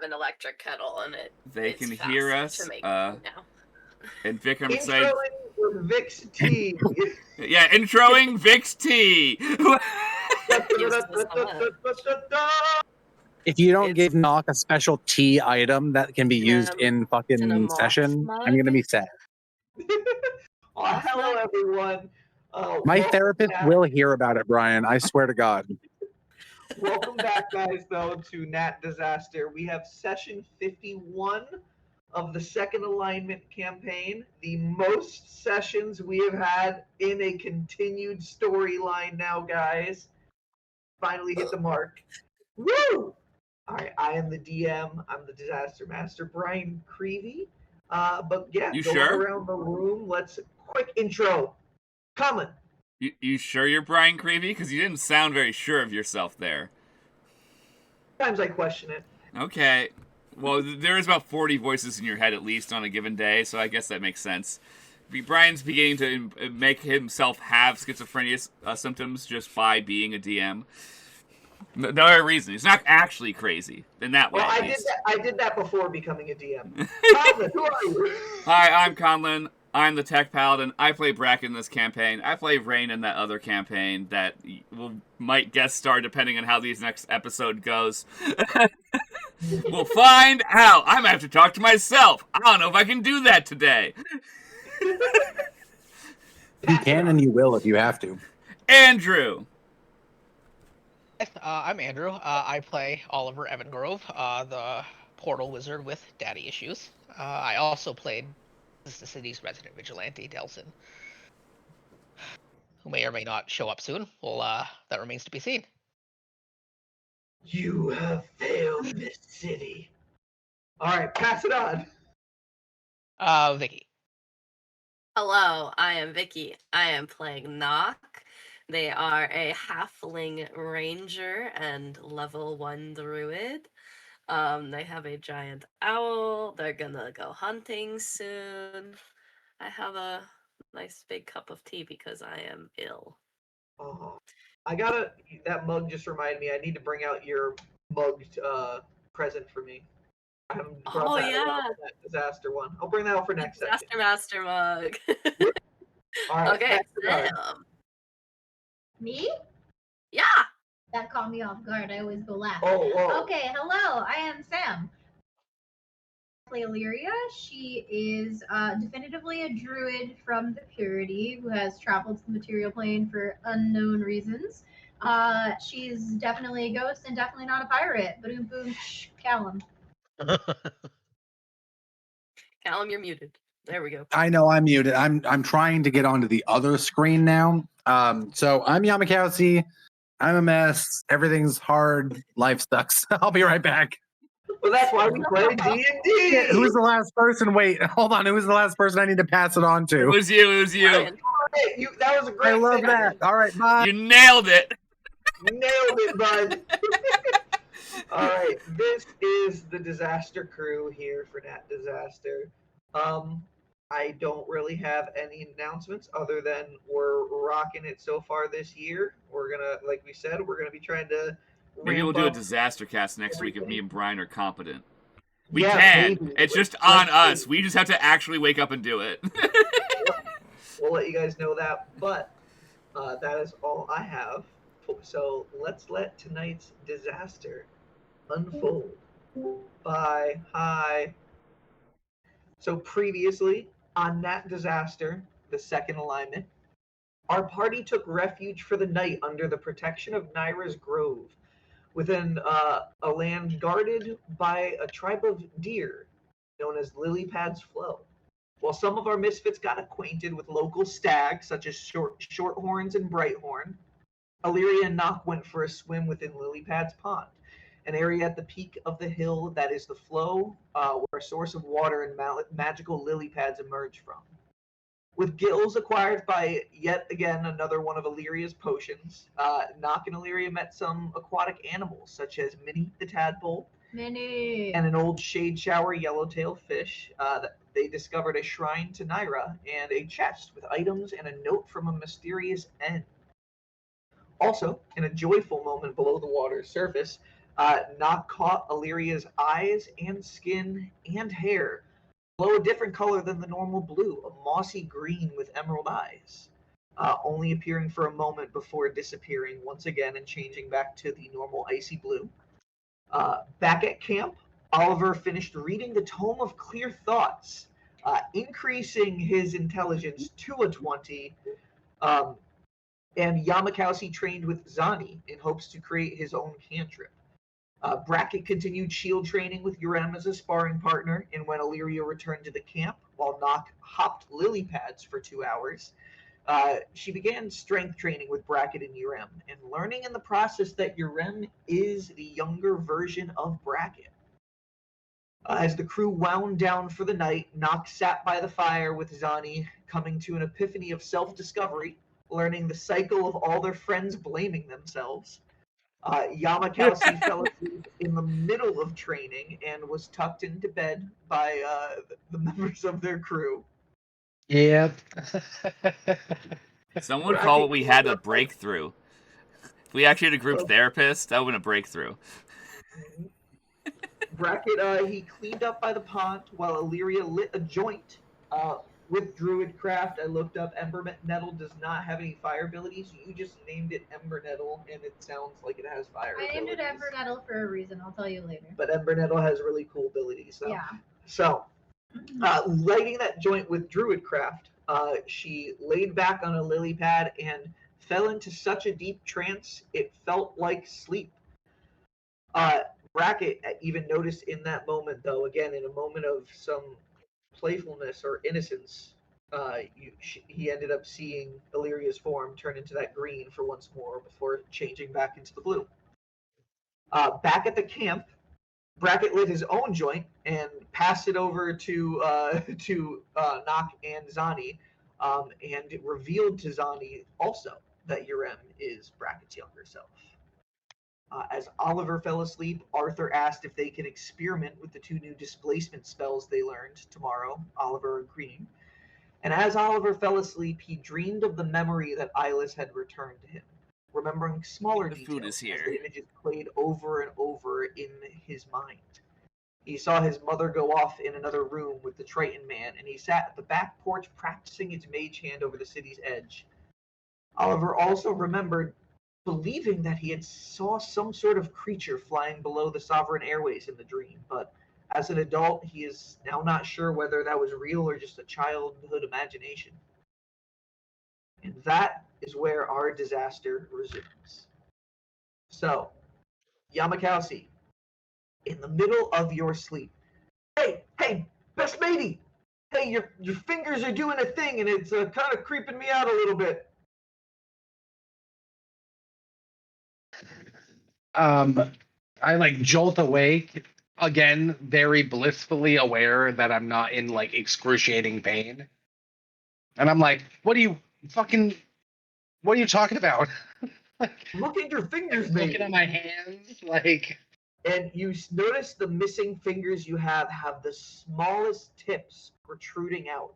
an electric kettle, and They it's can fast hear us. to make now. And Vikram say, Introing with Vix T. yeah, introing Vix T. If you don't It's- give Knock a special tea item that can be used in in a fucking moth session, mug? I'm gonna be sad. Oh, hello, everyone. My Welcome therapist back. will hear about it, Brian. I swear to God. Welcome back, guys, though, to Nat Disaster. We have session 51 of the second alignment campaign, the most sessions we have had in a continued storyline now, guys. Finally hit the mark. Woo! All right, I am the DM. I'm the Disaster Master, Brian Creevy. But yeah, You going sure? around the room, let's quick intro. Coming. You sure you're Brian Creevy? Because you didn't sound very sure of yourself there. Sometimes I question it. Okay. Well, there is about 40 voices in your head at least on a given day, so I guess that makes sense. Brian's beginning to make himself have schizophrenia symptoms just by being a DM. No other reason. He's not actually crazy in that way. Well, I did that before becoming a DM. Conlon, who are you? Hi, I'm Conlon. I'm the Tech Paladin. I play Bracken in this campaign. I play Rain in that other campaign that might guest star depending on how these next episode goes. We'll find out. I'm gonna have to talk to myself. I don't know if I can do that today. You can and you will if you have to. Andrew. I'm Andrew. I play Oliver Evangrove, the portal wizard with daddy issues. I also played the city's resident vigilante, Delson, who may or may not show up soon. Well, that remains to be seen. You have failed this city. All right, pass it on. Vicky. Hello, I am Vicky. I am playing Knock. They are a halfling ranger and level 1 druid. They have a giant owl. They're gonna go hunting soon. I have a nice big cup of tea because I am ill. Oh, that mug just reminded me. I need to bring out your mugged present for me. I haven't brought that disaster one. I'll bring that out for next session. Disaster Master mug. All right. Okay, Sam. Me? Yeah. That caught me off guard. I always go last. Oh, whoa. Okay, hello. I am Sam. I play Illyria. She is definitively a druid from the Purity who has traveled to the material plane for unknown reasons. She's definitely a ghost and definitely not a pirate. Boom, boom, Callum. Callum, you're muted. There we go. I know I'm muted. I'm trying to get onto the other screen now. So I'm Yamakowski. I'm a mess. Everything's hard. Life sucks. I'll be right back. Well, that's why we play D&D. Who's the last person? Wait, hold on. Who's the last person I need to pass it on to? It was you. Ryan. That was a great I love segment. that. All right, bye. You nailed it. Nailed it, bud. All right, this is the disaster crew here for Nat Disaster. I don't really have any announcements other than we're rocking it so far this year. We're gonna, like we said, we're gonna be trying to. Maybe we'll ramp do a up disaster cast next week if me and Brian are competent. We Yeah, can. maybe. It's just Let's on us. see. We just have to actually wake up and do it. We'll let you guys know that, but that is all I have. So let's let tonight's disaster unfold. Bye. Hi. So previously on that disaster, the second alignment, our party took refuge for the night under the protection of Nyra's Grove, within a land guarded by a tribe of deer known as Lilypad's Flow. While some of our misfits got acquainted with local stags such as Shorthorns and Brighthorn, Illyria and Nock went for a swim within Lilypad's Pond, an area at the peak of the hill that is the flow where a source of water and magical lily pads emerge from. With gills acquired by yet again another one of Illyria's potions, Nock and Illyria met some aquatic animals such as Minnie the tadpole Minnie. and an old shade shower yellowtail fish. They discovered a shrine to Nyra and a chest with items and a note from a mysterious end. Also, in a joyful moment below the water's surface, Nock caught Illyria's eyes and skin and hair glow a different color than the normal blue, a mossy green with emerald eyes, only appearing for a moment before disappearing once again and changing back to the normal icy blue. Back at camp, Oliver finished reading the Tome of Clear Thoughts, increasing his intelligence to a 20. Um, and Yamakasi trained with Zani in hopes to create his own cantrip. Brackett continued shield training with Urem as a sparring partner, and when Illyria returned to the camp, while Nock hopped Lilypads for 2 hours, she began strength training with Brackett and Urem, and learning in the process that Urem is the younger version of Brackett. As the crew wound down for the night, Nock sat by the fire with Zani, coming to an epiphany of self-discovery, learning the cycle of all their friends blaming themselves. Yamakasi fell asleep in the middle of training and was tucked into bed by the members of their crew. Yep. Someone would call what we had a breakthrough. If we actually had a group therapist, that would have been a breakthrough. Brackett, he cleaned up by the pond while Illyria lit a joint. With Druidcraft, I looked up Ember Nettle does not have any fire abilities. You just named it Ember Nettle, and it sounds like it has fire abilities. I named it Ember Nettle for a reason. I'll tell you later. But Ember Nettle has really cool abilities. So. Yeah. So, lighting that joint with Druidcraft, she laid back on a lily pad and fell into such a deep trance it felt like sleep. Brackett even noticed in that moment, though, again, in a moment of some playfulness or innocence, he ended up seeing Illyria's form turn into that green for once more before changing back into the blue. Back at the camp, Brackett lit his own joint and passed it over to Nock and Zani, and it revealed to Zani also that Urem is Brackett's younger self. As Oliver fell asleep, Arthur asked if they could experiment with the 2 new displacement spells they learned tomorrow, Oliver agreeing. And as Oliver fell asleep, he dreamed of the memory that Eyeless had returned to him, remembering smaller The details food is here. as the images played over and over in his mind. He saw his mother go off in another room with the Triton Man, and he sat at the back porch practicing his mage hand over the city's edge. Oliver also remembered believing that he had saw some sort of creature flying below the Sovereign Airways in the dream, but as an adult, he is now not sure whether that was real or just a childhood imagination. And that is where our disaster resumes. So, Yamakasi, in the middle of your sleep, hey, best matey, hey, your fingers are doing a thing and it's kind of creeping me out a little bit. I like jolt awake again, very blissfully aware that I'm not in like excruciating pain. And I'm like, what are you talking about? Look at your fingers, looking matey. at my hands, like. And you notice the missing fingers you have the smallest tips protruding out.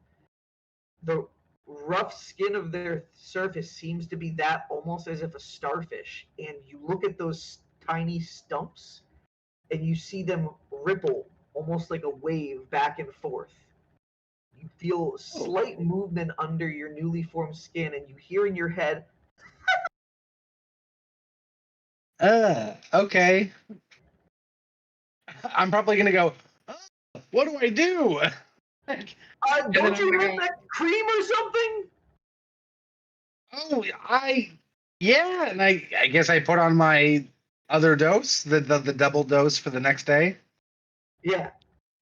The rough skin of their surface seems to be that almost as if a starfish. And you look at those tiny stumps and you see them ripple almost like a wave back and forth. You feel slight movement under your newly formed skin, and you hear in your head, Okay. I'm probably gonna go, what do I do? don't you have that cream or something? Oh, yeah, and I guess I put on my other dose, the double dose for the next day. Yeah.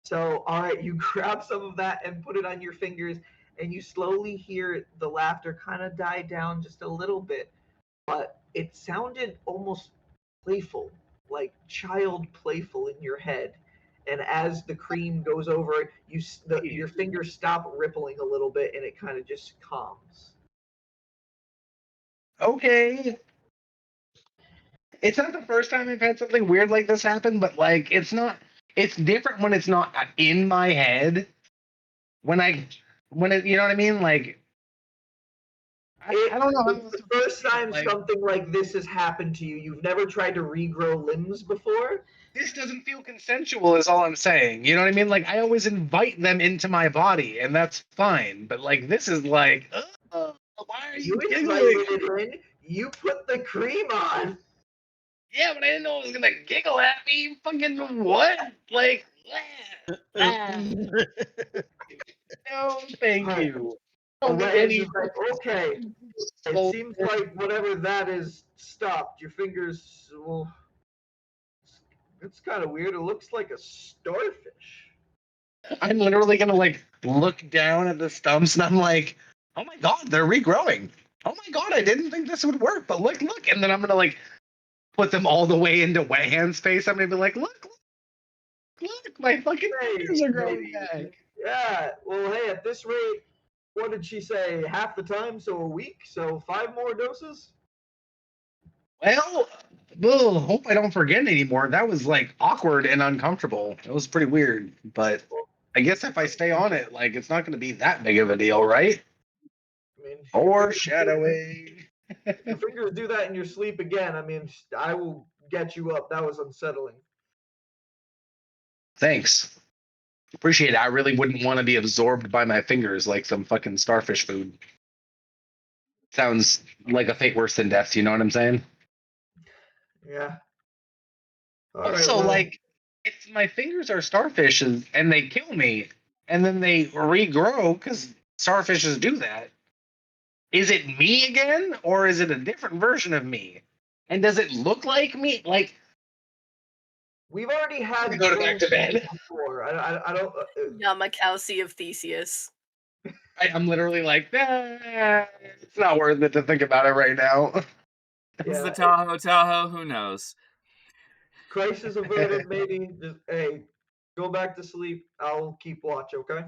So, all right, you grab some of that and put it on your fingers, and you slowly hear the laughter kind of die down just a little bit, but it sounded almost playful, like child playful in your head. And as the cream goes over, your fingers stop rippling a little bit, and it kind of just calms. Okay. It's not the first time I've had something weird like this happen, but like it's different when it's not in my head. When it, you know what I mean? Like I don't know how It's else the to first phrase it, time like, something like this has happened to you. You've never tried to regrow limbs before. this doesn't feel consensual is all I'm saying. You know what I mean? Like I always invite them into my body and that's fine. But like this is like, why are you You giggling? invited it in. You put the cream on. Yeah, but I didn't know it was gonna giggle at me. Fucking what? Like, ah, no, thank Alright, you. I don't need Aladdin's any. just like, okay. It seems like whatever that is stopped. Your fingers, well, it's kind of weird. It looks like a starfish. I'm literally gonna like look down at the stumps and I'm like, oh my god, they're regrowing. Oh my god, I didn't think this would work, but look, and then I'm gonna like put them all the way into wet hand space. I'm gonna be like, look, my fucking fingers are growing back. Yeah. Well, hey, at this rate, what did she say? Half the time, so a week, so 5 more doses. Well, ugh, hope I don't forget anymore. That was like awkward and uncomfortable. It was pretty weird, but I guess if I stay on it, like it's not gonna be that big of a deal, right? I mean, Foreshadowing. your fingers do that in your sleep again. I mean, I will get you up. That was unsettling. Thanks. Appreciate it. I really wouldn't want to be absorbed by my fingers like some fucking starfish food. Sounds like a fate worse than death, you know what I'm saying? Yeah. All right. Also, Well, like, if my fingers are starfishes and they kill me and then they regrow because starfishes do that, is it me again or is it a different version of me? And does it look like me? Like, we've already had I'm gonna go back to bed. before. I don't. Yamakowski of Theseus. I'm literally like, it's not worth it to think about it right now. It's the Yeah. Tahoe, who knows? Crisis averted. Maybe. Just hey, go back to sleep. I'll keep watch. Okay.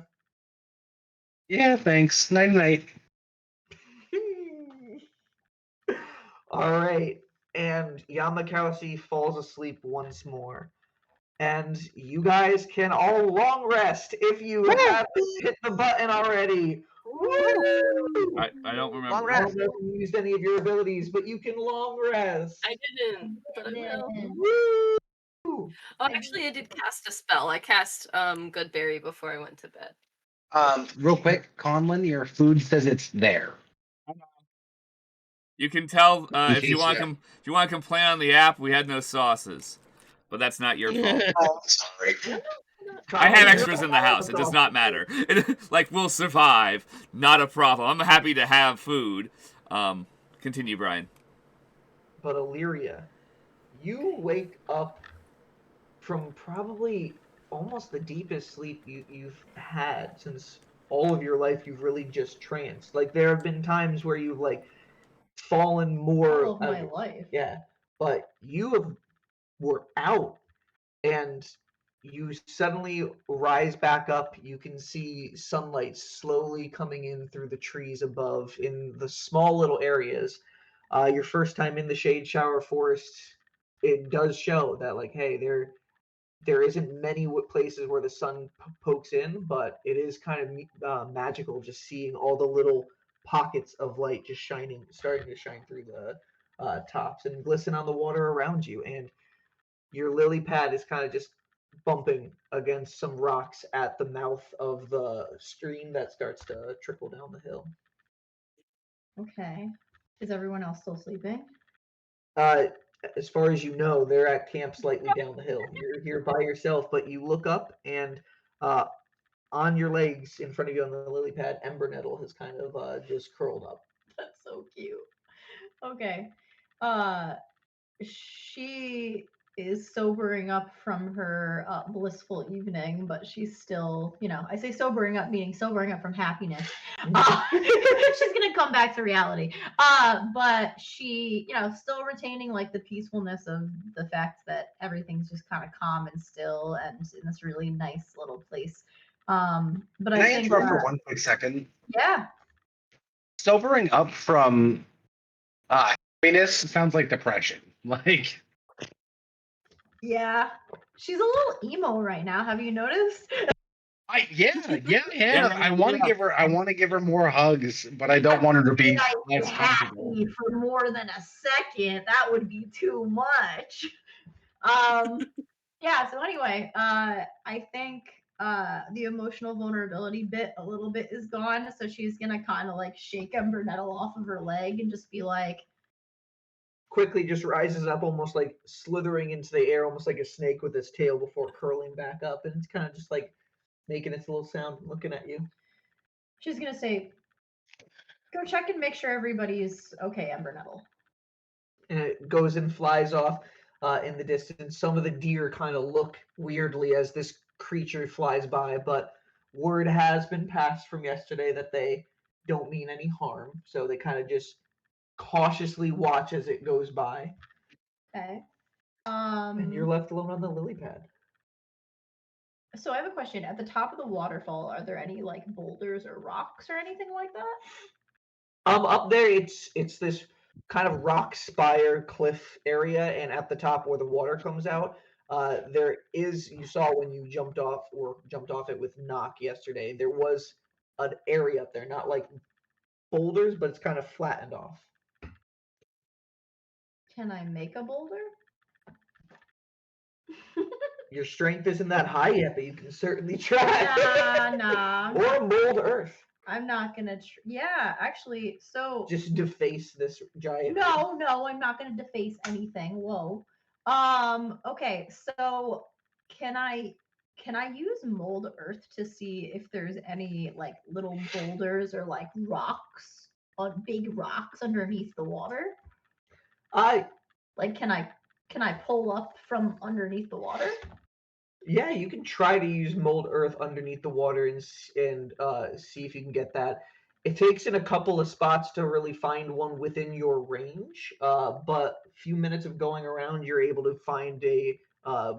Yeah, thanks. Night night. All right. And Yamakasi falls asleep once more. And you guys can all long rest if you haven't hit the button already. Woo! I don't Long remember. I rest. don't know if you used any of your abilities, but you can long rest. I didn't, but I will. Woo! Oh, actually, I did cast a spell. I cast Goodberry before I went to bed. Real quick, Conlon, your food says it's there. You can tell In if you case want you- to if you want to complain on the app, we had no sauces, but that's not your fault. Oh, sorry. I have extras in the house. It does not matter. Like we'll survive. Not a problem. I'm happy to have food. Continue, Brian. But Illyria, you wake up from probably almost the deepest sleep you've had since all of your life. You've really just tranced. Like there have been times where you've like fallen more. All of my life. Yeah, but were out, and you suddenly rise back up. You can see sunlight slowly coming in through the trees above in the small little areas. Your first time in the shade shower forest, it does show that like, hey, there isn't many places where the sun pokes in, but it is kind of magical just seeing all the little pockets of light just starting to shine through the tops and glisten on the water around you. And your lily pad is kind of just bumping against some rocks at the mouth of the stream that starts to trickle down the hill. Okay. Is everyone else still sleeping? As far as you know, they're at camp slightly down the hill. You're here by yourself, but you look up and uh, on your legs in front of you on the lily pad, Ember Nettle has kind of just curled up. That's so cute. Okay. She is sobering up from her blissful evening, but she's still, I say sobering up, meaning sobering up from happiness. She's gonna come back to reality. But she, still retaining like the peacefulness of the fact that everything's just kind of calm and still, and in this really nice little place. But Can I I think, interrupt for one quick second? yeah, Sobering up from happiness sounds like depression. Like, yeah, she's a little emo right now. Have you noticed? Yeah. I want to give her more hugs, but I don't want her to be less comfortable. happy for more than a second. That would be too much. Yeah, so anyway, I think the emotional vulnerability bit a little bit is gone, so she's gonna kind of like shake Ember Nettle off of her leg and just be like, Quickly just rises up, almost like slithering into the air, almost like a snake with its tail before curling back up, and it's kind of just like making its little sound, looking at you. she's gonna say, "Go check and make sure everybody's okay, Ember Nettle." And it goes and flies off in the distance. Some of the deer kind of look weirdly as this creature flies by, but word has been passed from yesterday that they don't mean any harm, so they kind of just cautiously watch as it goes by. Okay. And you're left alone on the lily pad. So I have a question. At the top of the waterfall, are there any like boulders or rocks or anything like that? Up there, it's this kind of rock spire cliff area, and at the top where the water comes out, there is, you saw when you jumped off it with Knock yesterday, there was an area up there, not like boulders, but it's kind of flattened off. Can I make a boulder? Your strength isn't that high yet, but you can certainly try. Nah. Or mold earth. I'm not gonna. Yeah, actually, so Just deface this giant. no, I'm not gonna deface anything. Whoa. Okay, so can I use mold earth to see if there's any like little boulders or like rocks on big rocks underneath the water? Like can I pull up from underneath the water? Yeah, you can try to use mold earth underneath the water and see if you can get that. It takes in a couple of spots to really find one within your range, but a few minutes of going around, you're able to find a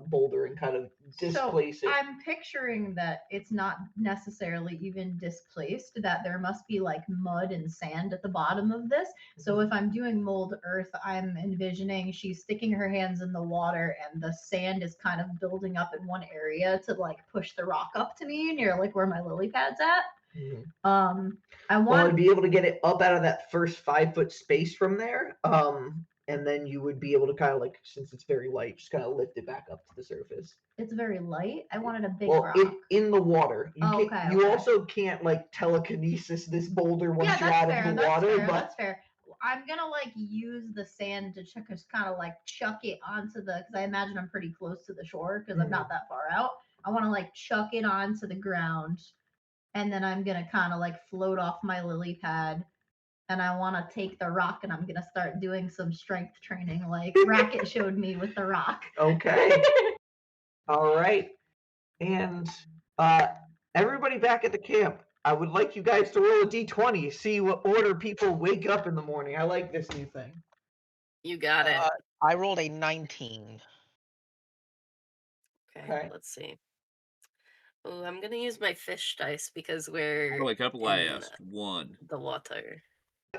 boulder and kind of displace it. I'm picturing that it's not necessarily even displaced, that there must be like mud and sand at the bottom of this. So if I'm doing mold earth, I'm envisioning she's sticking her hands in the water and the sand is kind of building up in one area to like push the rock up to me near like where my lily pad's at. Mm-hmm. Well, I'd be able to get it up out of that first 5 foot space from there. And then you would be able to kind of like, since it's very light, just kind of lift it back up to the surface. It's very light. I wanted a big rock. In the water. You Okay. also can't like telekinesis this boulder once you're that's out fair, of the that's water. fair, But that's fair. I'm gonna like use the sand to just kind of like chuck it onto the, because I imagine I'm pretty close to the shore because I'm not that far out. I want to like chuck it onto the ground, and then I'm gonna kind of like float off my lily pad, and I want to take the rock and I'm gonna start doing some strength training like Racket showed me with the rock. Okay. All right. And everybody back at the camp, I would like you guys to roll a d20, see what order people wake up in the morning. I like this new thing. You got it. I rolled a 19. Okay. Let's see. Oh, I'm gonna use my fish dice because we're Wake up in last. 1. the water.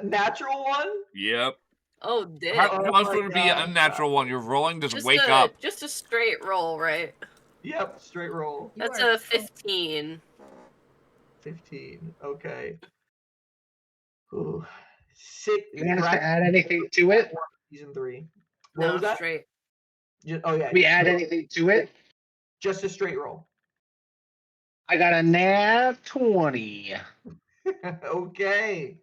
Natural one? Yep. Oh, did How else would it be an unnatural one? You're rolling, just wake up. Just a straight roll, right? Yep, straight roll. That's a 15. 15. Okay. Ooh. 6. You want us to add anything to it? Season 3. What No, was that? straight. Oh yeah. We add anything to it? Just a straight roll. I got a nat 20. Okay.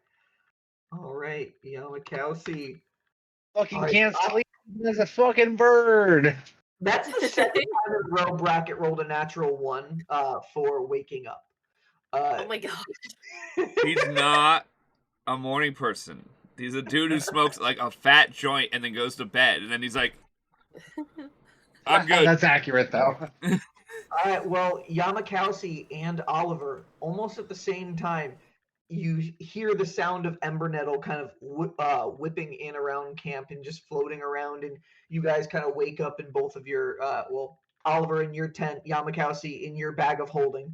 All right, Yamakowski. Fucking All right, can't sleep as a fucking bird. That's the second time in a row Bracket rolled a natural 1 for waking up. Oh my god. He's not a morning person. He's a dude who smokes like a fat joint and then goes to bed. And then he's like, I'm good. That's accurate, though. All right, well, Yamakowski and Oliver, almost at the same time, you hear the sound of Ember Nettle kind of whipping in around camp and just floating around, and you guys kind of wake up in both of your, Oliver in your tent, Yamakowski in your bag of holding.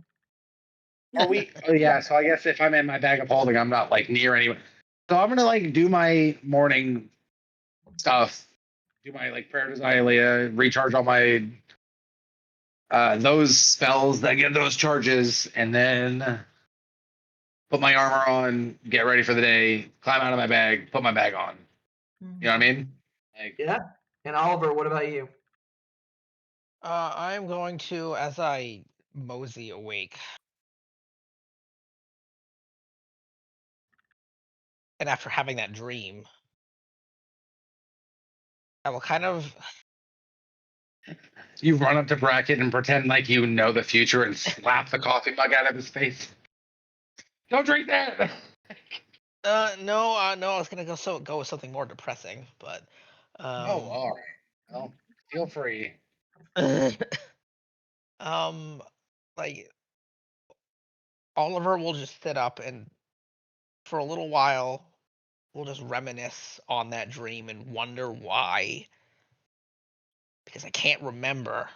Oh yeah, so I guess if I'm in my bag of holding, I'm not like near anyone. So I'm gonna like do my morning stuff, do my like prayer to Xylia, recharge all my those spells that get those charges, and then put my armor on, get ready for the day, climb out of my bag, put my bag on. You know what I mean? Like, Yeah. And Oliver, what about you? I'm going to, as I mosey awake, and after having that dream, I will kind of. you run up to Brackett and pretend like you know the future and slap the coffee mug out of his face. Don't drink that. No, I was gonna go with something more depressing, but Oh, all right. Well, feel free. um, like Oliver will just sit up and for a little while we'll just reminisce on that dream and wonder why, because I can't remember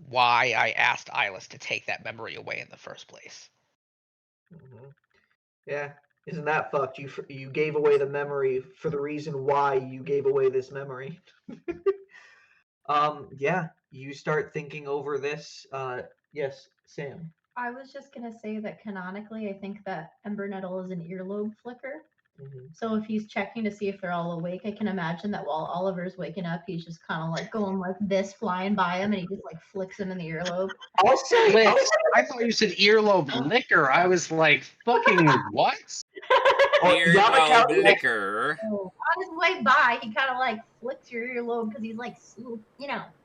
why I asked Eyeless to take that memory away in the first place. Mm-hmm. Yeah. Isn't that fucked? You gave away the memory for the reason why you gave away this memory. Yeah, you start thinking over this. Yes, Sam. I was just gonna say that canonically, I think that Ember Nettle is an earlobe flicker. Mm-hmm. So if he's checking to see if they're all awake, I can imagine that while Oliver's waking up, he's just kind of like going like this, flying by him, and he just like flicks him in the earlobe. I'll say. I thought you said earlobe liquor. I was like, fucking what? Earlobe Yamakau- liquor. So on his way by, he kind of like flicks your earlobe because he's like,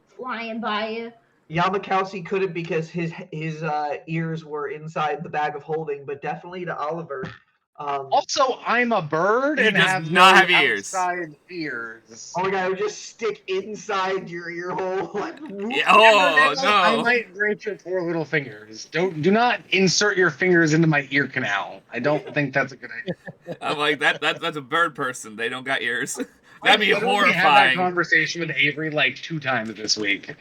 flying by you. Yamakowski couldn't because his ears were inside the bag of holding, but definitely to Oliver. Also, I'm a bird He and does have not no have ears. outside ears. Oh my god, it would just stick inside your ear hole. Like, Yeah, oh I no! might break your poor little fingers. Do not insert your fingers into my ear canal. I don't think that's a good idea. I'm like that's a bird person. They don't got ears. That'd be I literally had that horrifying. conversation with Avery like 2 times this week.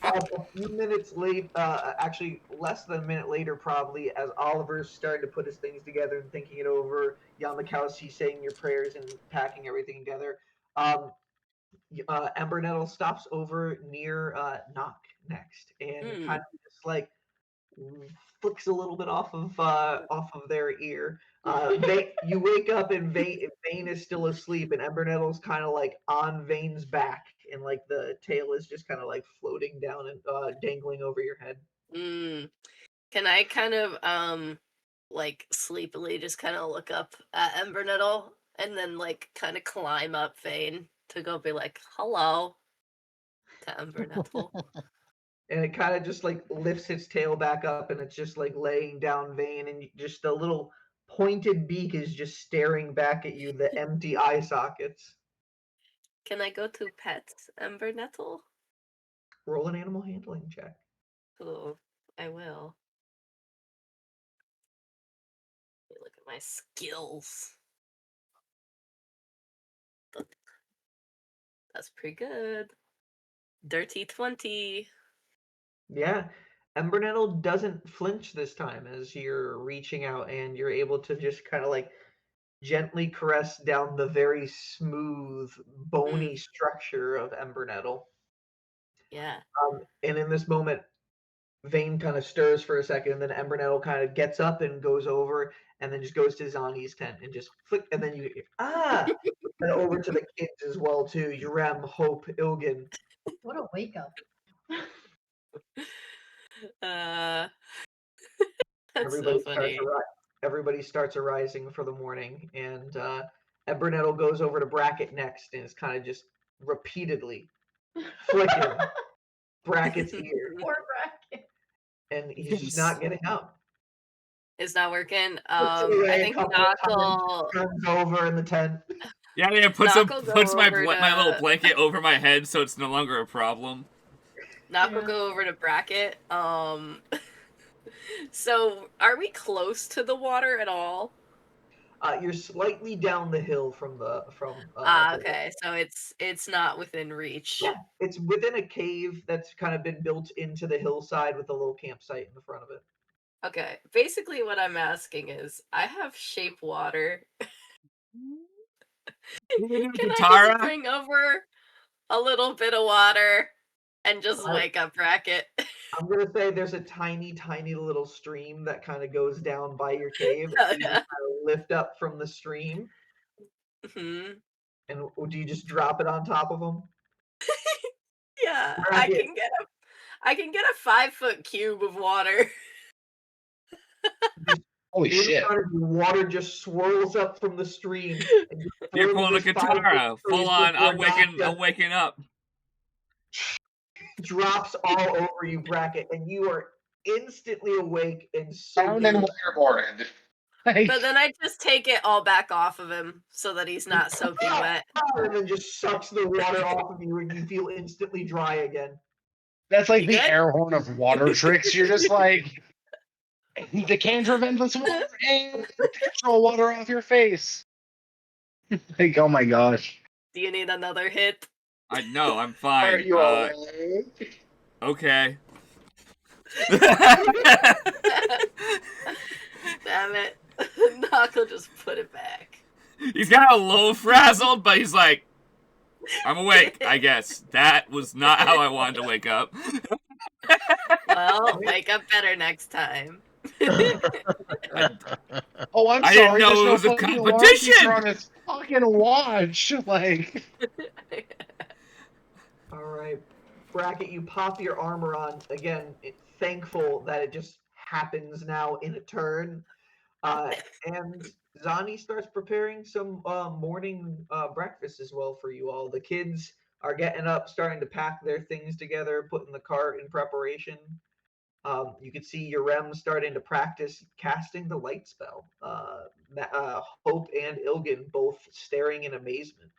a few minutes late, actually less than a minute later, probably, as Oliver's starting to put his things together and thinking it over, Yamakowski saying your prayers and packing everything together. Ember Nettle stops over near Knock next, and kind of just like flicks a little bit off of their ear. You wake up and Vane is still asleep, and Ember Nettle's kind of like on Vane's back, and like the tail is just kind of like floating down and dangling over your head. Can I kind of like sleepily just kind of look up at Ember Nettle and then like kind of climb up Vane to go be like hello to Ember Nettle. And it kind of just like lifts its tail back up, and it's just like laying down Vane, and just a little pointed beak is just staring back at you, the empty eye sockets. Can I go to pet Ember Nettle? Roll an animal handling check. Oh, I will. Let me look at my skills. That's pretty good. Dirty 20. Yeah. Ember Nettle doesn't flinch this time as you're reaching out, and you're able to just kind of like gently caress down the very smooth, bony structure of Ember Nettle. Yeah. And in this moment, Vane kind of stirs for a second, and then Ember Nettle kind of gets up and goes over, and then just goes to Zani's tent and just flick, and then you and over to the kids as well too. Yurem, Hope, Ilgan. What a wake up. That's Everybody so funny. Everybody starts arising for the morning, and Ember Nettle goes over to Brackett next, and is kind of just repeatedly flicking Brackett's ear, Poor Bracket. and he's just not getting up. It's not working. Looks away I a think couple of times, Knuckle. turns over in the tent. Yeah, puts Knock will go my over my little to- blanket over my head so it's no longer a problem. Knock will go over to Bracket. So are we close to the water at all? You're slightly down the hill from the Okay. So it's not within reach. Yeah, it's within a cave that's kind of been built into the hillside with a little campsite in the front of it. Okay. Basically what I'm asking is I have shape water. Can I just bring over a little bit of water and just I- wake up Bracket. I'm gonna say there's a tiny, tiny little stream that kind of goes down by your cave. Oh, You just yeah. kind of lift up from the stream, Hmm. and do you just drop it on top of them? Yeah, Bracket, I can get a 5-foot cube of water. just Holy in shit. front of you, water just swirls up from the stream, and you You're throw pulling a this 5-foot Katara. stream Full on, before Nocta I'm waking up. drops all over you, Bracket, and you are instantly awake and Found and soaking. waterboarded. Like, But then I just take it all back off of him so that he's not soaking wet. And then just sucks the water off of you, and you feel instantly dry again. that's like You the good? air horn of water tricks. You're just like, decanter of endless water and control water off your face. Like, oh my gosh. Do you need another hit? No, I'm Are fine. you awake? Okay. Damn it. Knock will just put it back. He's got a low frazzled, but he's like, I'm awake, I guess. That was not how I wanted to wake up. Well, wake up better next time. Oh, I'm I sorry. didn't know there's it no was a fucking alarm competition! feature on this fucking watch. Like, All right, Bracket, you pop your armor on again. Thankful that it just happens now in a turn. And Zani starts preparing some morning breakfast as well for you all. The kids are getting up, starting to pack their things together, putting the cart in preparation. You can see Urem starting to practice casting the light spell. Hope and Ilgan both staring in amazement.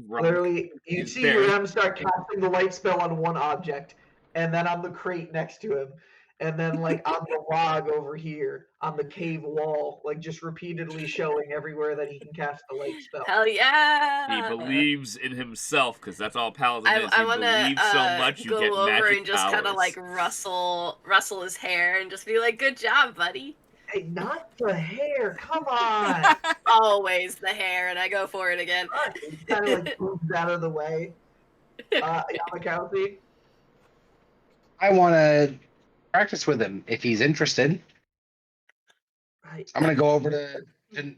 Literally, you He's see there. Urem start casting the light spell on one object, and then on the crate next to him, and then like on the log over here, on the cave wall, like just repeatedly showing everywhere that he can cast the light spell. Hell yeah! He believes in himself, because that's all Paladin is. I You want believe so much, to you go get over magic and just powers. kind of like rustle his hair and just be like, "Good job, buddy." Hey, not the hair, come on! Always the hair, and I go for it again. He kind of like moves out of the way. Yamakowski? I want to practice with him if he's interested. Right. I'm gonna go over to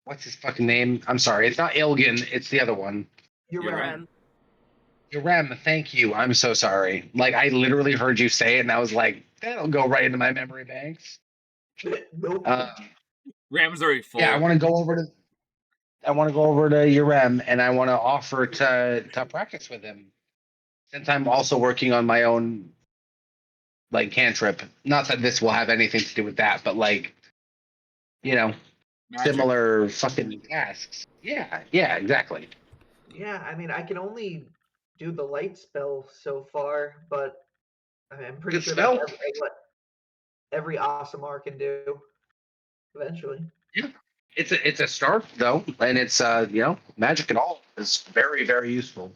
what's his fucking name? I'm sorry, it's not Ilgan, it's the other one. Urem. Urem, thank you. I'm so sorry. Like, I literally heard you say it, and I was like, that'll go right into my memory banks. Nope. Ram's already full. Yeah, I want to go over to Urem, and I want to offer to practice with him, since I'm also working on my own like cantrip. Not that this will have anything to do with that, but like, you know, Magic. similar fucking tasks. Yeah, exactly. Yeah, I mean, I can only do the light spell so far, but I'm pretty Good sure spell. that's what every Asimar can do eventually. Yeah, it's a start though, and it's magic at all is very, very useful.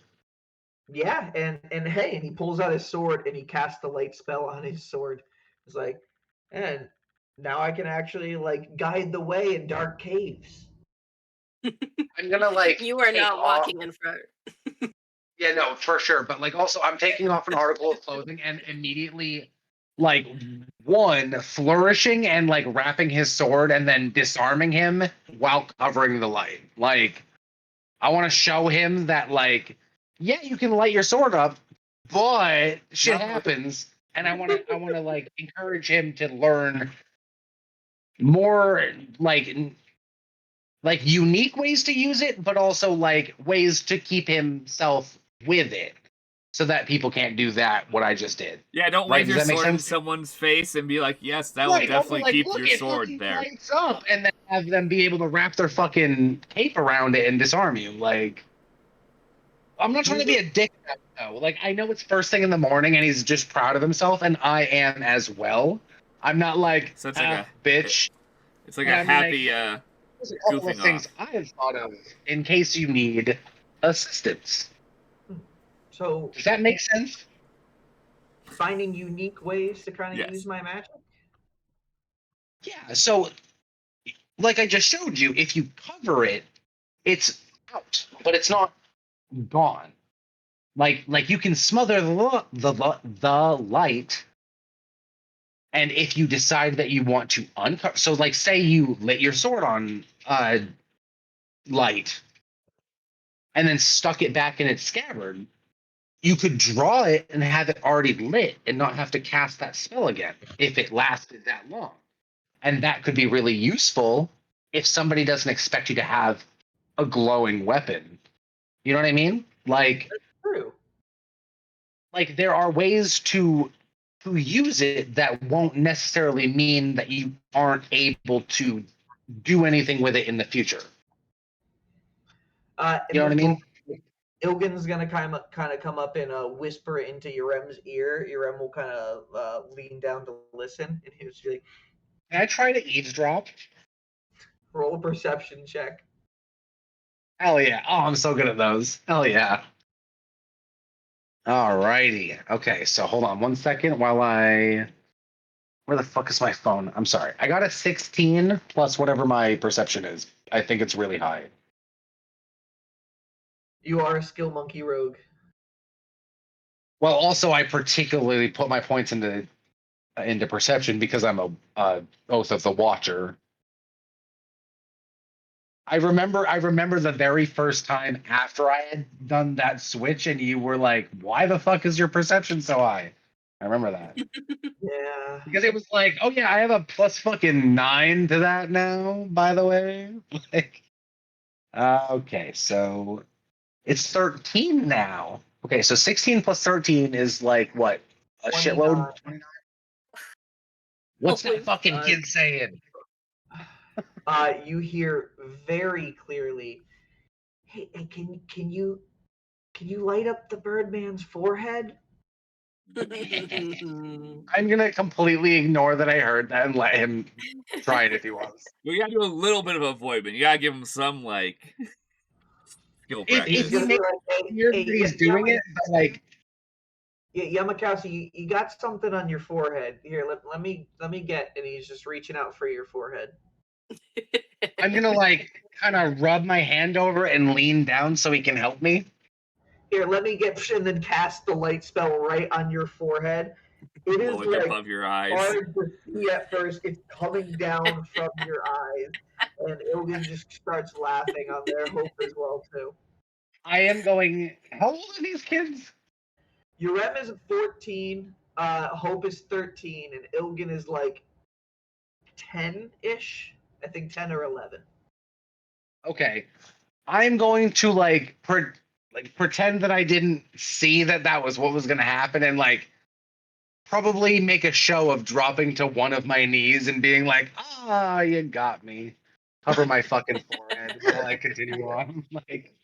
Yeah, and hey, and he pulls out his sword and he casts the light spell on his sword. It's like, and now I can actually like guide the way in dark caves. I'm gonna like You are take not off- walking in front. Yeah, no, for sure. But like, also, I'm taking off an article of clothing and immediately, like, one flourishing and like wrapping his sword and then disarming him while covering the light. Like, I want to show him that, like, yeah, you can light your sword up, but shit No. happens. And I want to like encourage him to learn more like unique ways to use it, but also like ways to keep himself with it, so that people can't do that what I just did. Yeah, don't Right, wave does your that make sword in sense? someone's face and be like, yes, that will Right, definitely like, keep look, your it sword fucking there. lights up, and then have them be able to wrap their fucking cape around it and disarm you. Like, I'm not trying to be a dick about it, though. Like, I know it's first thing in the morning, and he's just proud of himself, and I am as well. I'm not like, So it's like bitch. It's like And a I'm happy, There's a couple of goofing things off. I've thought of in case you need assistance. So Does that make sense? finding unique ways to kind of Yes. use my magic. Yeah, so like I just showed you, if you cover it, it's out, but it's not gone. Like you can smother the light, and if you decide that you want to uncover, so like say you lit your sword on light and then stuck it back in its scabbard, you could draw it and have it already lit and not have to cast that spell again if it lasted that long. And that could be really useful if somebody doesn't expect you to have a glowing weapon. You know what I mean? True. Like there are ways to use it that won't necessarily mean that you aren't able to do anything with it in the future. In You know what I this mean? moment, Ilgan's gonna kind of come up and whisper into Yorem's ear. Yorem will kind of lean down to listen, and he'll just be like, Can I try to eavesdrop? roll a perception check. Hell yeah. Oh, I'm so good at those. Hell yeah. Alrighty. Okay, so hold on 1 second while I. Where the fuck is my phone? I'm sorry. I got a 16 plus whatever my perception is. I think it's really high. You are a skill monkey rogue. Well, also I particularly put my points into perception because I'm a oath of the watcher. I remember the very first time after I had done that switch and you were like, "Why the fuck is your perception so high?" I remember that. Yeah. Because it was like, "Oh yeah, I have a plus fucking 9 to that now, by the way." Like okay, so it's 13 now. Okay, so 16 plus 13 is like what? A 29. shitload? 29? What's Holy that fucking fuck. kid saying? You hear very clearly, "Hey, can you light up the Birdman's forehead?" I'm gonna completely ignore that I heard that and let him try it if he wants. We gotta do a little bit of avoidment. You gotta give him some like skill He's If practice. he gonna be makes like, it clear that he's doing it, but like, Yamakasi, you got something on your forehead. Here, let me get. And he's just reaching out for your forehead. I'm gonna like kind of rub my hand over and lean down so he can help me. Here, let me get, and then cast the light spell right on your forehead. It is Blowing like above your eyes. hard to see at first. It's coming down from your eyes, and Ilgan just starts laughing on their hope as well too. I am going. How old are these kids? Urem is 14, Hope is 13, and Ilgan is like 10-ish. I think 10 or 11. Okay, I'm going to like pretend that I didn't see that was what was gonna happen, and like probably make a show of dropping to one of my knees and being like, "Ah, you got me." Cover my fucking forehead while I continue on. Like,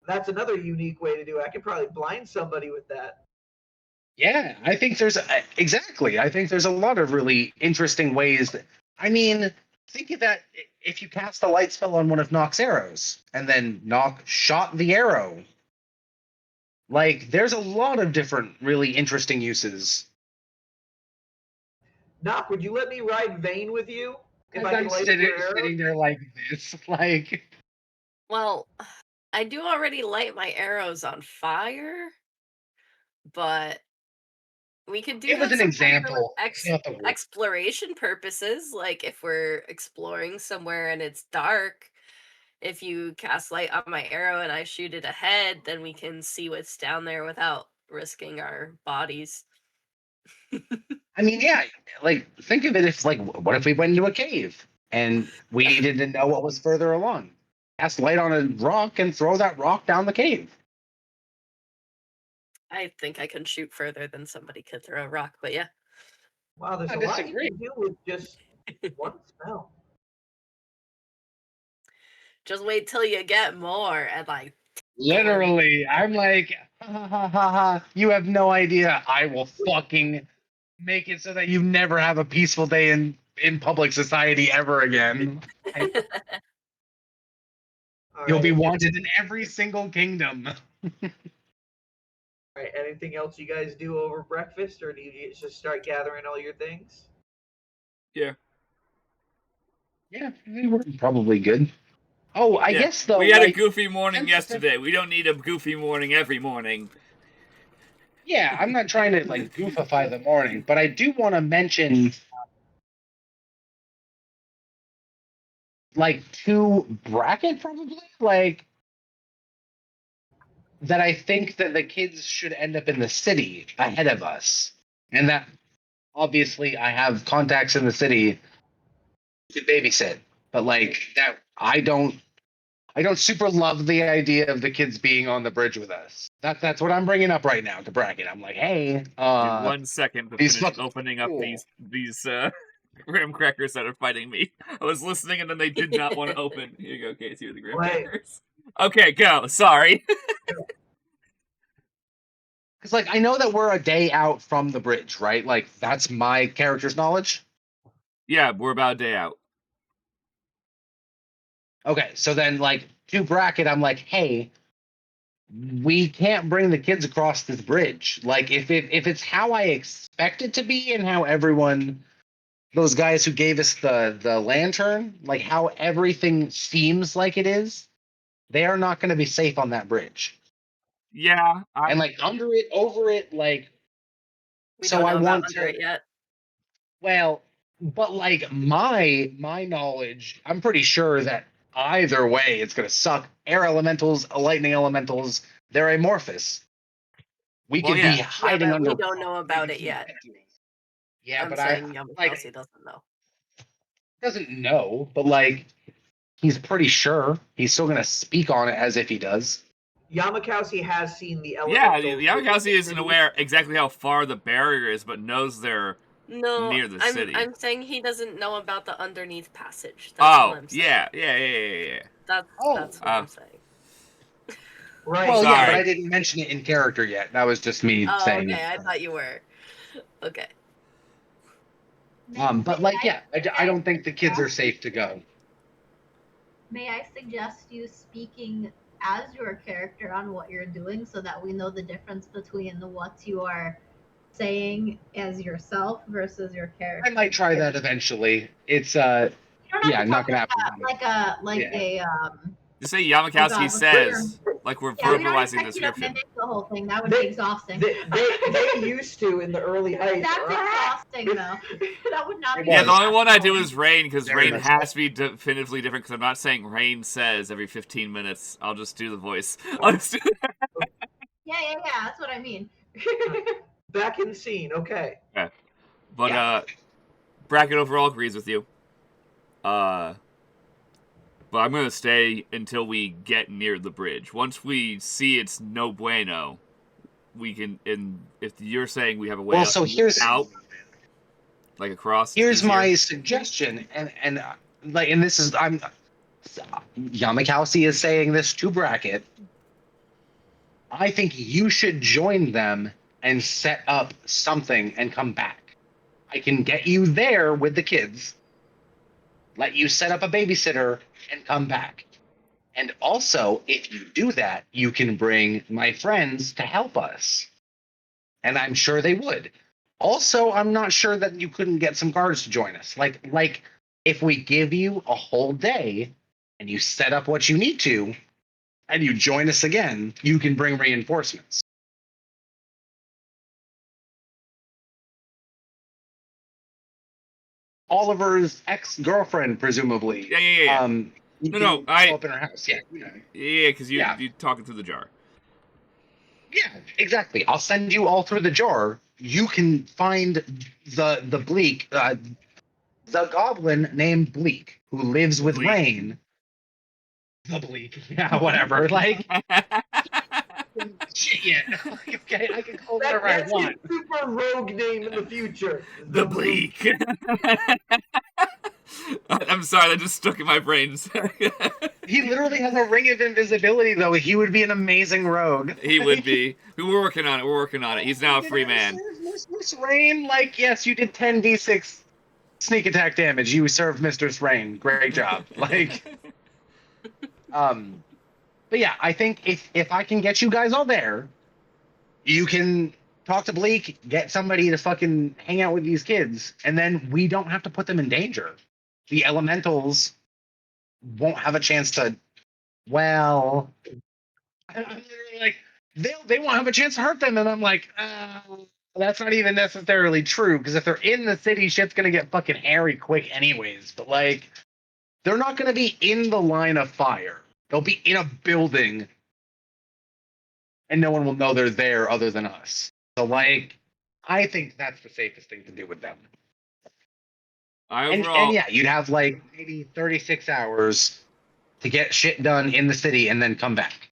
That's another unique way to do it. I could probably blind somebody with that. yeah, I think there's exactly. I think there's a lot of really interesting ways. I mean, think of that if you cast a light spell on one of Nock's arrows and then Nock shot the arrow. Like, there's a lot of different, really interesting uses. Knock, would you let me ride Vane with you? If As I can I'm light up your arrow? sitting there like this, like, Well, I do already light my arrows on fire, but we could do it was that an sometime for like example. It's not the rule. exploration purposes. Like if we're exploring somewhere and it's dark, if you cast light on my arrow and I shoot it ahead, then we can see what's down there without risking our bodies. I mean, yeah, like think of it if like what if we went into a cave and we needed to know what was further along? Cast light on a rock and throw that rock down the cave. I think I can shoot further than somebody could throw a rock, but yeah. Wow, there's I a lot you disagree. can do with just one spell. Just wait till you get more and like Literally, I'm like, ha ha ha ha. You have no idea. I will fucking make it so that you never have a peaceful day in public society ever again. All You'll be right. wanted in every single kingdom. All right. Anything else you guys do over breakfast, or do you just start gathering all your things? Yeah. Yeah, they were probably good. Oh, I Yeah. guess though, We had a like, goofy morning since- yesterday. We don't need a goofy morning every morning. yeah, I'm not trying to like goofify the morning, but I do want to mention like to bracket probably like that I think that the kids should end up in the city ahead of us. And that obviously I have contacts in the city to babysit. But like that I don't super love the idea of the kids being on the bridge with us. That's what I'm bringing up right now to bracket. I'm like, hey, Give me 1 second to these finish fucking opening up cool. these graham crackers that are fighting me. I was listening and then they did not want to open. Here you go, Casey, with the graham Wait. crackers. Okay, go. Sorry. Because like I know that we're a day out from the bridge, right? Like that's my character's knowledge. Yeah, we're about a day out. Okay, so then like to bracket, I'm like, hey, we can't bring the kids across this bridge. Like if it's how I expect it to be and how everyone those guys who gave us the lantern, like how everything seems like it is, they are not going to be safe on that bridge. Yeah, And like under it, over it, like We so don't I know about want under to it yet. well, but like my knowledge, I'm pretty sure that either way it's going to suck. Air elementals, lightning elementals, they're amorphous. We Well, could yeah. be Yeah, hiding but under. we don't know about it yet. Yeah, I'm but saying like Yamakasi doesn't know. doesn't know, but like he's pretty sure. He's still gonna speak on it as if he does. Yamakasi has seen the Yeah, elementals. the Yamakasi within isn't city. aware exactly how far the barrier is, but knows they're No, near the I'm city. I'm saying he doesn't know about the underneath passage. That's all Oh, I'm saying. yeah. That's Oh. that's what I'm saying. Right. Well, yeah, but Sorry. I didn't mention it in character yet. That was just me Oh, saying okay. it. I thought you were. Okay. But like, yeah, I don't think the kids are safe to go. May I suggest you speaking as your character on what you're doing so that we know the difference between what you are saying as yourself versus your character? I might try that eventually. It's You don't have yeah, to not talk gonna happen. like Yeah. Just say Yamakowski says, like we're Yeah, we don't verbalizing expect you to description. mimic the whole thing. That would be exhausting. They used to in the early heights. That's exhausting, though. That would not be. Yeah, the only exhausting. one I do is Rain, because Very Rain much has to be definitively different, because I'm not saying Rain says every 15 minutes. I'll just do the voice. I'll just do Yeah. That's what I mean. Back in scene. Okay. But, Yeah. Bracket overall agrees with you. But I'm gonna stay until we get near the bridge. Once we see it's no bueno, we can. And if you're saying we have a way Well, so here's out, like across. here's easier. my suggestion, and like, and this is I'm Yamakowski is saying this to bracket. I think you should join them and set up something and come back. I can get you there with the kids, let you set up a babysitter, and come back. And also, if you do that, you can bring my friends to help us. And I'm sure they would. Also, I'm not sure that you couldn't get some guards to join us. Like if we give you a whole day and you set up what you need to, and you join us again, you can bring reinforcements. Oliver's ex-girlfriend, presumably. Yeah. You No, can no, show up in her house. Yeah. Yeah, because you Yeah. you talking through the jar. Yeah, exactly. I'll send you all through the jar. You can find the Bleak, the goblin named Bleak, who lives with Bleak. Rain. The Bleak. Yeah, whatever. Like, shit, yeah. Okay, I can call it whatever I That's want. his super rogue name in the future. The Bleak. I'm sorry, that just stuck in my brain. He literally has a ring of invisibility, though. He would be an amazing rogue. He would be. We're working on it. He's now a free man. Mistress Rain, like, yes, you did 10d6 sneak attack damage. You served Mistress Rain. Great job. Like, but yeah, I think if I can get you guys all there, you can talk to Bleak, get somebody to fucking hang out with these kids, and then we don't have to put them in danger. The elementals won't have a chance to well, I'm literally like, they won't have a chance to hurt them, and I'm like, that's not even necessarily true because if they're in the city, shit's gonna get fucking hairy quick, anyways. But like, they're not gonna be in the line of fire. They'll be in a building, and no one will know they're there other than us. So like, I think that's the safest thing to do with them. And yeah, you'd have like maybe 36 hours to get shit done in the city and then come back.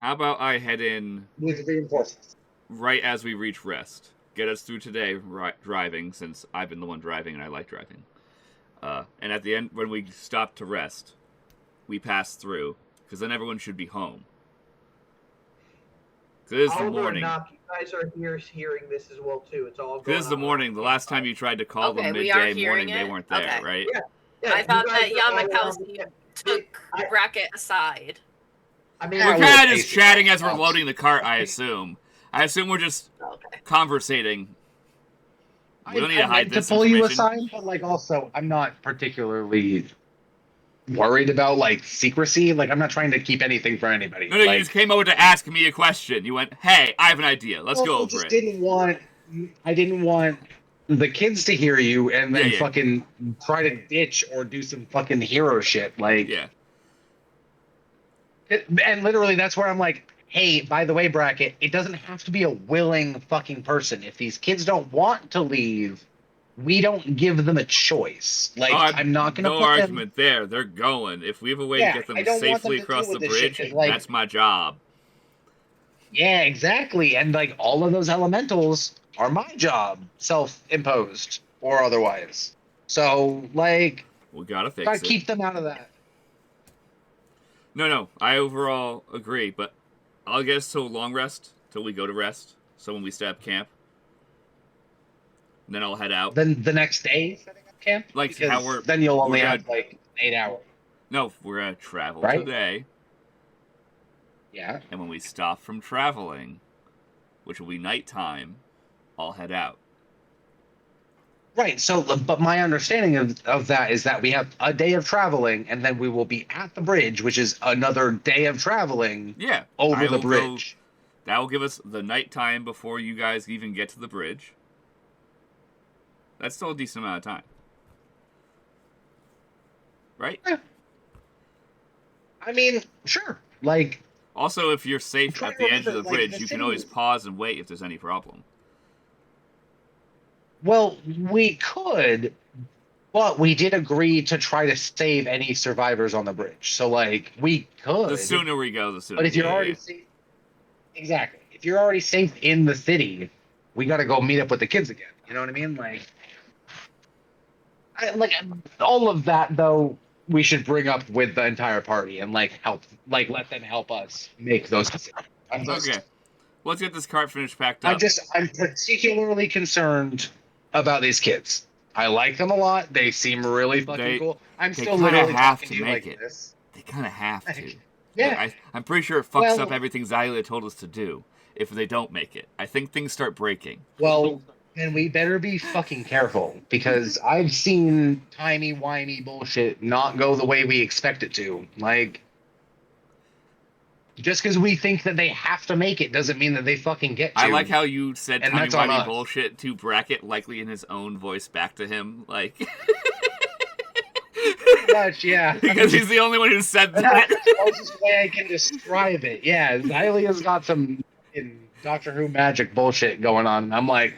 How about I head in With reinforcements. right as we reach rest? Get us through today driving, since I've been the one driving and I like driving. And at the end, when we stop to rest, we pass through, because then everyone should be home. It is the Oliver and morning. Knock, you guys are here hearing this as well too. It's all It going is the on morning. The around last time you tried to call them Okay, we are midday morning, hearing they it? weren't there, Okay. right? Yeah, I you thought guys that are all Yamakowski around took I- Brackett aside. I mean, We're Yeah, kind of well, just chatting as we're basically. loading the cart, I assume. I assume we're just Okay. conversating. We don't need to I'd hide like to this pull you information. aside, but like also, I'm not particularly worried about like secrecy. Like, I'm not trying to keep anything from anybody. No, you like, just came over to ask me a question. You went, "Hey, I have an idea. Let's go I over just it." didn't want. I didn't want the kids to hear you and then Yeah. fucking try to ditch or do some fucking hero shit. Like, Yeah. and literally, that's where I'm like, hey, by the way, Bracket, it doesn't have to be a willing fucking person. If these kids don't want to leave, we don't give them a choice. Like, I'm not gonna no put them. argument there. They're going. If we have a way to Yeah, get them I don't want them safely to across deal the with this shit, bridge, 'cause, like, that's my job. yeah, exactly. And like all of those elementals are my job, self-imposed or otherwise. So like, We gotta gotta fix it. keep them out of that. No, I overall agree, but I'll get us to a long rest till we go to rest. So when we set up camp, then I'll head out. Then the next day, setting up camp, Like because how we're then you'll only gonna- have like 8 hours, No, we're gonna travel right? today, Yeah. and when we stop from traveling, which will be nighttime, I'll head out. Right. So, but my understanding of that is that we have a day of traveling, and then we will be at the bridge, which is another day of traveling Yeah, over I the will bridge. That will give us the nighttime before you guys even get to the bridge. That's still a decent amount of time. Right? Yeah. I mean, sure. Like, Also, if you're safe trying at to the edge of remember, the like, bridge, the you can city- always pause and wait if there's any problem. well, we could, but we did agree to try to save any survivors on the bridge. So, like, we could. The sooner we go, the sooner. But if you're already safe, exactly. If you're already safe in the city, we got to go meet up with the kids again. You know what I mean? Like all of that though, we should bring up with the entire party and like help, like let them help us make those decisions. Okay, let's get this cart finished packed up. I'm particularly concerned about these kids. I like them a lot. They seem really fucking cool. I'm they still kinda literally have talking to to you make like it. this. They kind of have to. Yeah. I'm pretty sure it fucks Well- up everything Xylia told us to do if they don't make it. I think things start breaking. Well, then we better be fucking careful because I've seen timey-wimey bullshit not go the way we expect it to. Like, just because we think that they have to make it doesn't mean that they fucking get to. I like how you said And that's on timey-wimey us. bullshit to Bracket, likely in his own voice back to him. Like, Pretty much, yeah. because he's the only one who said That's that. the closest way I can describe it. Yeah, Xylia's got some fucking Doctor Who magic bullshit going on. I'm like,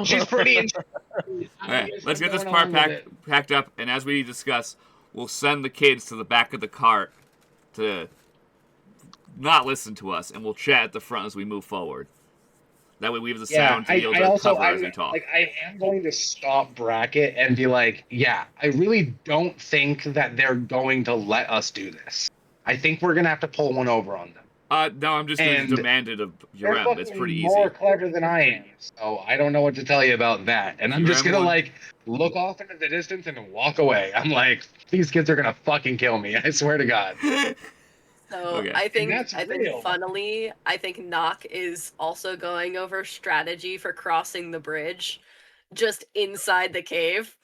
she's pretty interesting. Alright, let's get this part packed up, and as we discuss, we'll send the kids to the back of the cart to not listen to us, and we'll chat at the front as we move forward. That way we have the sound to be able to cover as we talk. Like, I am going to stop Bracket and be like, yeah, I really don't think that they're going to let us do this. I think we're going to have to pull one over on them. No, I'm just going to demand it of They're Yurem. It's pretty easy. more clever than I am, so I don't know what to tell you about that. And I'm just gonna like look off into the distance and walk away. I'm like, these kids are gonna fucking kill me. I swear to God. So Okay. I think that's real. funnily, I think Nock is also going over strategy for crossing the bridge. just inside the cave.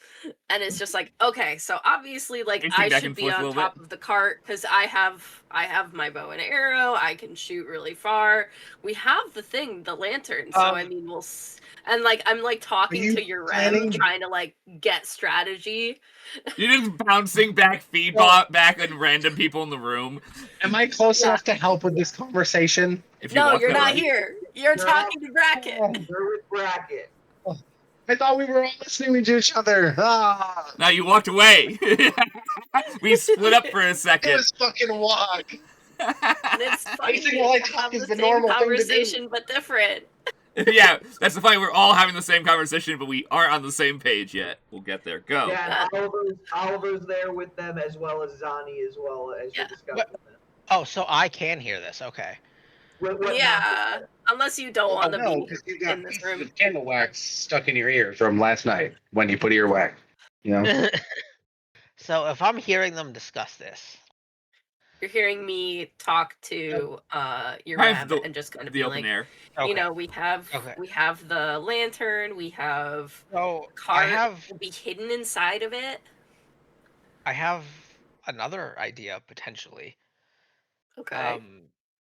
And it's just like, okay, so obviously like Pacing I back should and be forth a on little top bit. of the cart because I have my bow and arrow, I can shoot really far. We have the thing, the lantern, so I mean and like I'm like talking you to your rem, planning to- trying to like get strategy. You're just bouncing back feedback back on random people in the room. Am I close Yeah. enough to help with this conversation? If you No, walk you're that not way. here. You're No. talking to Bracket. You're with Bracket. I thought we were all listening to each other. Ah, Now you walked away. We split up for a it second. was fucking walk. And it's funny Pacing while I to talk have is the the same normal thing to do. conversation but different. Yeah, that's the funny. We're all having the same conversation, but we aren't on the same page yet. We'll get there. Go. Yeah, and Oliver's there with them as well as Zani as well as you're Yeah. discussing them. Oh, so I can hear this. Okay. What Yeah, unless you don't want to No, be because you've in got this pieces room. of candle wax stuck in your ear from last night when you put earwax. You know? So if I'm hearing them discuss this, You're hearing me talk to your I have rem and just kind of the be open like, air. okay. you know, we have the lantern, we have So cart will be hidden inside of it. I have another idea potentially. Okay.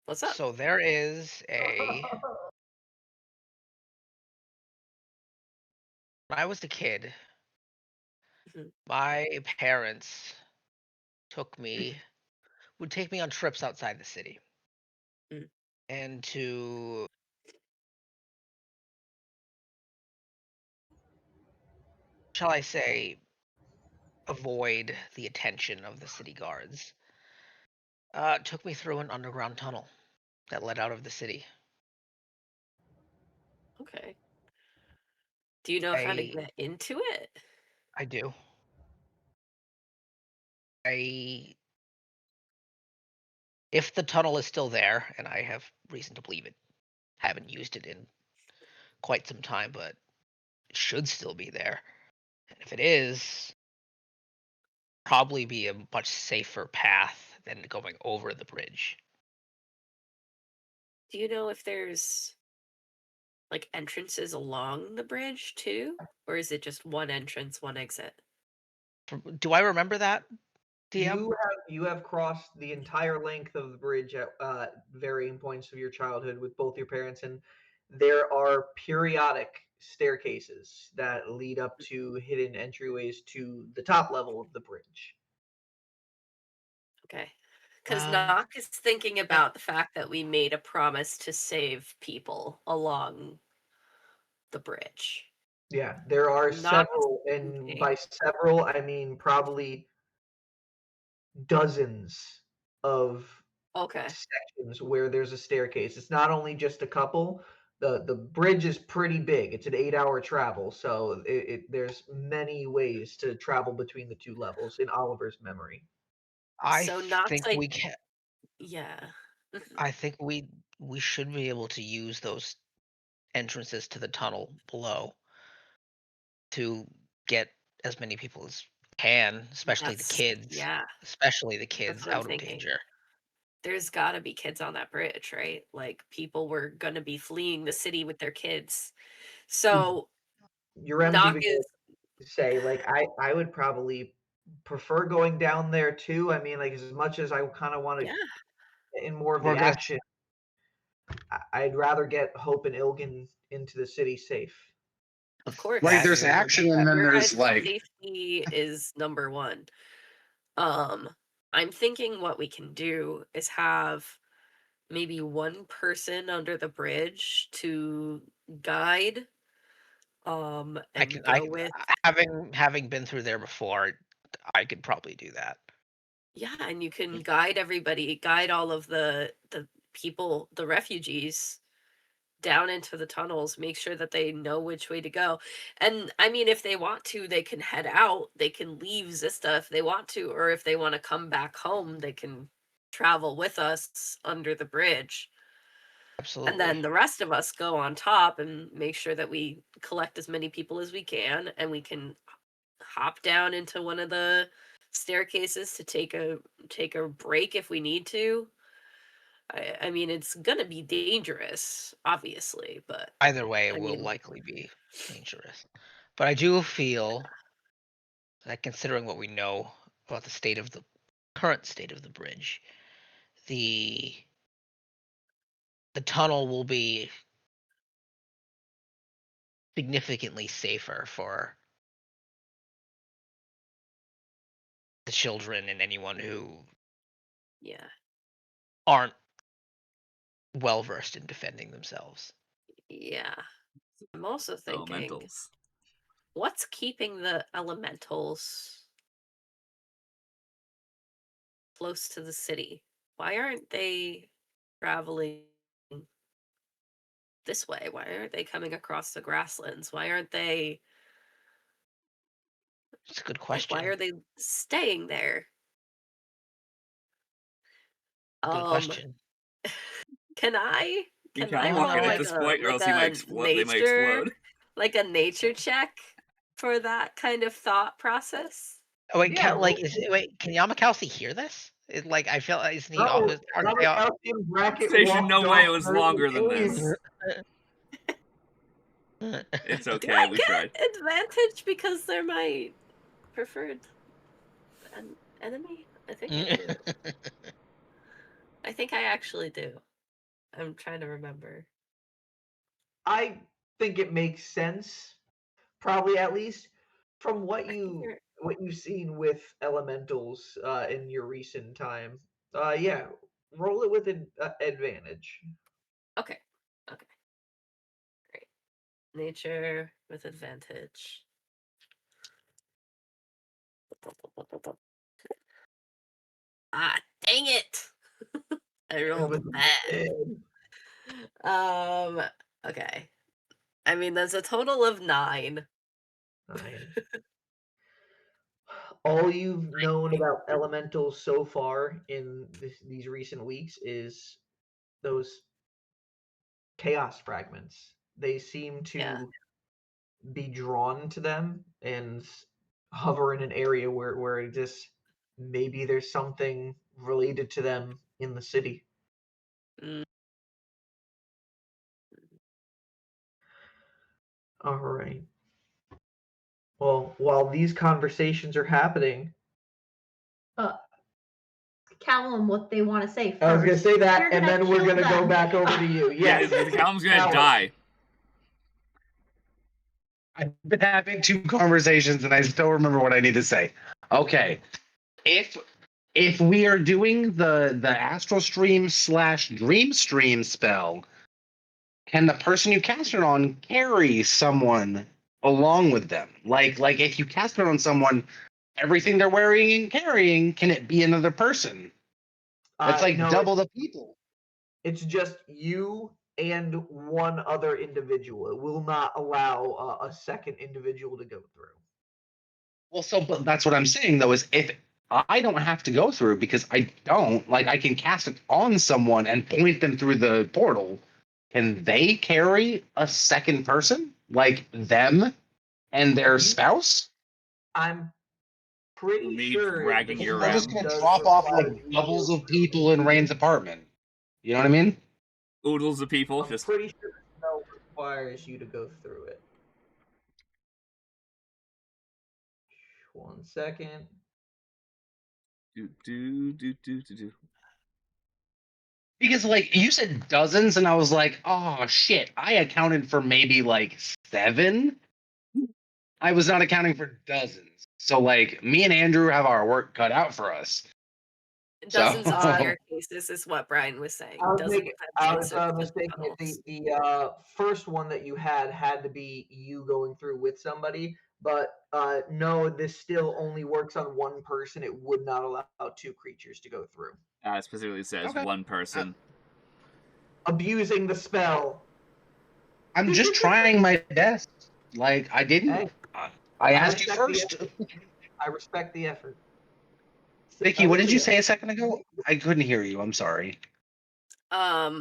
What's up? So there is a. When I was a kid, Mhm. my parents would take me on trips outside the city. Mm. And to, shall I say, avoid the attention of the city guards, took me through an underground tunnel that led out of the city. Okay. Do you know how to get into it? I do. If the tunnel is still there, and I have reason to believe it, haven't used it in quite some time, but it should still be there. And if it is, probably be a much safer path than going over the bridge. Do you know if there's like entrances along the bridge too? Or is it just one entrance, one exit? Do I remember that, DM? You have crossed the entire length of the bridge at varying points of your childhood with both your parents, and there are periodic staircases that lead up to hidden entryways to the top level of the bridge. Okay. Because Um, Nock is thinking about the fact that we made a promise to save people along the bridge. Yeah, there are Nock is several, and thinking. by several, I mean probably dozens of Okay. sections where there's a staircase. It's not only just a couple. The bridge is pretty big. It's an 8-hour travel, so there's many ways to travel between the two levels in Oliver's memory. I So Nock's think like, we can. yeah. I think we should be able to use those entrances to the tunnel below to get as many people as can, especially the kids, Yeah, that's what I'm out of thinking. danger. There's gotta be kids on that bridge, right? Like people were gonna be fleeing the city with their kids. So Your Rem's Nock even is, to say, like, I would probably prefer going down there too. I mean, like, as much as I kind of want to yeah, get in more of We're the gonna. action, I'd rather get Hope and Ilgan into the city safe. of course. Like That there's you're action and then Your there's guys' like safety is number one. Um, I'm thinking what we can do is have maybe one person under the bridge to guide, I and can. I go with, having been through there before, I could probably do that. yeah, and you can guide everybody, guide all of the people, the refugees down into the tunnels, make sure that they know which way to go. And I mean, if they want to, they can head out, they can leave Zista if they want to, or if they want to come back home, they can travel with us under the bridge. And Absolutely. then the rest of us go on top and make sure that we collect as many people as we can, and we can hop down into one of the staircases to take a break if we need to. I mean, it's gonna be dangerous, obviously, but Either way, it I will mean, likely be dangerous. But I do feel that considering what we know about the current state of the bridge, the tunnel will be significantly safer for the children and anyone who Yeah. aren't well versed in defending themselves. Yeah. I'm also thinking, Elementals. what's keeping the elementals close to the city? Why aren't they traveling this way? Why aren't they coming across the grasslands? Why aren't they It's a good like why question. are they staying there? Good question. Can I You can kind I of Oh walk roll in at no, this point, or like else you might a explode. They might explode. nature check for that kind of thought process? oh wait, Yeah, can Yamakasi hear this? Like I feel isn't he? No, Aren't they all, Yamakowski and Bracket Station, walked no way it off was very longer than alien. this. It's Do okay, I we get tried. advantage because they're my preferred enemy? I think I do. I think I actually do. I'm trying to remember. I think it makes sense, probably at least from I think you're what you've seen with elementals in your recent time. Yeah, roll it with an advantage. okay. Okay. Great. Nature with advantage. Ah, dang it! I rolled bad. Okay. I mean, there's a total of 9. 9. All you've known about elementals so far in these recent weeks is those chaos fragments. They seem Yeah. to be drawn to them and hover in an area where it just maybe there's something related to them in the city. Mm, All right. Well, while these conversations are happening, Callum what they want to say first. I was gonna say that, You're and then we're kill gonna go them. back over to you. Yeah, Yes. Callum's gonna Callum. die. I've been having 2 conversations and I still remember what I need to say. Okay. If we are doing the astral stream / dream stream spell, can the person you cast it on carry someone along with them? Like if you cast it on someone, everything they're wearing and carrying, can it be another person? That's like No, double the people. it's just you and one other individual. It will not allow a second individual to go through. Well, but that's what I'm saying though, is if I don't have to go through because I don't, like I can cast it on someone and point them through the portal, can they carry a second person? Like them and their spouse? I'm pretty Me sure dragging the you I'm spell just around. gonna does drop off require like you to doubles go of through. people in Rain's apartment. You know what I mean? Oodles of people. I'm Just pretty sure the spell requires you to go through it. 1 second. do. Because like you said dozens, and I was like, oh shit, I accounted for maybe like 7. I was not accounting for dozens. So like me and Andrew have our work cut out for us. dozens of Uh, staircases is what Brian was saying. I was Dozens making, of I was exits and mistaken. tunnels. The first one that you had to be you going through with somebody, but no, this still only works on one person. It would not allow 2 creatures to go through. It specifically says Okay. one person. Abusing the spell. I'm just trying my best. Like I didn't. Hey, I asked you respect the first. effort. I respect the effort. Vicky, what did you say a second ago? I couldn't hear you. I'm sorry. I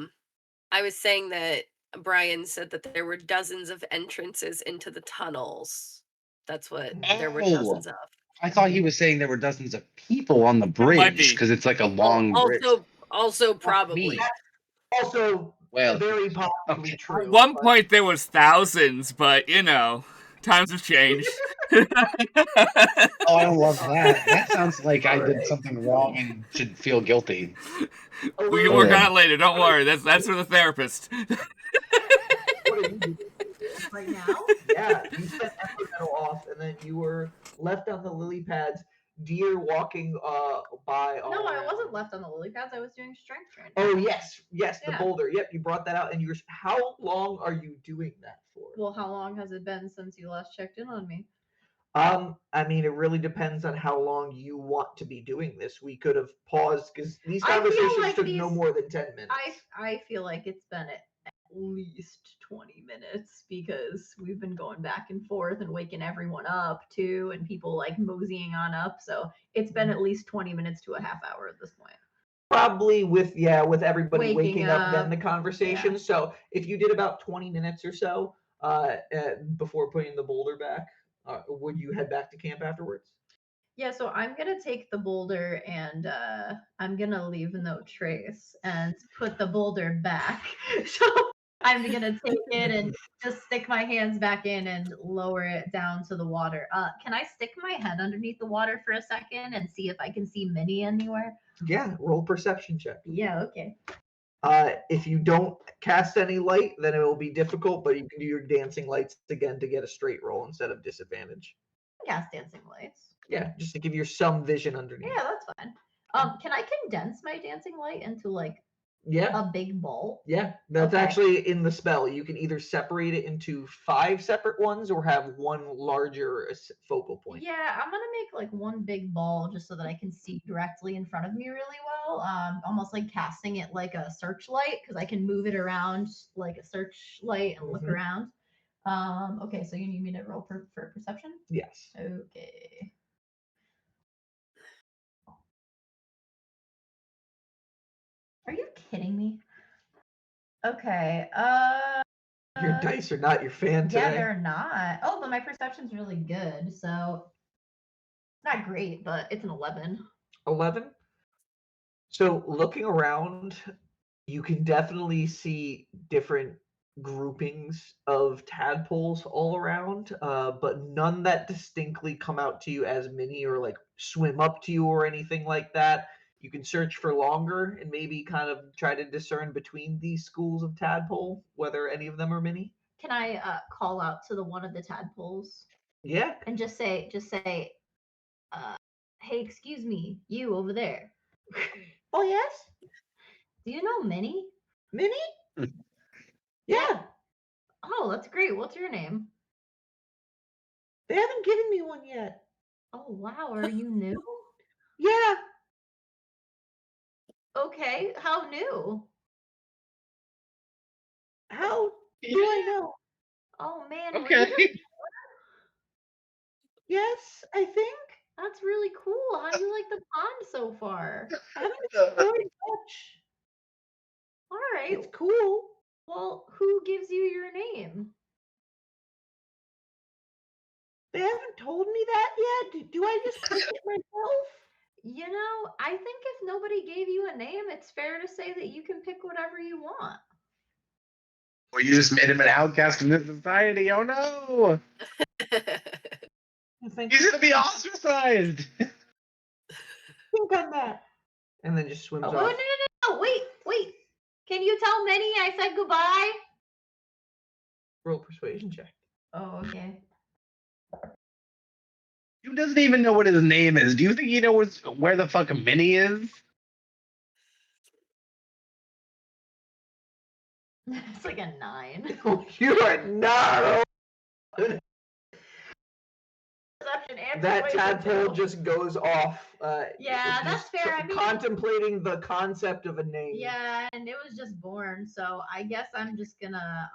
was saying that Brian said that there were dozens of entrances into the tunnels. That's what there were Oh, dozens of. I thought he was saying there were dozens of people on the Might bridge be. because it's like a long bridge. Also Fuck probably. me. Also, Well, very possibly okay. true. At one but point there was thousands, but you know, Times have changed. Oh, I love that. That sounds like I did Alright. something wrong and should feel guilty. We can work Okay. on it later. Don't worry. That's for the therapist. What are you doing? Right now? Yeah, you sent Emermetal off, and then you were left on the lily pads. Deer walking by. No, I around. wasn't left on the lily pads. I was doing strength training. Oh yes, the Yeah. boulder. Yep, you brought that out, and you're. How long are you doing that for? Well, how long has it been since you last checked in on me? I mean, it really depends on how long you want to be doing this. We could have paused because these I feel conversations like took no these- more than 10 minutes. I feel like it's been at least 20 minutes because we've been going back and forth and waking everyone up too, and people like moseying on up. So it's been at least 20 minutes to a half hour at this point. Probably with everybody Waking waking up, then up, the conversation. yeah. So if you did about 20 minutes or so before putting the boulder back, would you head back to camp afterwards? Yeah, so I'm gonna take the boulder and I'm gonna leave no trace and put the boulder back. So I'm gonna take it and just stick my hands back in and lower it down to the water. Can I stick my head underneath the water for a second and see if I can see Minnie anywhere? Yeah, roll perception check. Yeah, okay. If you don't cast any light, then it will be difficult, but you can do your dancing lights again to get a straight roll instead of disadvantage. Cast dancing lights. Yeah, just to give you some vision underneath. Yeah, that's fine. Can I condense my dancing light into like Yeah, a big ball? yeah. That's Okay. actually in the spell. You can either separate it into 5 separate ones or have one larger focal point. Yeah, I'm gonna make like one big ball just so that I can see directly in front of me really well. Almost like casting it like a searchlight because I can move it around like a searchlight and look Mhm. around. Okay, so you need me to roll for perception? Yes. Okay. Are you kidding me? Okay. Your dice are not your fan today. Yeah, they're not. Oh, but my perception's really good, so not great, but it's an 11. 11. So looking around, you can definitely see different groupings of tadpoles all around, but none that distinctly come out to you as many or like swim up to you or anything like that. You can search for longer and maybe kind of try to discern between these schools of tadpole whether any of them are mini. Can I call out to the one of the tadpoles Yeah. and just say, hey, excuse me, you over there. Oh yes, Do you know Minnie? Minnie. Yeah, Oh, that's great. What's your name? they haven't given me one yet. Oh, wow. Are you new? Yeah. Okay. How new? How do I know? Oh, man. were you Okay. just- Yes, I think. That's really cool. How do you like the pond so far? I haven't explored much. All right. It's cool. Well, who gives you your name? They haven't told me that yet. Do I just pick it myself? You know, I think if nobody gave you a name, it's fair to say that you can pick whatever you want. Well, you just made him an outcast in this society. Oh no! I think He's gonna be ostracized. on that. And then just swims Oh, off. no. Wait. Can you tell Minnie I said goodbye? Roll persuasion check. Oh, okay. He doesn't even know what his name is. Do you think he knows where the fuck Minnie is? It's like a 9. You are not. Perception and That persuasion, tadpole too. just goes off. Yeah, just that's fair. I mean- contemplating the concept of a name. Yeah, and it was just born, so I guess I'm just gonna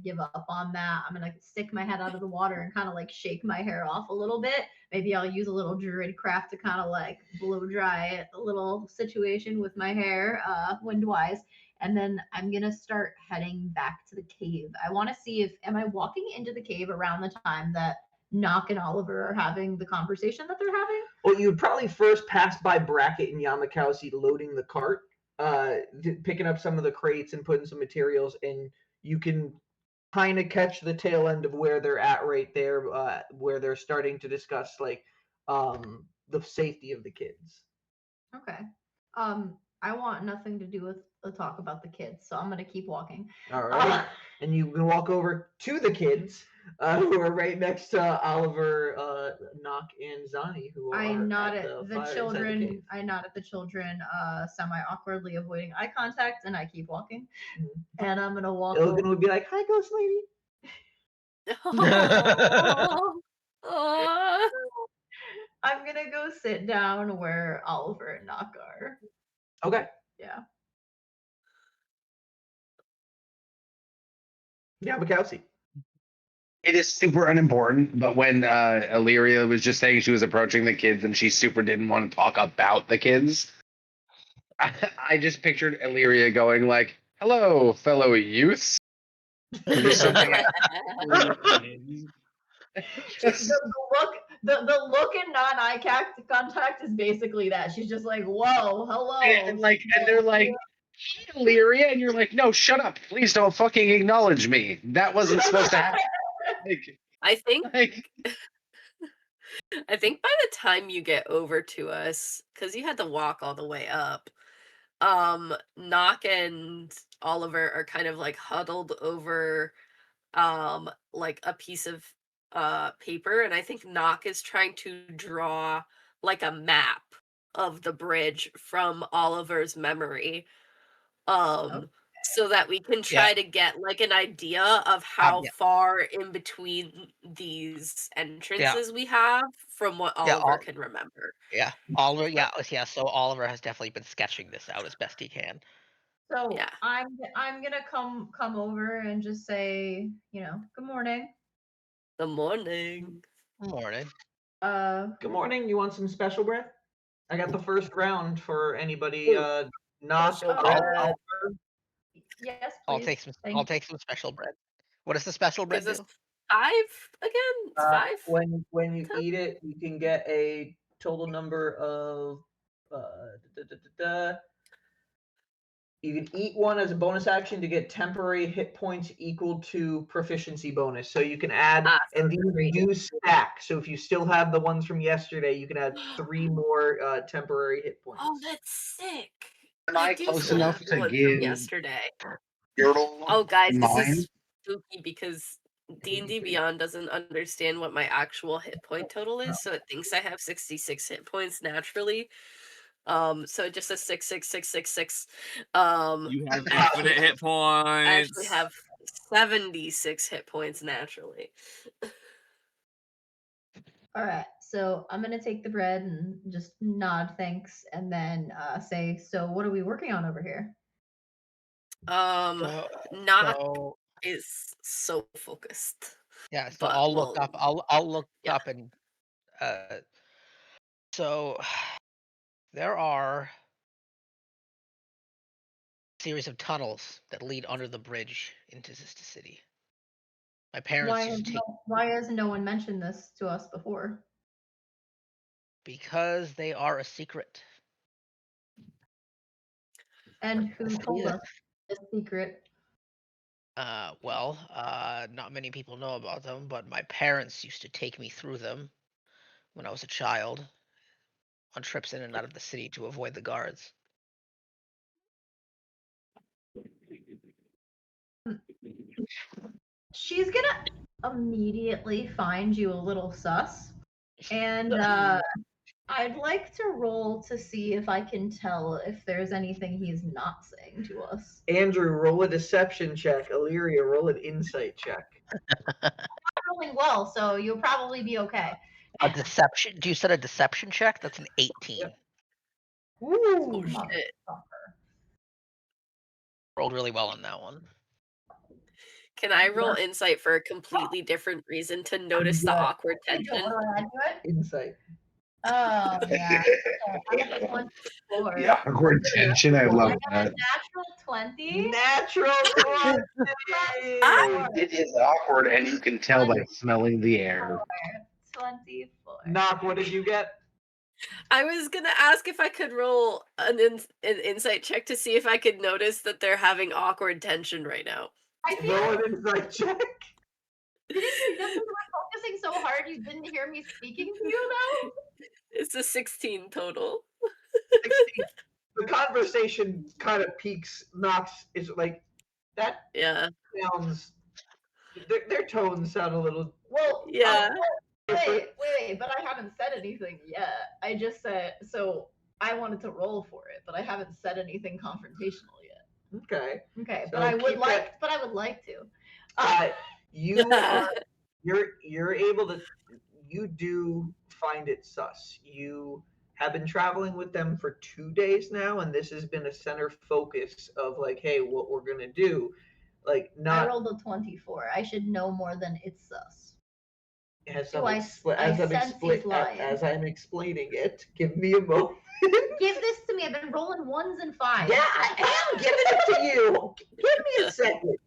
give up on that. I'm gonna stick my head out of the water and kind of like shake my hair off a little bit. Maybe I'll use a little druid craft to kind of like blow dry a little situation with my hair, windwise. And then I'm gonna start heading back to the cave. I want to see if am I walking into the cave around the time that Nock and Oliver are having the conversation that they're having? Well, you would probably first pass by Brackett and Yamakowski loading the cart, picking up some of the crates and putting some materials, and you can kind of catch the tail end of where they're at right there, where they're starting to discuss like the safety of the kids. Okay. I want nothing to do with the talk about the kids, so I'm gonna keep walking. All right, and you can walk over to the kids, who are right next to Oliver, Nock, and Zani, who are I nod at at the the fire inside the children. cave. I nod at the children, semi awkwardly avoiding eye contact, and I keep walking. Mhm. And I'm gonna walk Illigan over. would be like, "Hi, ghost lady." Aw. Aw. I'm gonna go sit down where Oliver and Nock are. Okay. Yeah. Yeah, Bukowski. It is super unimportant, but when Illyria was just saying she was approaching the kids and she super didn't want to talk about the kids, I just pictured Illyria going like, "Hello, fellow youths." Or just something. Just The look in non-eye contact is basically that. She's just like, whoa, hello. and they're like, "Hey, Illyria," and you're like, "No, shut up! Please don't fucking acknowledge me. That wasn't supposed to happen." I think Like, I think by the time you get over to us, because you had to walk all the way up, Nock and Oliver are kind of like huddled over like a piece of paper, and I think Nock is trying to draw like a map of the bridge from Oliver's memory. So that we can Yeah. try to get like an idea of how Yeah. far in between these entrances we have from what Yeah, Oliver can remember. Yeah, Oliver. Yeah. So Oliver has definitely been sketching this out as best he can. So Yeah. I'm gonna come over and just say, good morning. The morning. Morning. Good morning. You want some special bread? I got the first round for anybody. Nock. Special Oh, bread. yes, please. I'll take some. I'll take some special bread. What does the special bread Is this do? 5 again? It's 5? When you 10? eat it, you can get a total number of. You can eat one as a bonus action to get temporary hit points equal to proficiency bonus. So you can add, So and these three. do stack. So if you still have the ones from yesterday, you can add 3 more temporary hit points. Oh, that's sick. am I do close still enough have to one from give yesterday. Yordle Oh, guys, this mine? is spooky because D&D Beyond doesn't understand what my actual hit point total is, so it thinks I have 66 hit points naturally. So it just says 66666. You have actually infinite hit points. I actually have 76 hit points naturally. All right, so I'm gonna take the bread and just nod thanks, and then say, "So what are we working on over here?" Not So is so focused. yeah. So But I'll look well, up. I'll look yeah. up and so there are a series of tunnels that lead under the bridge into Zista City. My parents used to take Why has no one mentioned this to us before? because they are a secret. And who Yes, told yeah. us this secret? Not many people know about them, but my parents used to take me through them when I was a child on trips in and out of the city to avoid the guards. She's gonna immediately find you a little sus, and I'd like to roll to see if I can tell if there's anything he's not saying to us. Andrew, roll a deception check. Illyria, roll an insight check. Not rolling well, so you'll probably be okay. A deception? Do you set a deception check? That's an 18. Yep. Oh Woo! shit. Rolled really well on that one. Can I roll insight for a completely different reason to notice the Yeah. awkward tension? What do I add to it? Insight. Oh yeah. I'm at 24. The awkward tension. I I love got a that. natural 20. Natural 20! He did his awkward, and you can tell by smelling the air. 24. Nock, what did you get? I was gonna ask if I could roll an insight check to see if I could notice that they're having awkward tension right now. I feel Roll like an insight check. you just were focusing so hard you didn't hear me speaking to you though. It's a 16 total. 16. The conversation kind of peaks. Knox is like, that Yeah. sounds. Their tones sound a little. Well, Yeah. wait, but I haven't said anything yet. I just said so. I wanted to roll for it, but I haven't said anything confrontational yet. Okay. Okay, So but I would keep like, that- but I would like to. You are. You're able to. You do find it sus. You have been traveling with them for 2 days now, and this has been a center focus of like, hey, what we're gonna do. Like I not rolled a 24. I should know more than it's sus. as Do I'm, I sense he's lying? as I'm explaining it. Give me a moment. Give this to me. I've been rolling 1s and 5s. Yeah, I am giving it to you. Give me a second.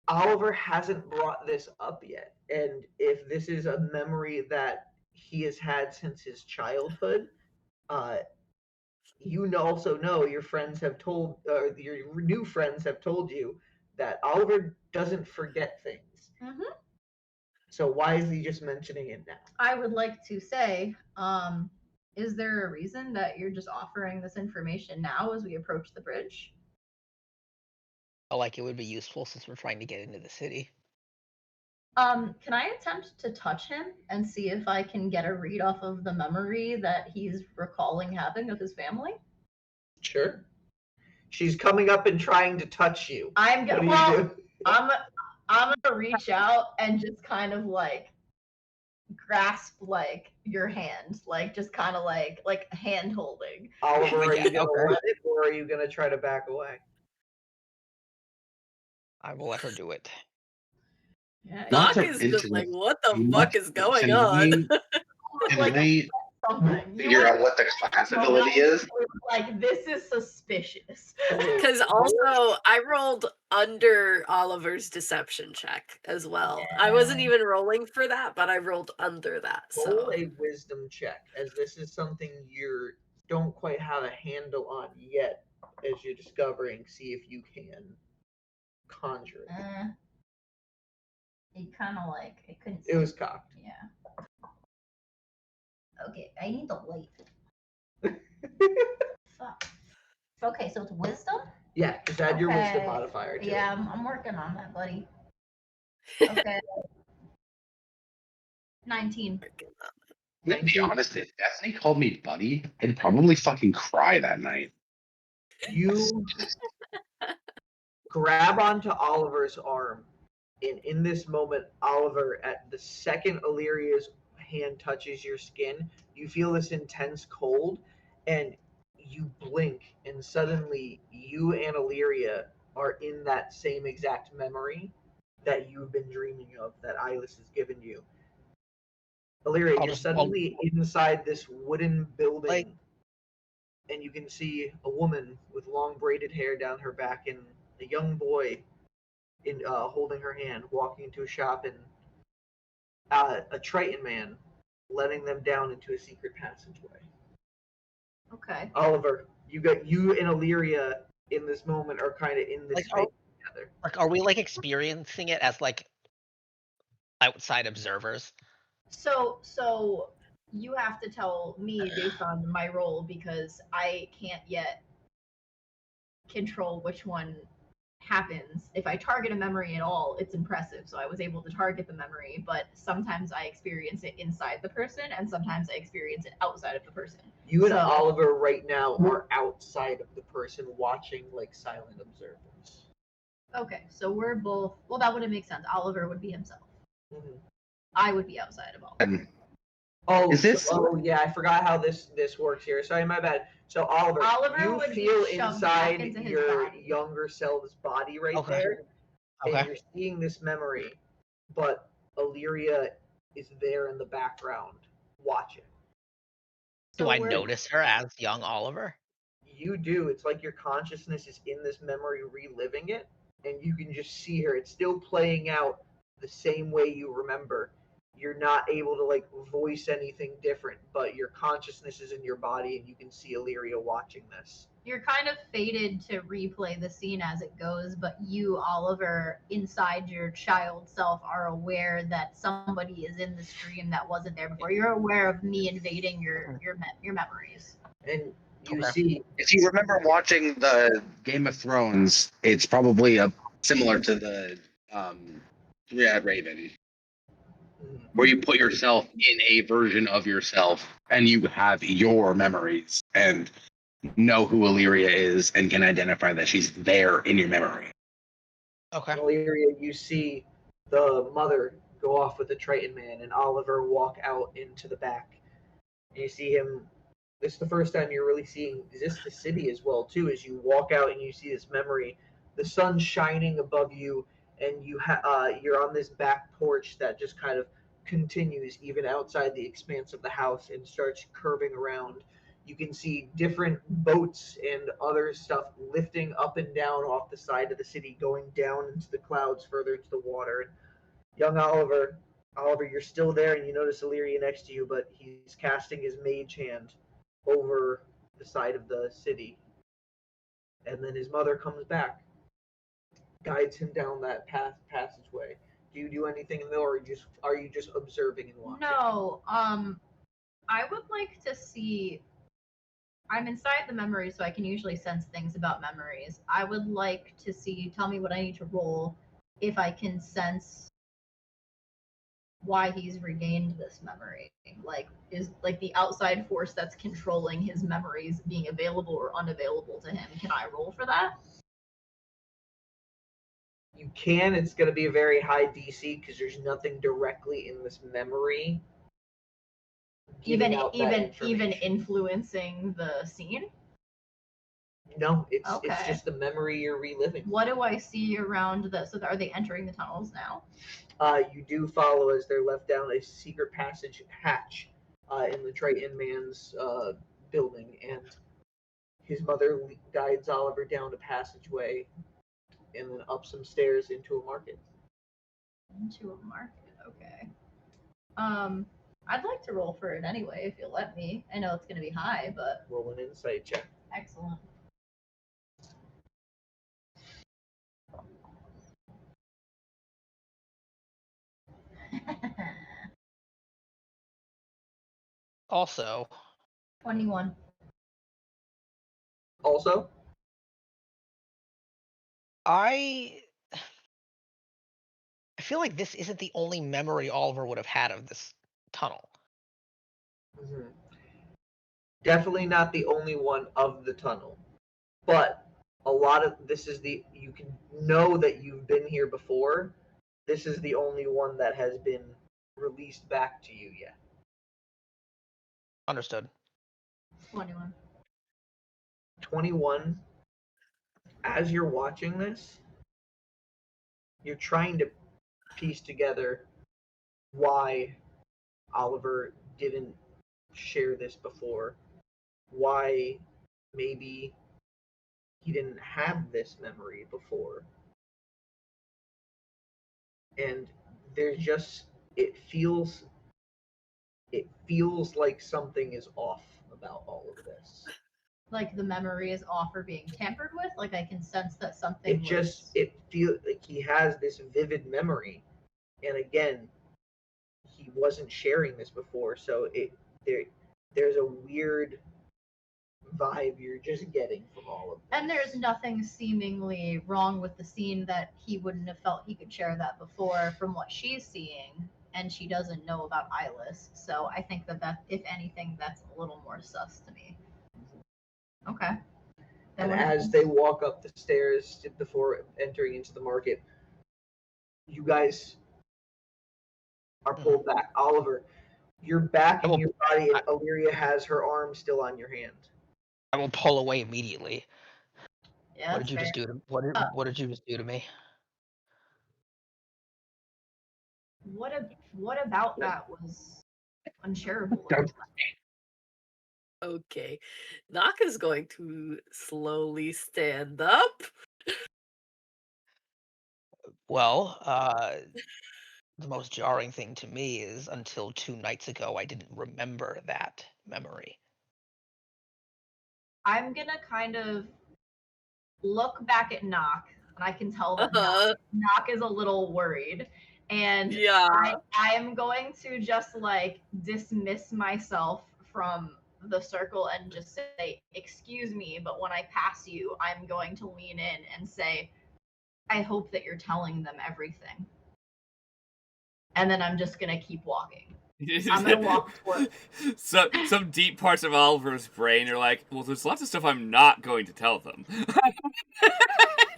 Oliver hasn't brought this up yet, and if this is a memory that he has had since his childhood, you also know your friends have told, your new friends have told you that Oliver doesn't forget things. Mhm. So why is he just mentioning it now? I would like to say, is there a reason that you're just offering this information now as we approach the bridge? Like it would be useful since we're trying to get into the city. Can I attempt to touch him and see if I can get a read off of the memory that he's recalling having with his family? Sure. She's coming up and trying to touch you. I'm What gonna. do you Well, do? I'm gonna reach out and just kind of like grasp like your hand, like just kind of like hand holding. Oliver, are you Yeah, gonna okay. let it, or are you gonna try to back away? I will let her do it. Yeah, Not Doc to is just like, interrupt what the too fuck much, is but going can on? we like something. figure out what the class ability is? Like this is suspicious. Because also, I rolled under Oliver's deception check as well. I wasn't even rolling for that, but I rolled under that. Roll So a wisdom check, as this is something you don't quite have a handle on yet, as you're discovering. See if you can conjure it. It kind of like it couldn't. It was cocked. Yeah. Okay, I need the light. Fuck. Okay, so it's wisdom. Yeah, just add your wisdom Okay. modifier to Yeah, it. I'm working on that, buddy. Okay. 19. To be honest, if Destiny called me buddy, I'd probably fucking cry that night. You grab onto Oliver's arm, and in this moment, Oliver, at the second Illyria's hand touches your skin, you feel this intense cold, and you blink, and suddenly you and Illyria are in that same exact memory that you've been dreaming of, that Ilis has given you. Illyria, you're suddenly inside this wooden building, and you can see a woman with long braided hair down her back and a young boy in holding her hand, walking into a shop, and a Triton man letting them down into a secret passageway. Okay. Oliver, you and Illyria in this moment are kind of in this space together. Like, are we like experiencing it as like outside observers? So you have to tell me based on my role because I can't yet control which one happens. If I target a memory at all, it's impressive. So I was able to target the memory, but sometimes I experience it inside the person and sometimes I experience it outside of the person. You and Oliver right now are outside of the person, watching like silent observers. Okay, so we're both. Well, that wouldn't make sense. Oliver would be himself. Mm-hmm. I would be outside of Oliver. Oh, yeah, I forgot how this works here. Sorry, my bad. So Oliver you feel inside your younger self's body right there, and you're seeing this memory, but Illyria is there in the background watching. Do I notice her as young Oliver? You do. It's like your consciousness is in this memory, reliving it, and you can just see her. It's still playing out the same way you remember. you're not able to like voice anything different, but your consciousness is in your body and you can see Illyria watching this. You're kind of fated to replay the scene as it goes, but you, Oliver, inside your child self, are aware that somebody is in the stream that wasn't there before. You're aware of me invading your memories. And you Okay. see If you remember watching the Game of Thrones, it's probably similar to the Red Raven, where you put yourself in a version of yourself and you have your memories and know who Illyria is and can identify that she's there in your memory. Okay. Illyria, you see the mother go off with the Triton man and Oliver walk out into the back. And you see him. This is the first time you're really seeing just the city as well too. As you walk out and you see this memory, the sun's shining above you, and you're on this back porch that just kind of continues even outside the expanse of the house and starts curving around. You can see different boats and other stuff lifting up and down off the side of the city, going down into the clouds further into the water. And young Oliver, you're still there, and you notice Illyria next to you, but he's casting his mage hand over the side of the city. And then his mother comes back, guides him down that passageway. Do you do anything in the middle, or are you just observing and watching? No, I would like to see. I'm inside the memory, so I can usually sense things about memories. I would like to see. Tell me what I need to roll if I can sense why he's regained this memory. Like, is like the outside force that's controlling his memories being available or unavailable to him. Can I roll for that? You can. It's going to be a very high DC because there's nothing directly in this memory. Even giving out that even information. influencing the scene. No, it's Okay. just the memory you're reliving. What do I see around the? So are they entering the tunnels now? You do follow as they're left down a secret passage hatch in the Triton man's building, and his mother guides Oliver down a passageway and then up some stairs into a market. Into a market. Okay. I'd like to roll for it anyway, if you'll let me. I know it's going to be high, but Roll an insight check. excellent. Also, 21. Also, I feel like this isn't the only memory Oliver would have had of this tunnel. mhm. Definitely not the only one of the tunnel, but a lot of this is you can know that you've been here before. This is the only one that has been released back to you yet. Understood. 21. 21. As you're watching this, you're trying to piece together why Oliver didn't share this before, why maybe he didn't have this memory before. And there's just it feels like something is off about all of this. Like the memory is off or being tampered with. Like I can sense that something. It feels like he has this vivid memory, and again, he wasn't sharing this before, so there's a weird vibe you're just getting from all of this. And there's nothing seemingly wrong with the scene that he wouldn't have felt he could share that before from what she's seeing, and she doesn't know about Eyeless. So I think that if anything, that's a little more sus to me. Okay. And as they walk up the stairs before entering into the market, you guys are pulled back. Oliver, you're back in your body, and Illyria has her arm still on your hand. I will pull away immediately. Yeah, What did you just do to what did you just do to me? What about that was unshareable? Okay. Knock is going to slowly stand up. Well, the most jarring thing to me is until 2 nights ago, I didn't remember that memory. I'm gonna kind of look back at Knock, and I can tell that Uh-huh. Knock is a little worried. And Yeah. I am going to just like dismiss myself from the circle and just say, "Excuse me, but when I pass you, I'm going to lean in and say, I hope that you're telling them everything." And then I'm just gonna keep walking. I'm gonna walk toward. So some deep parts of Oliver's brain are like, well, there's lots of stuff I'm not going to tell them.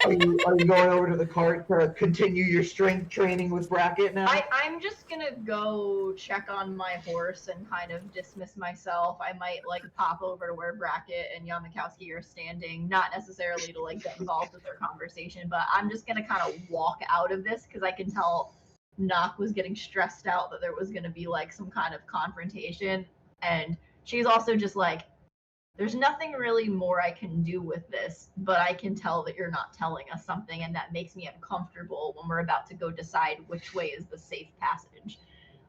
Are you going over to the cart to continue your strength training with Bracket now? I'm just gonna go check on my horse and kind of dismiss myself. I might like pop over to where Bracket and Yamakowski are standing, not necessarily to like get involved with their conversation, but I'm just gonna kind of walk out of this because I can tell Nock was getting stressed out that there was gonna be like some kind of confrontation, and she's also just like, there's nothing really more I can do with this, but I can tell that you're not telling us something, and that makes me uncomfortable when we're about to go decide which way is the safe passage.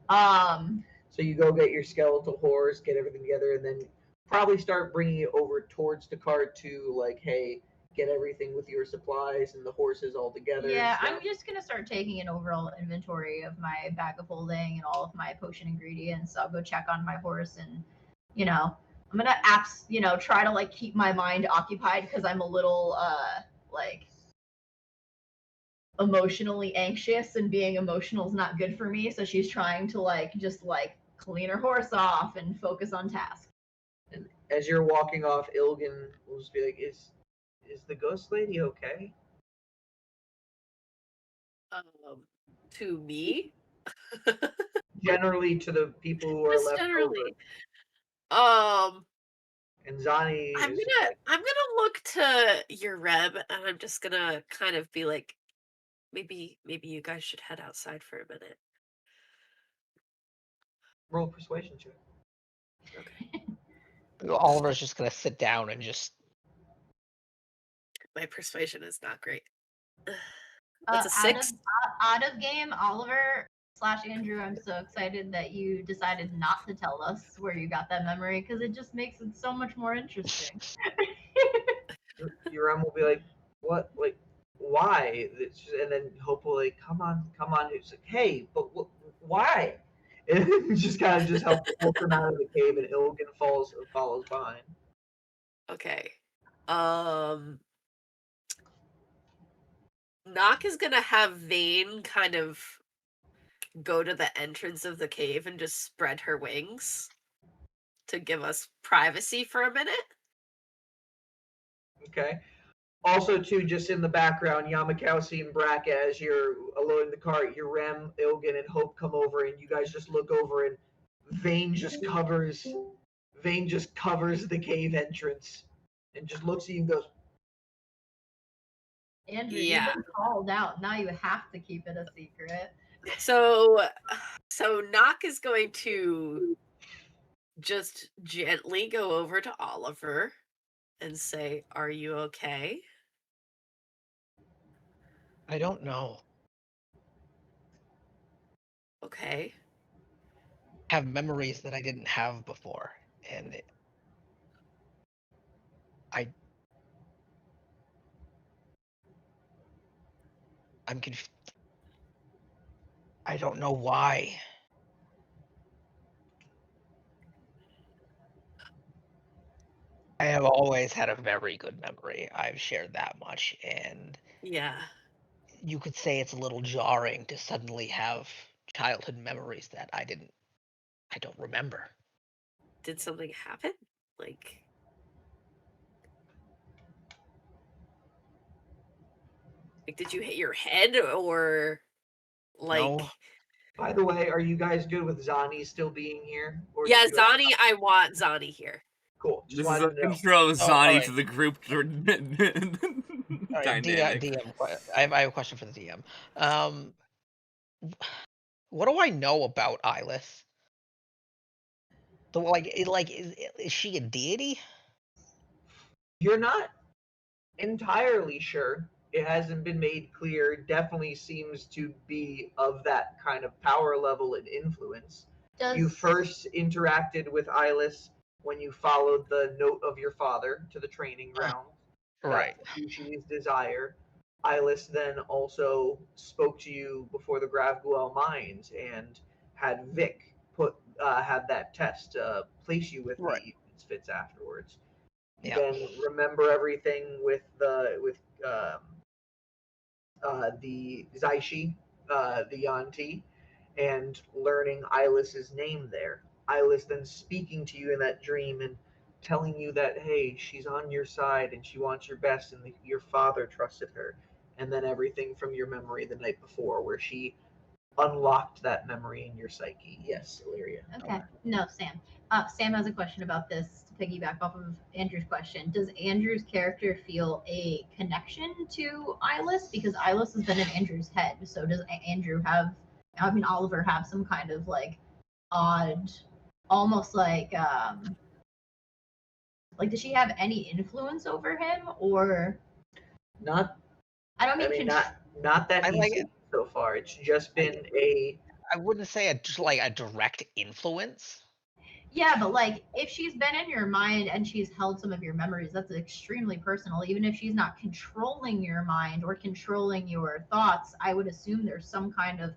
So you go get your skeletal horse, get everything together, and then probably start bringing it over towards the cart to like, hey, get everything with your supplies and the horses all together. Yeah, I'm just gonna start taking an overall inventory of my bag of holding and all of my potion ingredients. I'll go check on my horse, and I'm gonna try to like keep my mind occupied because I'm a little like emotionally anxious, and being emotional is not good for me. So she's trying to like just like clean her horse off and focus on task. And as you're walking off, Ilgan will just be like, "Is the ghost lady okay?" To me, Generally, to the people who are just left over, generally. Um, and Zani I'm is just gonna like, I'm gonna look to your Reb, and I'm just gonna kind of be like, maybe you guys should head outside for a minute. roll persuasion check. Okay. Oliver's just gonna sit down and just My persuasion is not great. That's a 6. Out of game, Oliver / Andrew, I'm so excited that you decided not to tell us where you got that memory because it just makes it so much more interesting. Your will be like, "What? Like, why?" And then Hope will like, "Come on, come on." It's like, "Hey, but why?" And just kind of just help pull them out of the cave, and Ilgan follows behind. Okay. Nock is gonna have Vane kind of go to the entrance of the cave and just spread her wings to give us privacy for a minute. Okay. Also, too, just in the background, Yamakowski and Bracket, as you're loading the cart, your Rem, Ilgan, and Hope come over, and you guys just look over, and Vane just covers the cave entrance, and just looks at you and goes, Andrew, Yeah. you've been called out. Now you have to keep it a secret. So Nock is going to just gently go over to Oliver and say, "Are you okay?" I don't know. Okay. Have memories that I didn't have before, and I'm confused. I don't know why. I have always had a very good memory. I've shared that much, and Yeah. you could say it's a little jarring to suddenly have childhood memories that I don't remember. Did something happen? Like did you hit your head or like No, "By the way, are you guys good with Zani still being here?" Or Yeah, did you have... Zani, I want Zani here. Cool. Just This is wanted an to know. intro of Oh, Zani alright. to the group Alright, dynamic. DM. I have a question for the DM. What do I know about Eyeless? Is she a deity? You're not entirely sure. it hasn't been made clear. Definitely seems to be of that kind of power level and influence. You first interacted with Eyeless when you followed the note of your father to the training ground. Right. That's Fushi's desire. Eyeless then also spoke to you before the Gravguel mines and had Vic had that test place you with Right. the Misfits afterwards. You Yeah. then remember everything with the Zaishi, the Yanti, and learning Eyeless's name there. Eyeless then speaking to you in that dream and telling you that, hey, she's on your side and she wants your best, and your father trusted her. And then everything from your memory the night before, where she unlocked that memory in your psyche. Yes, Illyria. Okay. No, Sam. Sam has a question about this to piggyback off of Andrew's question. Does Andrew's character feel a connection to Eyeless? Because Eyeless has been in Andrew's head. So does Andrew have, I mean, Oliver have some kind of like odd, almost like does she have any influence over him, or Not, I don't I mean, mean, not that I he's like it. seen so far. It's just been a I wouldn't say a direct influence. yeah, but like if she's been in your mind and she's held some of your memories, that's extremely personal. Even if she's not controlling your mind or controlling your thoughts, I would assume there's some kind of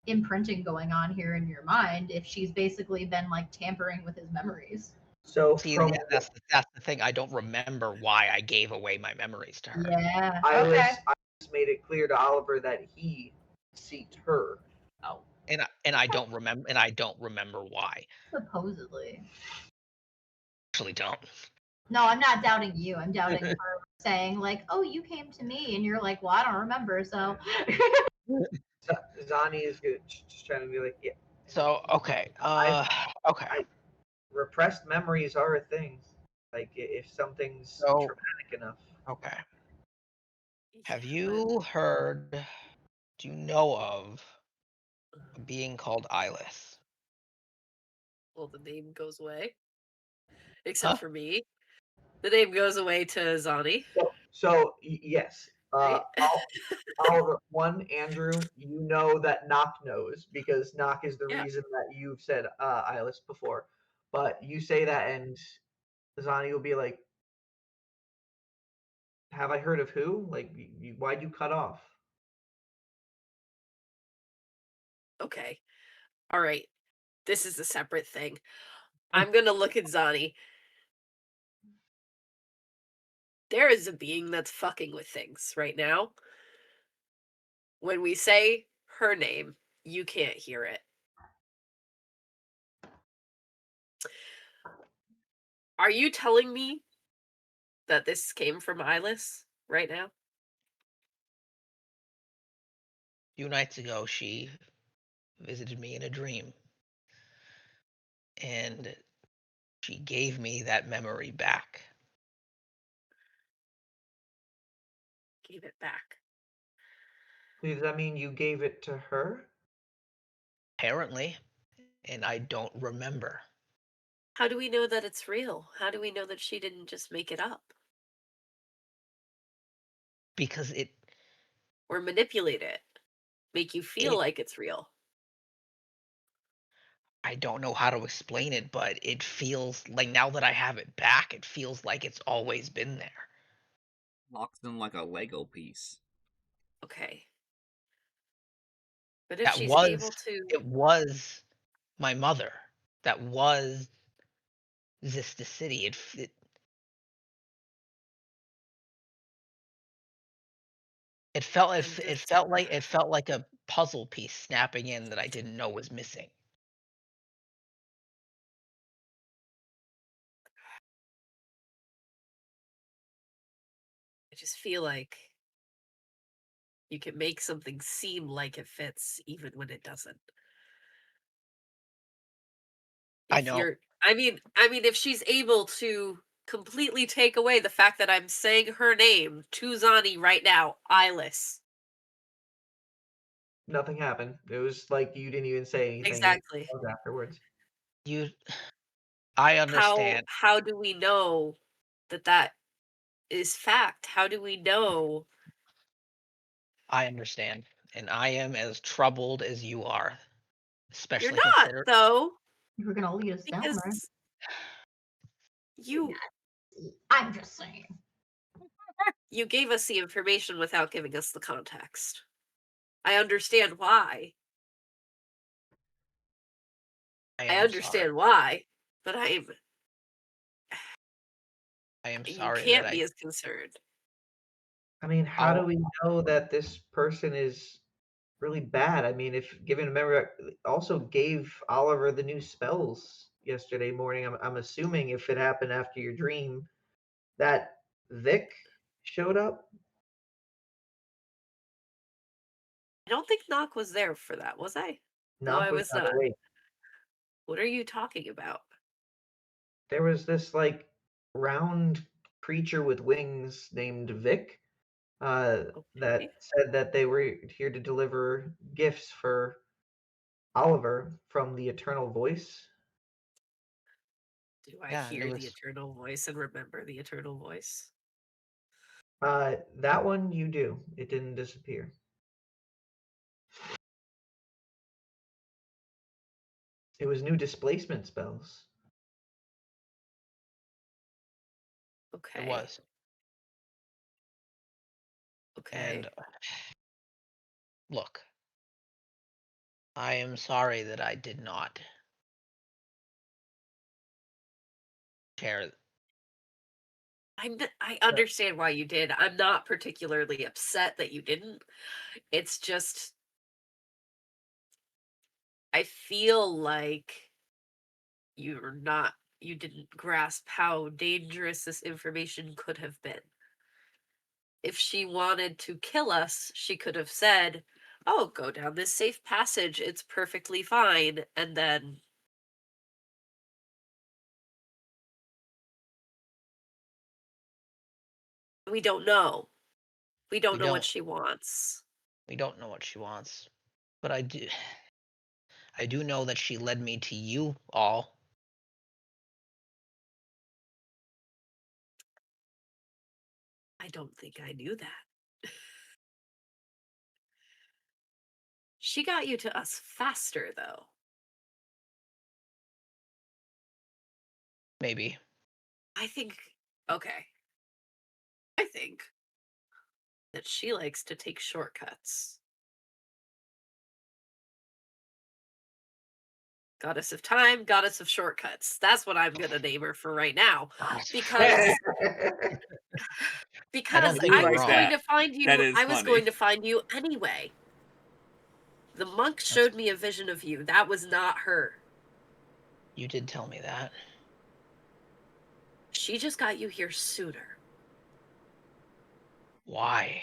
imprinting going on here in your mind if she's basically been like tampering with his memories. so See, from that's the thing. I don't remember why I gave away my memories to her. Yeah. Eyeless, Okay. Eyeless made it clear to Oliver that he seeked her out. And I don't remember why. Supposedly. Actually, don't. No, I'm not doubting you. I'm doubting her saying like, "Oh, you came to me," and you're like, "Well, I don't remember." So. Zani is good, just trying to be like, yeah. So okay. Okay. Repressed memories are a thing. Like if something's So traumatic enough. okay. Have you heard? Do you know of a being called Eyeless? Well, the name goes away, Huh? except for me. The name goes away to Zani, So yes, right? Oliver, one, Andrew, you know that Knock knows because Knock is the Yeah. reason that you've said Eyeless before. But you say that, and Zani will be like, "Have I heard of who? Like, why'd you cut off?" Okay. All right. This is a separate thing. I'm gonna look at Zani. There is a being that's fucking with things right now. When we say her name, you can't hear it. Are you telling me that this came from Eyeless right now? A few nights ago, she visited me in a dream, and she gave me that memory back. Gave it back. Does that mean you gave it to her? Apparently, and I don't remember. How do we know that it's real? How do we know that she didn't just make it up Because or manipulate it? Make you feel it like it's real? I don't know how to explain it, but it feels like now that I have it back, it feels like it's always been there. Locked in like a Lego piece. Okay. But if That she's was able to it was my mother. That was Zista City. It felt then it just felt like a puzzle piece snapping in that I didn't know was missing. I just feel like you can make something seem like it fits even when it doesn't. I If know. you're I mean if she's able to completely take away the fact that I'm saying her name to Zani right now, Eyeless. Nothing happened. It was like you didn't even say anything Exactly. afterwards. You I How understand. how do we know that that is fact? How do we know I understand, and I am as troubled as you are, You're especially not, consider. though, You were gonna lead us down, right? because you I'm just saying. you gave us the information without giving us the context. I understand why. I I am sorry. understand why, but I am you sorry that can't be as concerned. I mean, how do I'll- we know that this person is really bad? I mean, if given a memory, also gave Oliver the new spells yesterday morning. I'm assuming if it happened after your dream, that Vic showed up. I don't think Knock was there for that, was I? No, I Knock was was not not. awake. What are you talking about? There was this like round creature with wings named Vic that Okay. said that they were here to deliver gifts for Oliver from the Eternal Voice. Do I Yeah, it hear the was. eternal voice and remember the eternal voice? That one you do. It didn't disappear. It was new displacement spells. Okay. It was. Okay. And look, I am sorry that I did not share. I understand why you did. I'm not particularly upset that you didn't. It's just I feel like you didn't grasp how dangerous this information could have been. If she wanted to kill us, she could have said, "Oh, go down this safe passage. It's perfectly fine." And then we don't know. We don't We know what don't. she wants. We don't know what she wants, but I do. I do know that she led me to you all. I don't think I knew that. She got you to us faster, though. Maybe. I think, okay, I think that she likes to take shortcuts. Goddess of time, goddess of shortcuts. That's what I'm gonna name her for right now. Because don't do think I you're was like wrong. going that. to find That you. is I was going funny. to find you anyway. The monk That's- showed me a vision of you. That was not her. You did tell me that. She just got you here sooner. Why?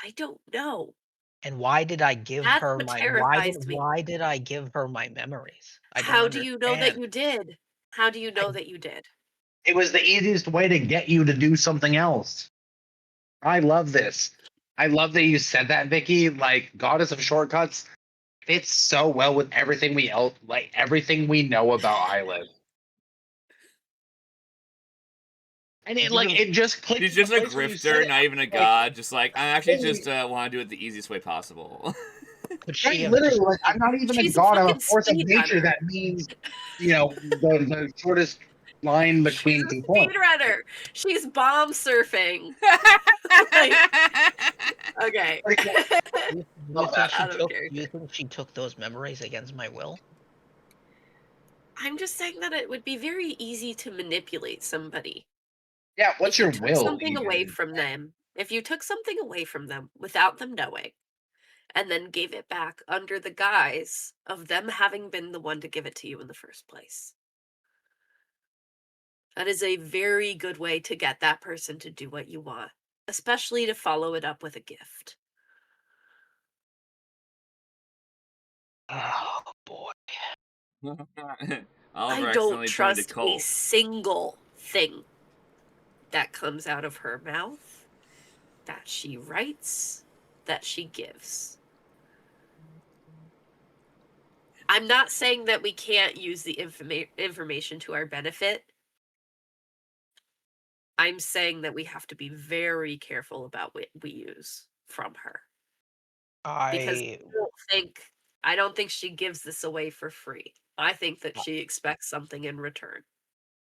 I don't know. And why did I give That's her what my terrifies me. why did I give her my memories? I don't How do you know that understand. you did? How do you I, know that you did? It was the easiest way to get you to do something else. I love this. I love that you said that, Vicky. Like Goddess of Shortcuts fits so well with everything everything we know about Island. And it just clicked She's in the just a place when you said grifter, it. not even a Like, god. Just like, I actually just holy, want to do it the easiest way possible. could she right, have literally, just like I'm not even a She's a god. I'm a fucking force of nature. speedrunner. That means, the shortest line She's between a two points. speedrunner. She's bomb surfing. Like, okay. Pretty much. you Love think that. she Out of took character. those memories against my will? I'm just saying that it would be very easy to manipulate somebody. Yeah, what's If you your took will something away even? from them, if you took something away from them without them knowing, and then gave it back under the guise of them having been the one to give it to you in the first place. That is a very good way to get that person to do what you want, especially to follow it up with a gift. Oh boy. I Oliver don't accidentally joined a trust a cult. single thing that comes out of her mouth, that she writes, that she gives. I'm not saying that we can't use the information to our benefit. I'm saying that we have to be very careful about what we use from her. Because I don't think she gives this away for free. I think that she expects something in return.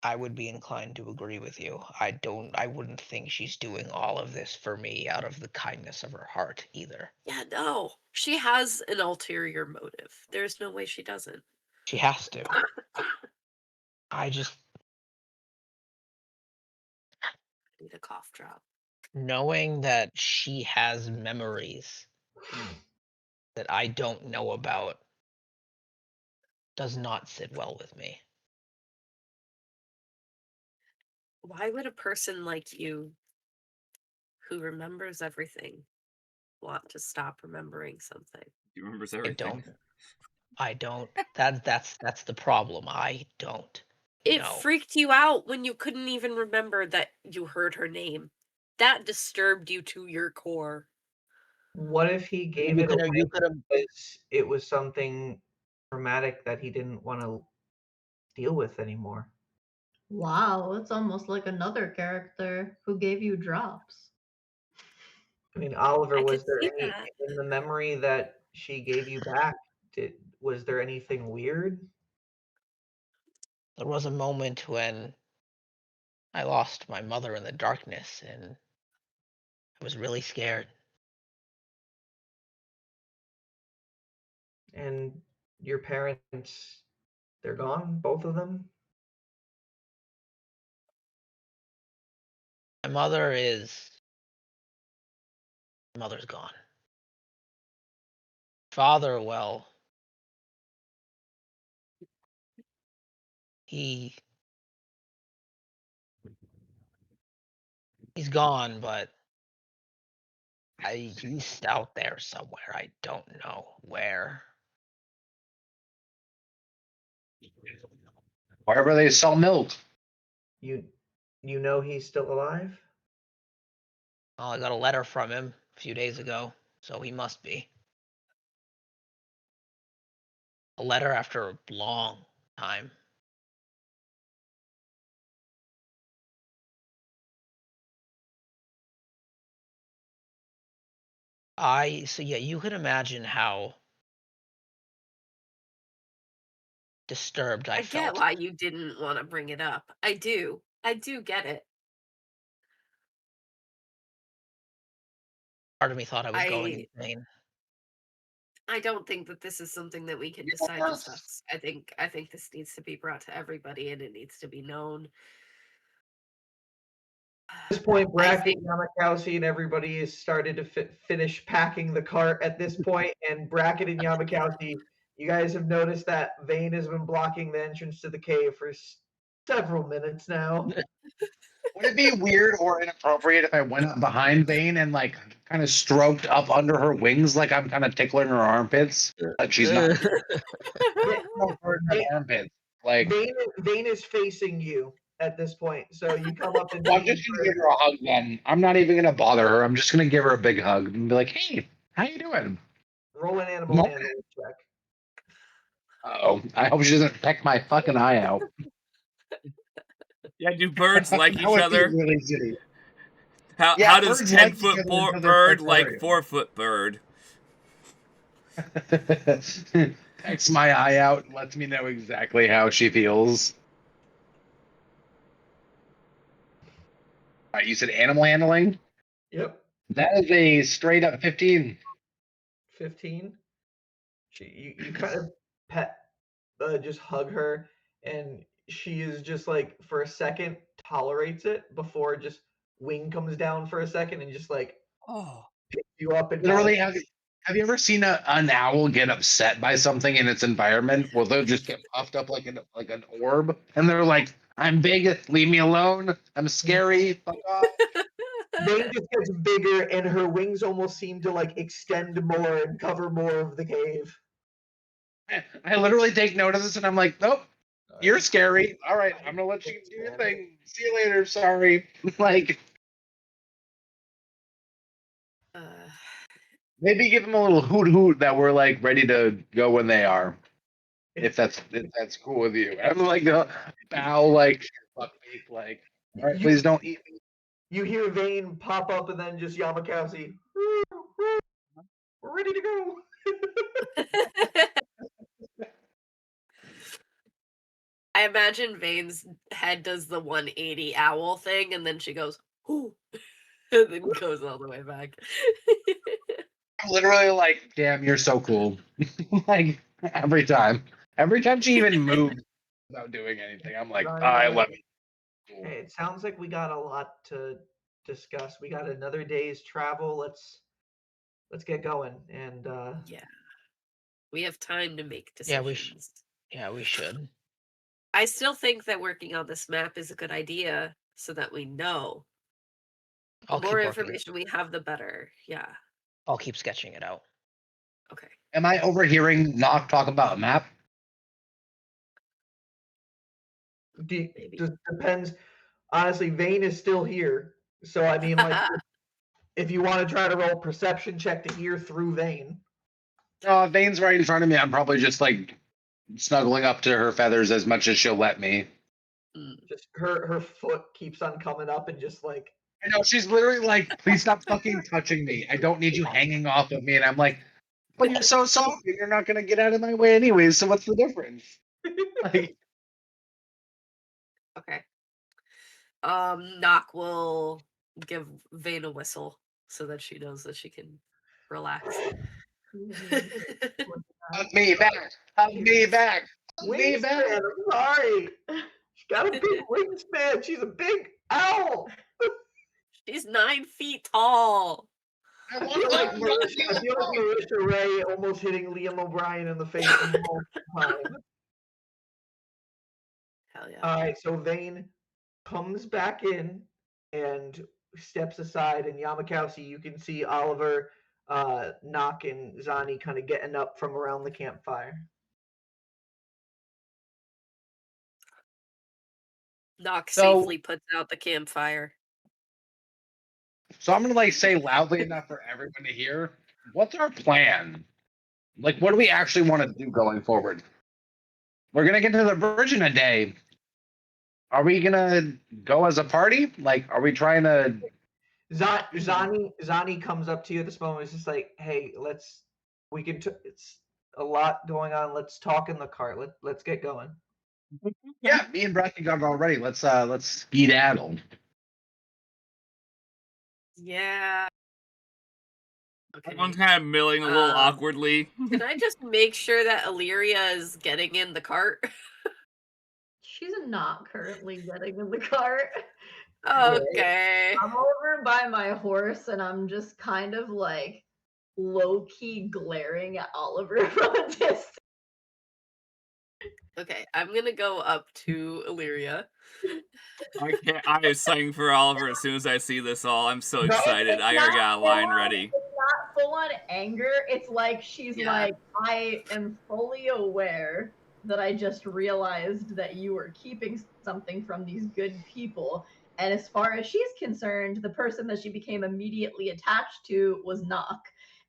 I would be inclined to agree with you. I wouldn't think she's doing all of this for me out of the kindness of her heart either. Yeah, no. She has an ulterior motive. There's no way she doesn't. She has to. I just Need a cough drop. knowing that she has memories that I don't know about does not sit well with me. Why would a person like you, who remembers everything, want to stop remembering something? He remembers I everything. don't. I don't. That's the problem. I don't. It No. freaked you out when you couldn't even remember that you heard her name. That disturbed you to your core. What if he gave You it could away have. You could have. because it was something traumatic that he didn't want to deal with anymore? Wow, it's almost like another character who gave you drops. I mean, Oliver, I could was there see any that. in the memory that she gave you back? Was there anything weird? There was a moment when I lost my mother in the darkness, and I was really scared. And your parents, they're gone, both of them? My mother is. My mother's gone. Father, well, he he's gone, but he's out there somewhere. I don't know where. Wherever they sell milk. You know he's still alive? Oh, I got a letter from him a few days ago, so he must be. A letter after a long time. So yeah, you can imagine how disturbed I I get felt. why you didn't want to bring it up. I do. I do get it. Part of me thought I was going I insane. I don't think that this is something that we can decide discuss. I think this needs to be brought to everybody and it needs to be known. At this point, I Brackett, think Yamakowski, and everybody has started to finish packing the cart at this point, and Brackett and Yamakowski, you guys have noticed that Vane has been blocking the entrance to the cave for several minutes now. Would it be weird or inappropriate if I went up behind Vane and like kind of stroked up under her wings like I'm kind of tickling her armpits? Like she's not no hurting her Vane, armpits. Like Vane is facing you at this point, so you come up and well, I'm lean just gonna give her a hug then. I'm not even gonna bother her. I'm just gonna give her a big hug and be like, "Hey, how you doing?" roll an animal handling check. Oh, I hope she doesn't peck my fucking eye out. Yeah, do birds like That each would be other? really shitty. How Yeah, does birds like 10-foot each other until they're bird like territorial. 4-foot bird? Pecks my eye out and lets me know exactly how she feels. All right, you said animal handling? Yep, That is a straight up 15. 15. You kind of pet, just hug her, and she is just like for a second tolerates it before just wing comes down for a second and just like Oh. picks you up and kind of Literally, have you ever seen an owl get upset by something in its environment? Well, they'll just get puffed up like an orb, and they're like, "I'm big, leave me alone. I'm scary. Fuck off." Vane just gets bigger and her wings almost seem to like extend more and cover more of the cave. I literally take note of this, and I'm like, "Nope, you're scary. All right, I'm gonna let you do your thing. See you later. Sorry." Like uh, maybe give them a little hoot hoot that we're like ready to go when they are. If that's cool with you. I'm like bow like fuck me like. All right, You please don't eat me. you hear Vane pop up and then just Yamakasi. We're ready to go. I imagine Vane's head does the 180 owl thing, and then she goes, "Ooh," and then goes all the way back. I'm literally like, damn, you're so cool. Like every time. Every time she even moves without doing anything, I'm like, I love it. Cool. Hey, it sounds like we got a lot to discuss. We got another day's travel. Let's get going. And Yeah. We have time to make Yeah, decisions. we should. I still think that working on this map is a good idea so that we know. The I'll keep more working. information we have, the better. Yeah. I'll keep sketching it out. Okay. Am I overhearing Nock talk about a map? Maybe. just depends. Honestly, Vane is still here. So I mean, like, if you want to try to roll perception check to hear through Vane. No, if Vane's right in front of me, I'm probably just like snuggling up to her feathers as much as she'll let me. Just her foot keeps on coming up and just like. I know, she's literally like, please stop fucking touching me. I don't need you hanging off of me. And I'm like, but you're so soft and you're not going to get out of my way anyways, so what's the difference? Like, Okay. Nock will give Vane a whistle so that she knows that she can relax. hug me back. Hug me back. Hug me back. Wingspan, I'm sorry. She's got a big wingspan. She's a big owl. She's 9 feet tall. I I want feel to like hug Marisha Ray almost hitting Liam O'Brien in the face multiple times. Hell yeah. All right, so Vane comes back in and steps aside, and Yamakowski, you can see Oliver, Nock, and Zani kind of getting up from around the campfire. Nock So- safely puts out the campfire. So I'm going to like say loudly enough for everyone to hear. What's our plan? Like, what do we actually want to do going forward? We're going to get to the bridge in a day. Are we going to go as a party? Like, are we trying to... Zani comes up to you at this moment. It's just like, hey, it's a lot going on. Let's talk in the cart. Let's get going. Yeah, me and Bracken got it already. Let's skedaddle. Yeah. Okay. Everyone's kind of milling a little awkwardly. Can I just make sure that Illyria is getting in the cart? She's not currently getting in the cart. Okay. I'm over by my horse and I'm just kind of like low key glaring at Oliver from a distance. Okay, I'm gonna go up to Illyria. I was singing for Oliver as soon as I see this all. I'm so excited. It's I already not got a line ready. It's not full on anger. It's like she's Yeah. like, I am fully aware that I just realized that you were keeping something from these good people. And as far as she's concerned, the person that she became immediately attached to was Nock.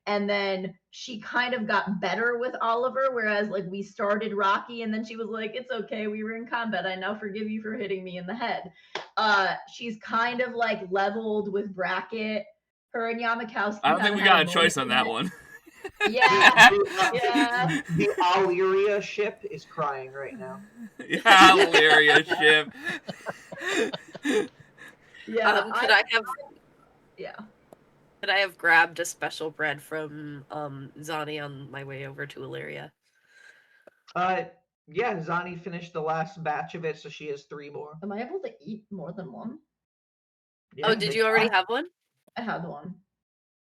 And then she kind of got better with Oliver, whereas like we started rocky and then she was like, it's okay, we were in combat. I now forgive you for hitting me in the head. She's kind of like leveled with Bracket. Her and Yamakowski. I don't think we got a choice on that one. Yeah, yeah. The Illyria ship is crying right now. Yeah, Illyria ship. Yeah. Could I have Yeah. could I have grabbed a special bread from Zani on my way over to Illyria? Yeah, Zani finished the last batch of it, so she has 3 more. Am I able to eat more than one? Yeah, Oh, did you already have one? I had one.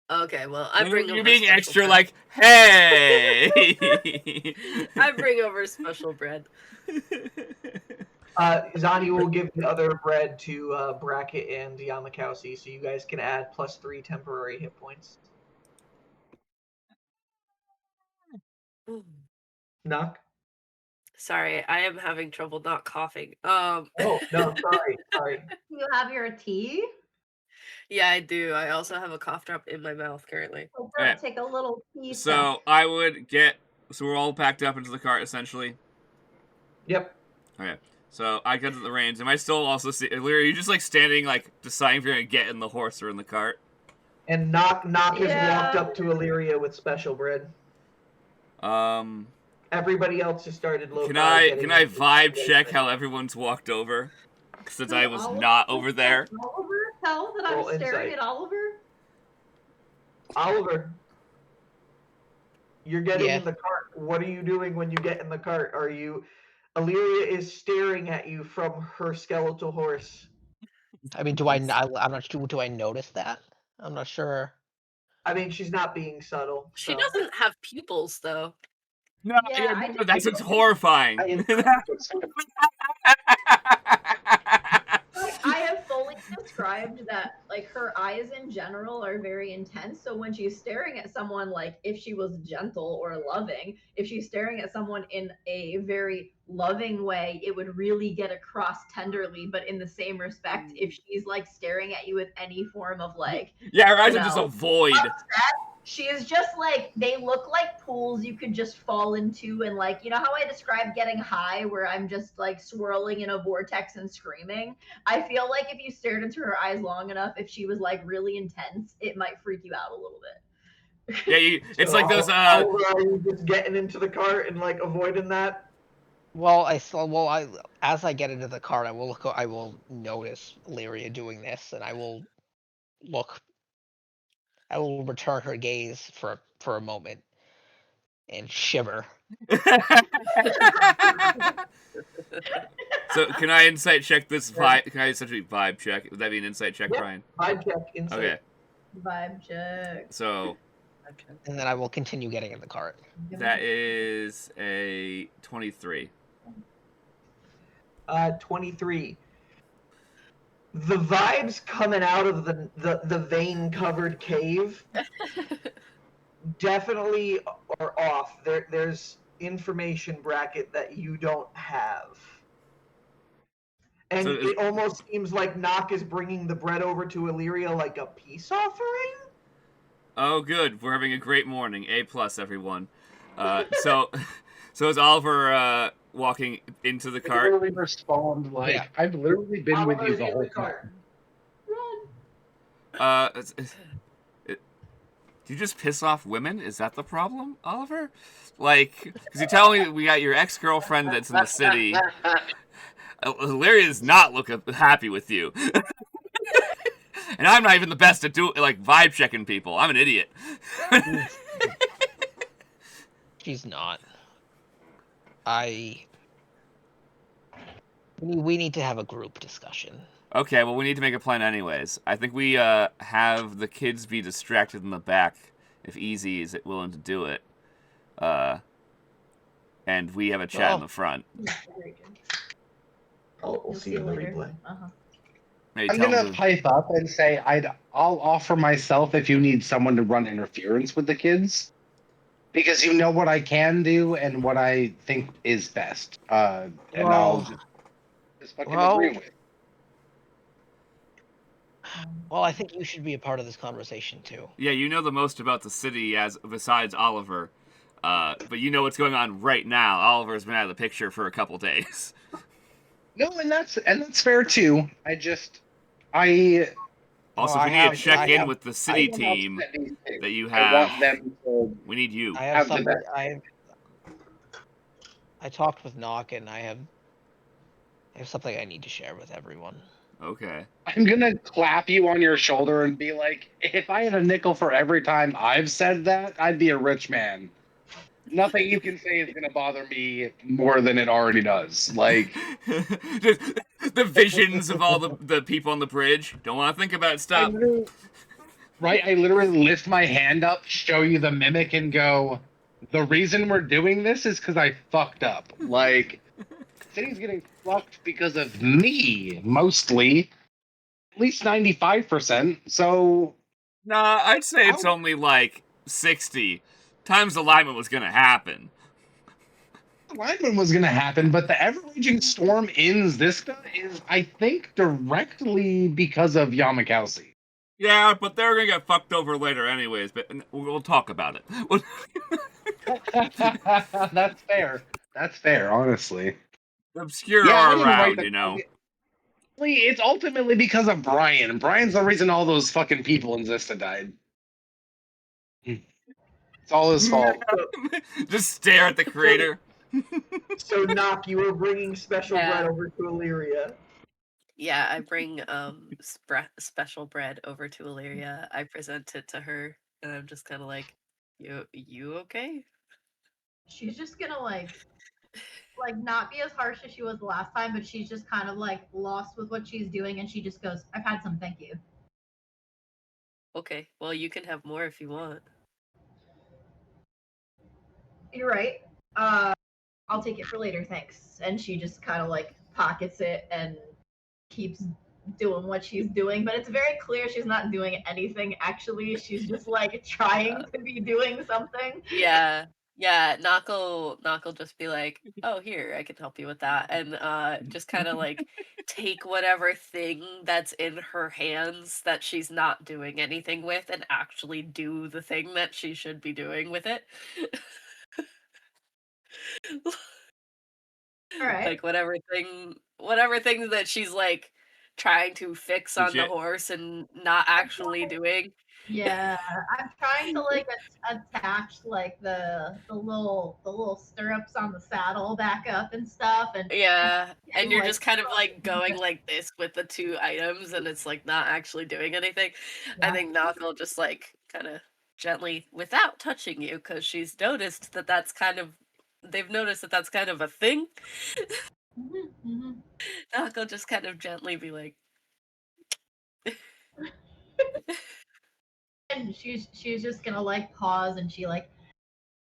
Okay, well, I bring over You're being special extra bread. like, hey! I bring over special bread. Zani will give the other bread to Bracket and Yamakowski, so you guys can add +3 temporary hit points. Knock. Sorry, I am having trouble not coughing. Oh no, sorry. Do you have your tea? Yeah, I do. I also have a cough drop in my mouth currently. Okay. Take a little tea. So I would get. So we're all packed up into the cart essentially. Yep. Okay. So I get the reins. Am I still also see? Are you just like standing, like deciding if you're gonna get in the horse or in the cart? And Knock has Yeah. walked up to Illyria with special bread. Everybody else has started low. Can I vibe check how everyone's walked over? Since I was not over there. Oliver, tell that Roll I'm staring insight. at Oliver. Oliver, you're getting Yeah. in the cart. What are you doing when you get in the cart? Illyria is staring at you from her skeletal horse. I mean, I'm not sure. Do I notice that? I'm not sure. I mean, she's not being subtle. She so. doesn't have pupils, though. No, Yeah, I just that's what's horrifying. like I have fully described that like her eyes in general are very intense. So when she's staring at someone, like if she was gentle or loving, if she's staring at someone in a very loving way, it would really get across tenderly. But in the same respect, if she's like staring at you with any form of like Yeah, her eyes you are just know, a void. upset, she is just like they look like pools you could just fall into, and like you know how I described getting high where I'm just like swirling in a vortex and screaming. I feel like if you stared into her eyes long enough, if she was like really intense, it might freak you out a little bit. Yeah, it's So like those are you just getting into the cart and like avoiding that? Well, as I get into the cart, I will notice Lyria doing this, and I will return her gaze for a moment and shiver. So can I insight check this vibe? Can I essentially vibe check? Would that be an insight check, Yeah. Brian? Vibe check, insight. Okay. Vibe check. So And then I will continue getting in the cart. that is a 23. 23. The vibes coming out of the vein-covered cave definitely are off. There's information bracket that you don't have. And it almost seems like Knock is bringing the bread over to Illyria like a peace offering? Oh, good. We're having a great morning. A+, everyone. So is Oliver walking into the I cart? literally respond like, Yeah. I've literally been with you the whole time. Run. Do you just piss off women? Is that the problem, Oliver? Like, because you tell me we got your ex-girlfriend that's in the city. Larry does not look happy with you. And I'm not even the best at vibe checking people. I'm an idiot. She's not. We need to have a group discussion. Okay, well, we need to make a plan anyways. I think we have the kids be distracted in the back if Easy is willing to do it. And we have a chat in the front. We'll see in the later. replay. I'm gonna pipe up and say I'll offer myself if you need someone to run interference with the kids, because you know what I can do and what I think is best. And I'll just fucking agree with. Well, I think you should be a part of this conversation too. Yeah, you know the most about the city besides Oliver. But you know what's going on right now. Oliver's been out of the picture for a couple days. No, and that's fair too. Also, we need to check in with the city team that you have. I want them to. We need you. I have something. I talked with Knock, and I have something I need to share with everyone. Okay. I'm gonna clap you on your shoulder and be like, if I had a nickel for every time I've said that, I'd be a rich man. Nothing you can say is gonna bother me more than it already does. Like the visions of all the people on the bridge. Don't want to think about it. Stop. I literally lift my hand up, show you the mimic, and go, the reason we're doing this is because I fucked up. Like, city's getting fucked because of me, mostly. At least 95%. So. Nah, I'd say it's only like 60. Times alignment was gonna happen. Alignment was gonna happen, but the ever-raging storm in Ziska is, I think, directly because of Yamakasi. Yeah, but they're gonna get fucked over later anyways, but we'll talk about it. That's fair, honestly. Obscure are around, you know. It's ultimately because of Brian. Brian's the reason all those fucking people in Zista died. It's all his fault. Just stare at the creator. So, Knock, you were bringing special bread Yeah. over to Illyria. Yeah, I bring special bread over to Illyria. I present it to her, and I'm just kind of like, you okay? She's just gonna like not be as harsh as she was the last time, but she's just kind of like lost with what she's doing, and she just goes, "I've had some, thank you." Okay, well, you can have more if you want. You're right. I'll take it for later, thanks. And she just kind of like pockets it and keeps doing what she's doing, but it's very clear she's not doing anything actually. She's just like trying to be doing something. Yeah, yeah. Knock'll just be like, "Oh, here, I can help you with that," and just kind of like take whatever thing that's in her hands that she's not doing anything with, and actually do the thing that she should be doing with it. All right. Like whatever thing that she's like trying to fix on the Legit. horse and not actually doing. Yeah, I'm trying to like attach like the little stirrups on the saddle back up and stuff, and Yeah, and getting you're like just kind of like going like this with the two items, and it's like not actually doing anything. I think Knock'll just like kind of gently, without touching you, because she's noticed that they've noticed that that's kind of a thing. Mhm. Knock'll just kind of gently be like, And she's just gonna like pause, and she like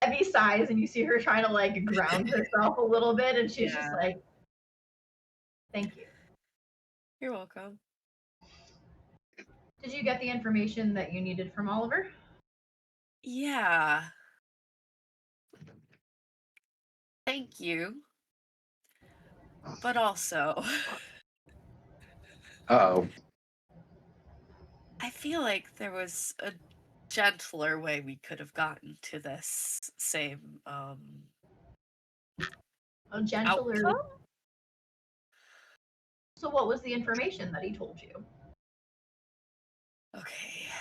heavy sighs, and you see her trying to like ground herself a little bit, and she's just Yeah. like, "Thank you." "You're welcome." Did you get the information that you needed from Oliver? Yeah. Thank you. But also, Oh. I feel like there was a gentler way we could have gotten to this same A gentler. outcome. So, what was the information that he told you? Okay.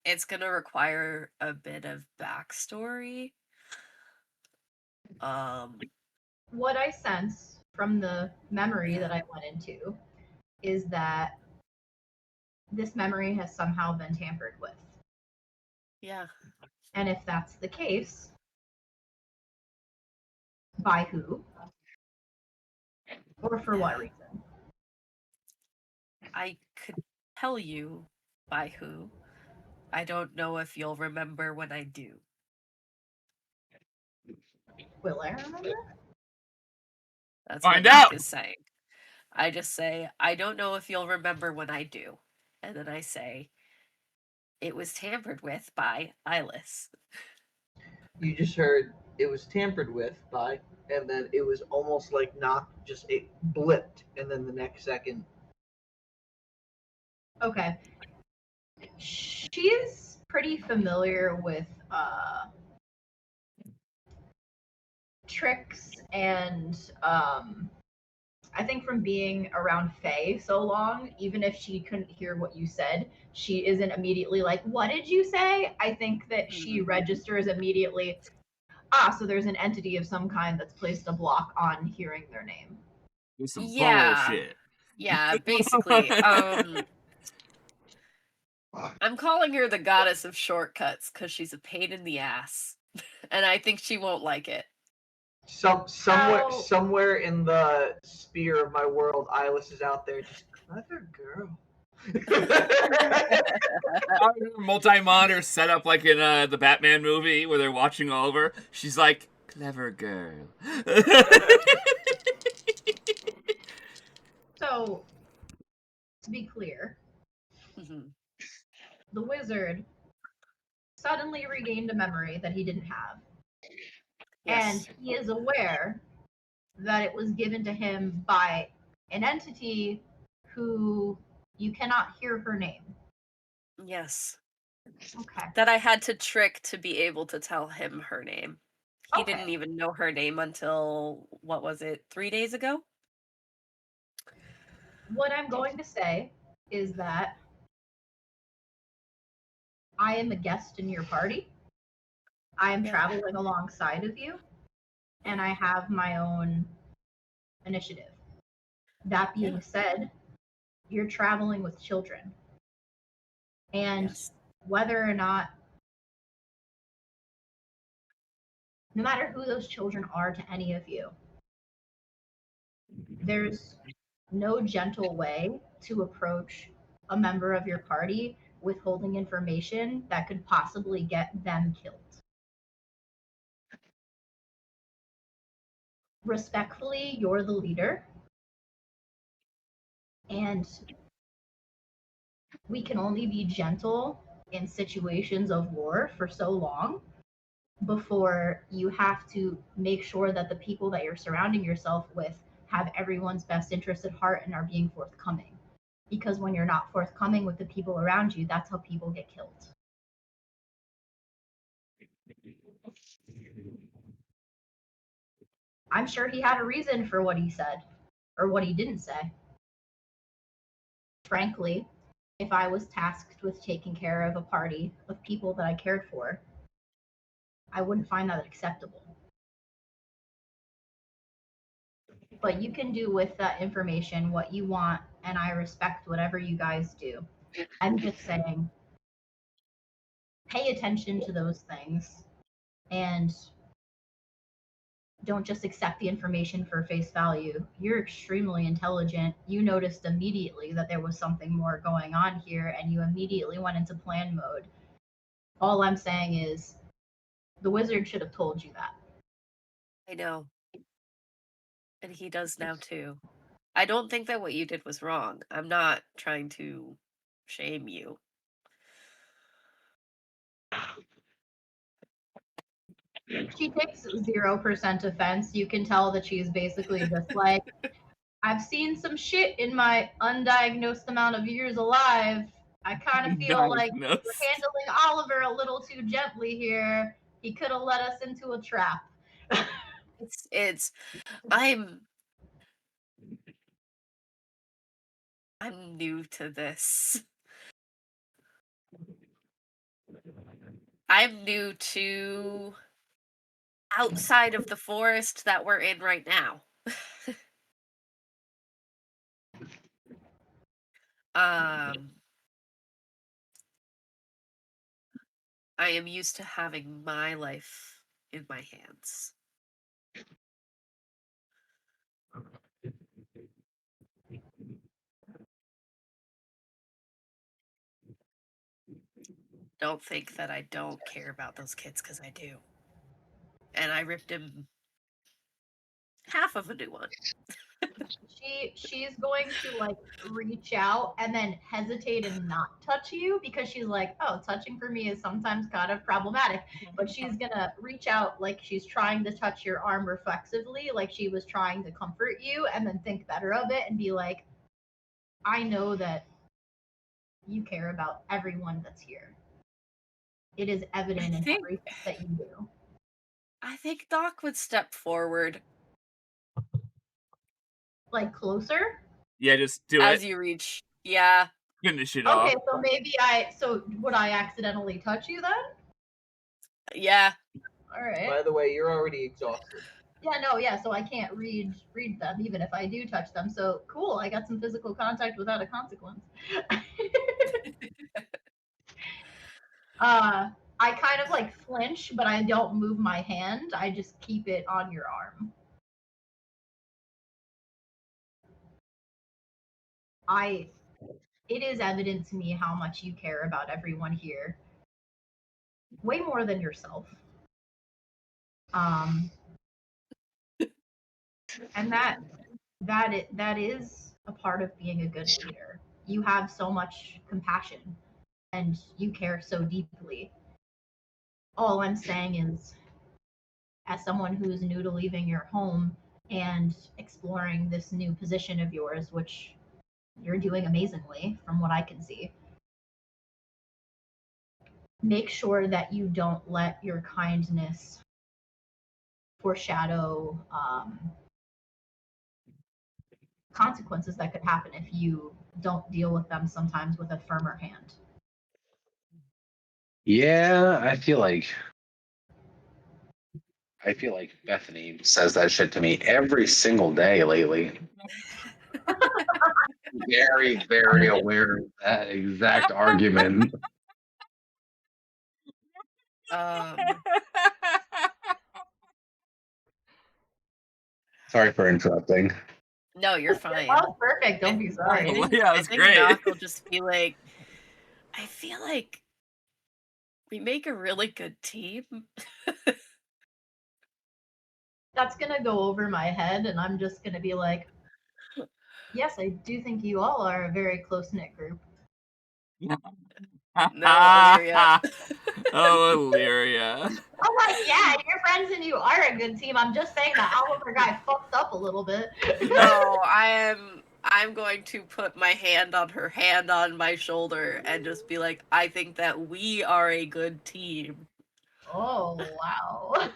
It's gonna require a bit of backstory. Um, What I sense from the memory that I went into is that this memory has somehow been tampered with. yeah. And if that's the case, by who? Or for what reason? I could tell you by who. I don't know if you'll remember when I do. Will I remember? That's Find what Knock out! is saying. I just say, I don't know if you'll remember when I do. And then I say, it was tampered with by Eyeless. You just heard it was tampered with by, and then it was almost like Knock just it blipped, and then the next second. Okay. She's pretty familiar with tricks and I think from being around Faye so long, even if she couldn't hear what you said, she isn't immediately like, "What did you say?" I think that she registers immediately, so there's an entity of some kind that's placed a block on hearing their name. This some Yeah. bullshit. Yeah, basically. I'm calling her the goddess of shortcuts because she's a pain in the ass. And I think she won't like it. Somewhere in the sphere of my world, Eyeless is out there, just clever girl. Multi-monitor set up like in the Batman movie where they're watching over. She's like, clever girl. So, to be clear, the wizard suddenly regained a memory that he didn't have. Yes. And he is aware that it was given to him by an entity who you cannot hear her name. Yes. Okay. That I had to trick to be able to tell him her name. He Okay. didn't even know her name until, what was it, 3 days ago? What I'm going to say is that I am a guest in your party. I am traveling alongside of you, and I have my own initiative. That being said, you're traveling with children. And Yes. whether or not, no matter who those children are to any of you, there's no gentle way to approach a member of your party withholding information that could possibly get them killed. Respectfully, you're the leader, and we can only be gentle in situations of war for so long before you have to make sure that the people that you're surrounding yourself with have everyone's best interest at heart and are being forthcoming. Because when you're not forthcoming with the people around you, that's how people get killed. I'm sure he had a reason for what he said or what he didn't say. Frankly, if I was tasked with taking care of a party of people that I cared for, I wouldn't find that acceptable. But you can do with that information what you want, and I respect whatever you guys do. I'm just saying, pay attention to those things and don't just accept the information for face value. You're extremely intelligent. You noticed immediately that there was something more going on here, and you immediately went into plan mode. All I'm saying is, the wizard should have told you that. I know. And he does now too. I don't think that what you did was wrong. I'm not trying to shame you. She takes 0% offense. You can tell that she's basically just like, I've seen some shit in my undiagnosed amount of years alive. I kind of feel like we're Diagnosed. handling Oliver a little too gently here. He could have led us into a trap. It's I'm new to this. I'm new to outside of the forest that we're in right now. um I am used to having my life in my hands. Don't think that I don't care about those kids, because I do. And I ripped him half of a new one. She's going to like reach out and then hesitate and not touch you because she's like, oh, touching for me is sometimes kind of problematic. But she's gonna reach out like she's trying to touch your arm reflexively, like she was trying to comfort you, and then think better of it and be like, I know that you care about everyone that's here. It is evident in everything that you do. I think Doc would step forward Like closer. Yeah, just do as it. you reach. Yeah. Finish it Okay, off. so maybe so would I accidentally touch you then? Yeah. All right. By the way, you're already exhausted. Yeah, no, yeah, so I can't read them even if I do touch them. So cool, I got some physical contact without a consequence. I kind of like flinch, but I don't move my hand. I just keep it on your arm. It is evident to me how much you care about everyone here. Way more than yourself. And that is a part of being a good leader. You have so much compassion and you care so deeply. All I'm saying is, as someone who's new to leaving your home and exploring this new position of yours, which you're doing amazingly from what I can see, make sure that you don't let your kindness foreshadow consequences that could happen if you don't deal with them sometimes with a firmer hand. Yeah, I feel like Bethany says that shit to me every single day lately. Very, very aware of that exact argument. Um, Sorry for interrupting. no, you're fine. That was perfect. Don't be I sorry. think Yeah, it I was think great. Doc will just be like, I feel like we make a really good team. That's gonna go over my head, and I'm just gonna be like, yes, I do think you all are a very close knit group. No, Illyria. Oh, Illyria. I'm like, yeah, your friends and you are a good team. I'm just saying that Oliver guy fucked up a little bit. No, I'm going to put my hand on my shoulder and just be like, I think that we are a good team. Oh wow.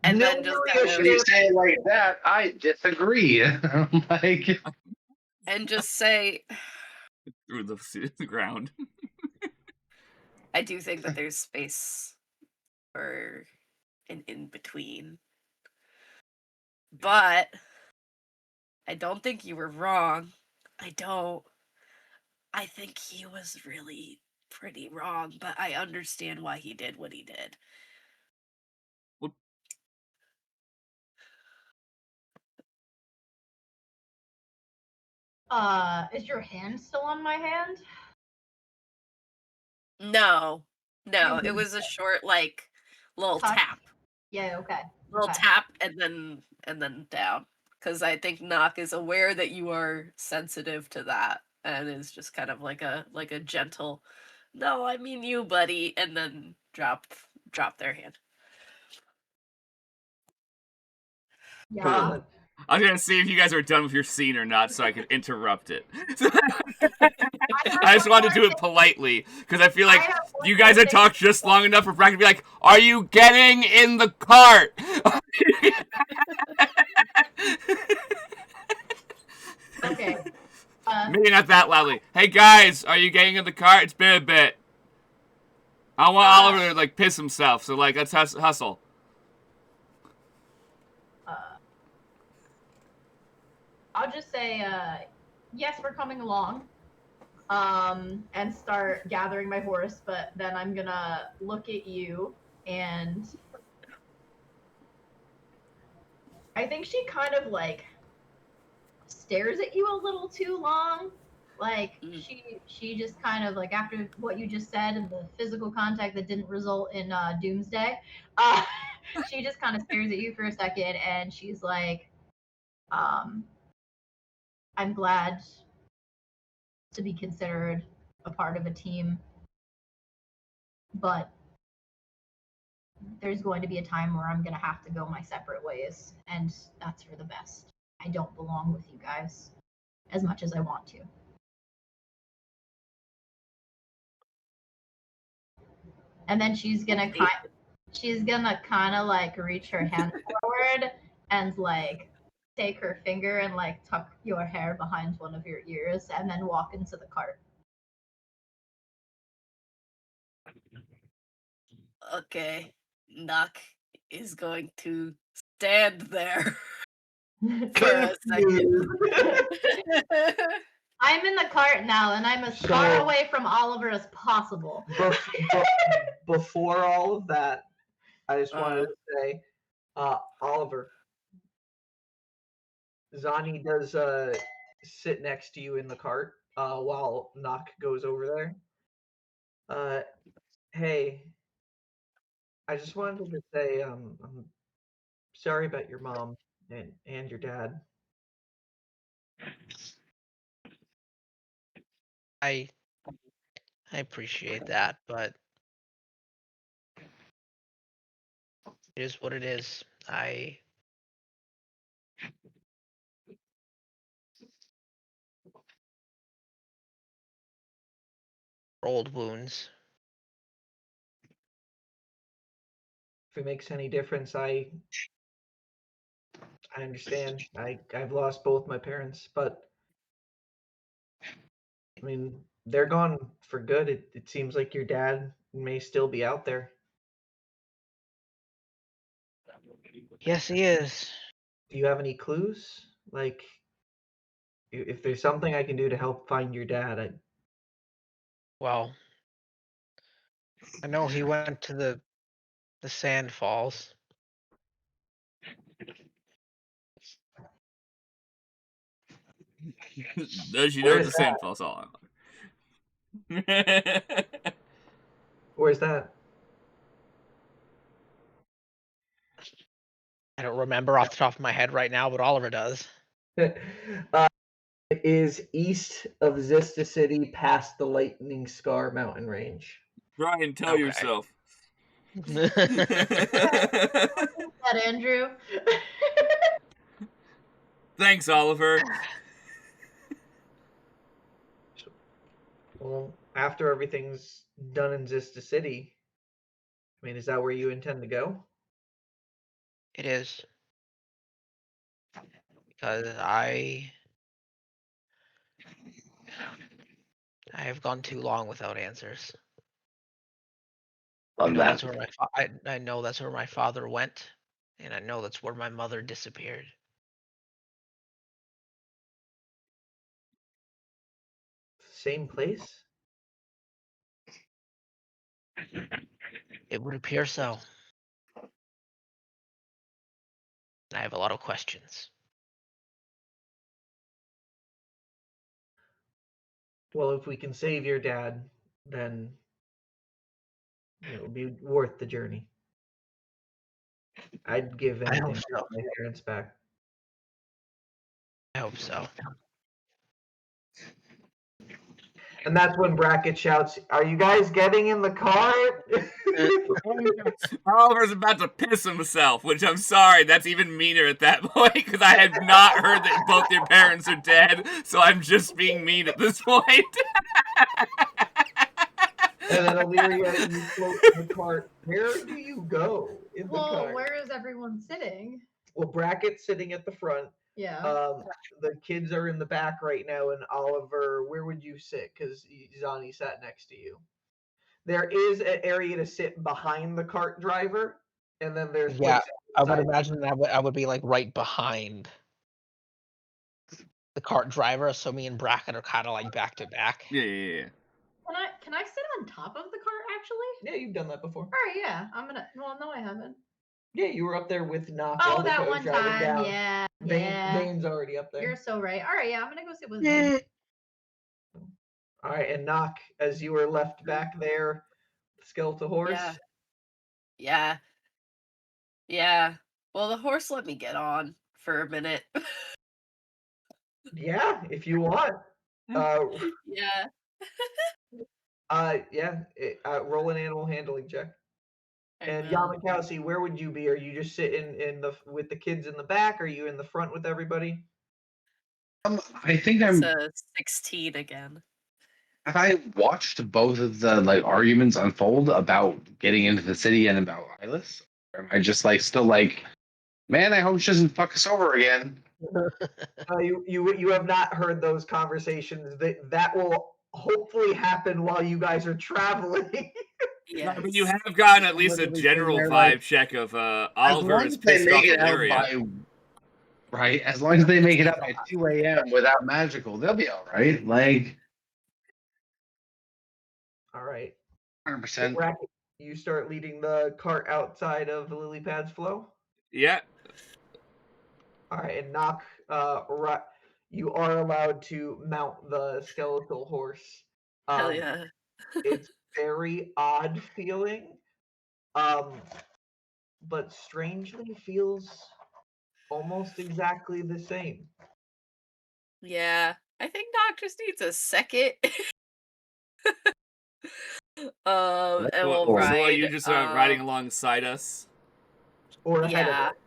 And No, then just no, kind you of When you say it like that, I disagree. Like, and just say Through the ground. I do think that there's space for an in between. But I don't think you were wrong. I don't. I think he was really pretty wrong, but I understand why he did what he did. Is your hand still on my hand? No. No, You it was a short like little touch? tap. Yeah, okay. Little Okay. tap and then down. Cuz I think Knock is aware that you are sensitive to that and is just kind of like a gentle no, I mean you, buddy, and then drop their hand. Yeah. Hold on. I was gonna see if you guys are done with your scene or not, so I could interrupt it. I just wanted to do it politely because I feel like you guys had talked just long enough for Bracken to be like, "Are you getting in the cart?" Okay. Maybe not that loudly. Hey guys, are you getting in the cart? It's been a bit. I want Oliver to like piss himself, so like let's hustle. I'll just say, yes, we're coming along. And start gathering my horse, but then I'm gonna look at you and I think she kind of like stares at you a little too long. Like she just kind of like after what you just said and the physical contact that didn't result in doomsday, she just kind of stares at you for a second and she's like, I'm glad to be considered a part of a team, but there's going to be a time where I'm going to have to go my separate ways, and that's for the best. I don't belong with you guys as much as I want to. And then she's gonna kind of like reach her hand forward and like take her finger and like tuck your hair behind one of your ears and then walk into the cart. Okay. Knock is going to stand there for a second. I'm in the cart now, and I'm as far away from Oliver as possible. Before all of that, I just wanted to say, Oliver, Zani does sit next to you in the cart while Knock goes over there. Hey, I just wanted to say I'm sorry about your mom and your dad. I appreciate that, but it is what it is. Old wounds. If it makes any difference, I I understand. I've lost both my parents, but I mean, they're gone for good. It seems like your dad may still be out there. Yes, he is. Do you have any clues? Like, if there's something I can do to help find your dad, Well, I know he went to the Sand Falls. Does you know Where's the that? Sandfall song? Where's that? I don't remember off the top of my head right now, but Oliver does. It is east of Zista City, past the Lightning Scar mountain range. Brian, tell Okay. yourself. That Andrew. Thanks, Oliver. Well, after everything's done in Zista City, I mean, is that where you intend to go? It is. Because I have gone too long without answers. I Love know that. that's where I know that's where my father went, and I know that's where my mother disappeared. Same place? It would appear so. I have a lot of questions. Well, if we can save your dad, then it'll be worth the journey. I'd give I hope anything to so. get my parents back. I hope so. And that's when Brackett shouts, "Are you guys getting in the car?" Oliver's about to piss himself, which I'm sorry, that's even meaner at that point, because I have not heard that both your parents are dead, so I'm just being mean at this point. And then Illyria, you float in the cart. Where do you go in the Well, car? where is everyone sitting? Well, Brackett's sitting at the front. Yeah. The kids are in the back right now, and Oliver, where would you sit? Because Zani sat next to you. There is an area to sit behind the cart driver, and then there's Yeah, places I would inside. imagine that I would be like right behind the cart driver, so me and Bracken are kind of like back to back. Yeah. Can I sit on top of the cart actually? Yeah, you've done that before. All right, yeah. I'm gonna. Well, no, I haven't. Yeah, you were up there with Knock Oh, while the that coach one driving time. down. Yeah. Vane's already up there. You're so right. All right, yeah. I'm gonna go sit with Vane. All right, and Knock, as you were left back there, skeletal horse. Yeah. Yeah. Well, the horse let me get on for a minute. Yeah, if you want. Yeah. Roll an animal handling check. I And will. Yamakowski, where would you be? Are you just sitting with the kids in the back? Are you in the front with everybody? I think It's I'm. a 16 again. Have I watched both of the arguments unfold about getting into the city and about Hylas? Or am I just still man, I hope she doesn't fuck us over again? You have not heard those conversations. That will hopefully happen while you guys are traveling. No, but you Yes. have gotten at least a Literally sitting general there vibe check of as Oliver long is as they pissed make off it out Illyria. by as long as they make it out by 2 a.m. without magical, they'll be all right. All right. 100%. Racket, you start leading the cart outside of Lilypad's flow. Yeah. All right, and Knock, you are allowed to mount the skeletal horse. Hell yeah. It's very odd feeling, but strangely feels almost exactly the same. Yeah. I think Doc just needs a second. And we'll Cool. So are ride. you just riding alongside us? Or ahead Yeah. of it.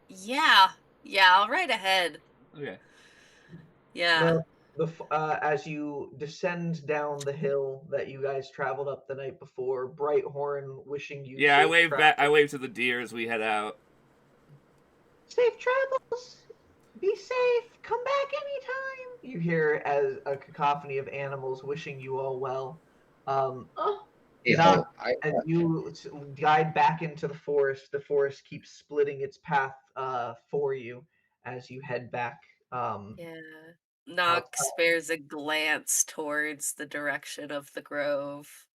Yeah. Yeah, I'll ride ahead. Okay. Yeah. As you descend down the hill that you guys traveled up the night before, Brighthorn wishing you Yeah, I safe wave travel. back. I wave to the deer as we head out. Safe travels. Be safe. Come back anytime. You hear as a cacophony of animals wishing you all well. Oh, You Knock, know, I as you guide back into the forest keeps splitting its path for you as you head back. Yeah. Nock Outside. spares a glance towards the direction of the grove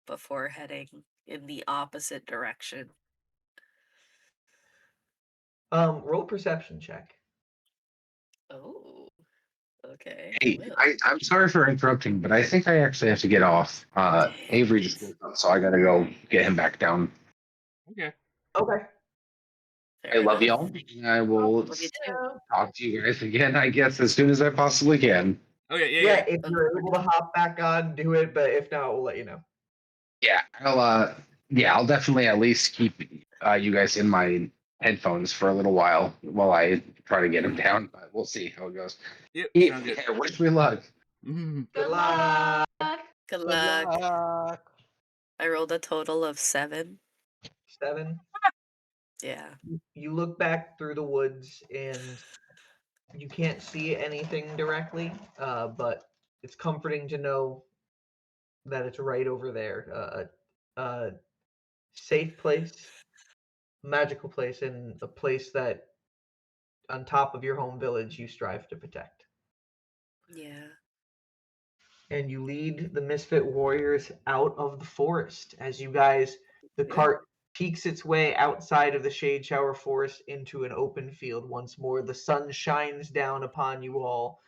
before heading in the opposite direction. Roll perception check. Oh, okay, I hey, will. I'm sorry for interrupting, but I think I actually have to get off. Dang Avery just it. woke up, so I gotta go get him back down. Okay. Okay. I Fair love enough. y'all. I will Love you too. talk to you guys again, I guess, as soon as I possibly can. Okay, Yeah, if Of you're course. able to hop back on, do it. But if not, we'll let you know. Yeah, I'll definitely at least keep you guys in my headphones for a little while I try to get him down. But we'll see how it goes. Yep, Yeah, sounds good. wish me luck. Good good luck. luck. Good Good luck. luck. I rolled a total of 7. 7. Yeah. You look back through the woods and you can't see anything directly, but it's comforting to know that it's right over there. A safe place, magical place, and a place that, on top of your home village, you strive to protect. Yeah. And you lead the Misfit Warriors out of the forest as you guys, the Yeah. cart peeks its way outside of the Shade Shower Forest into an open field once more. The sun shines down upon you all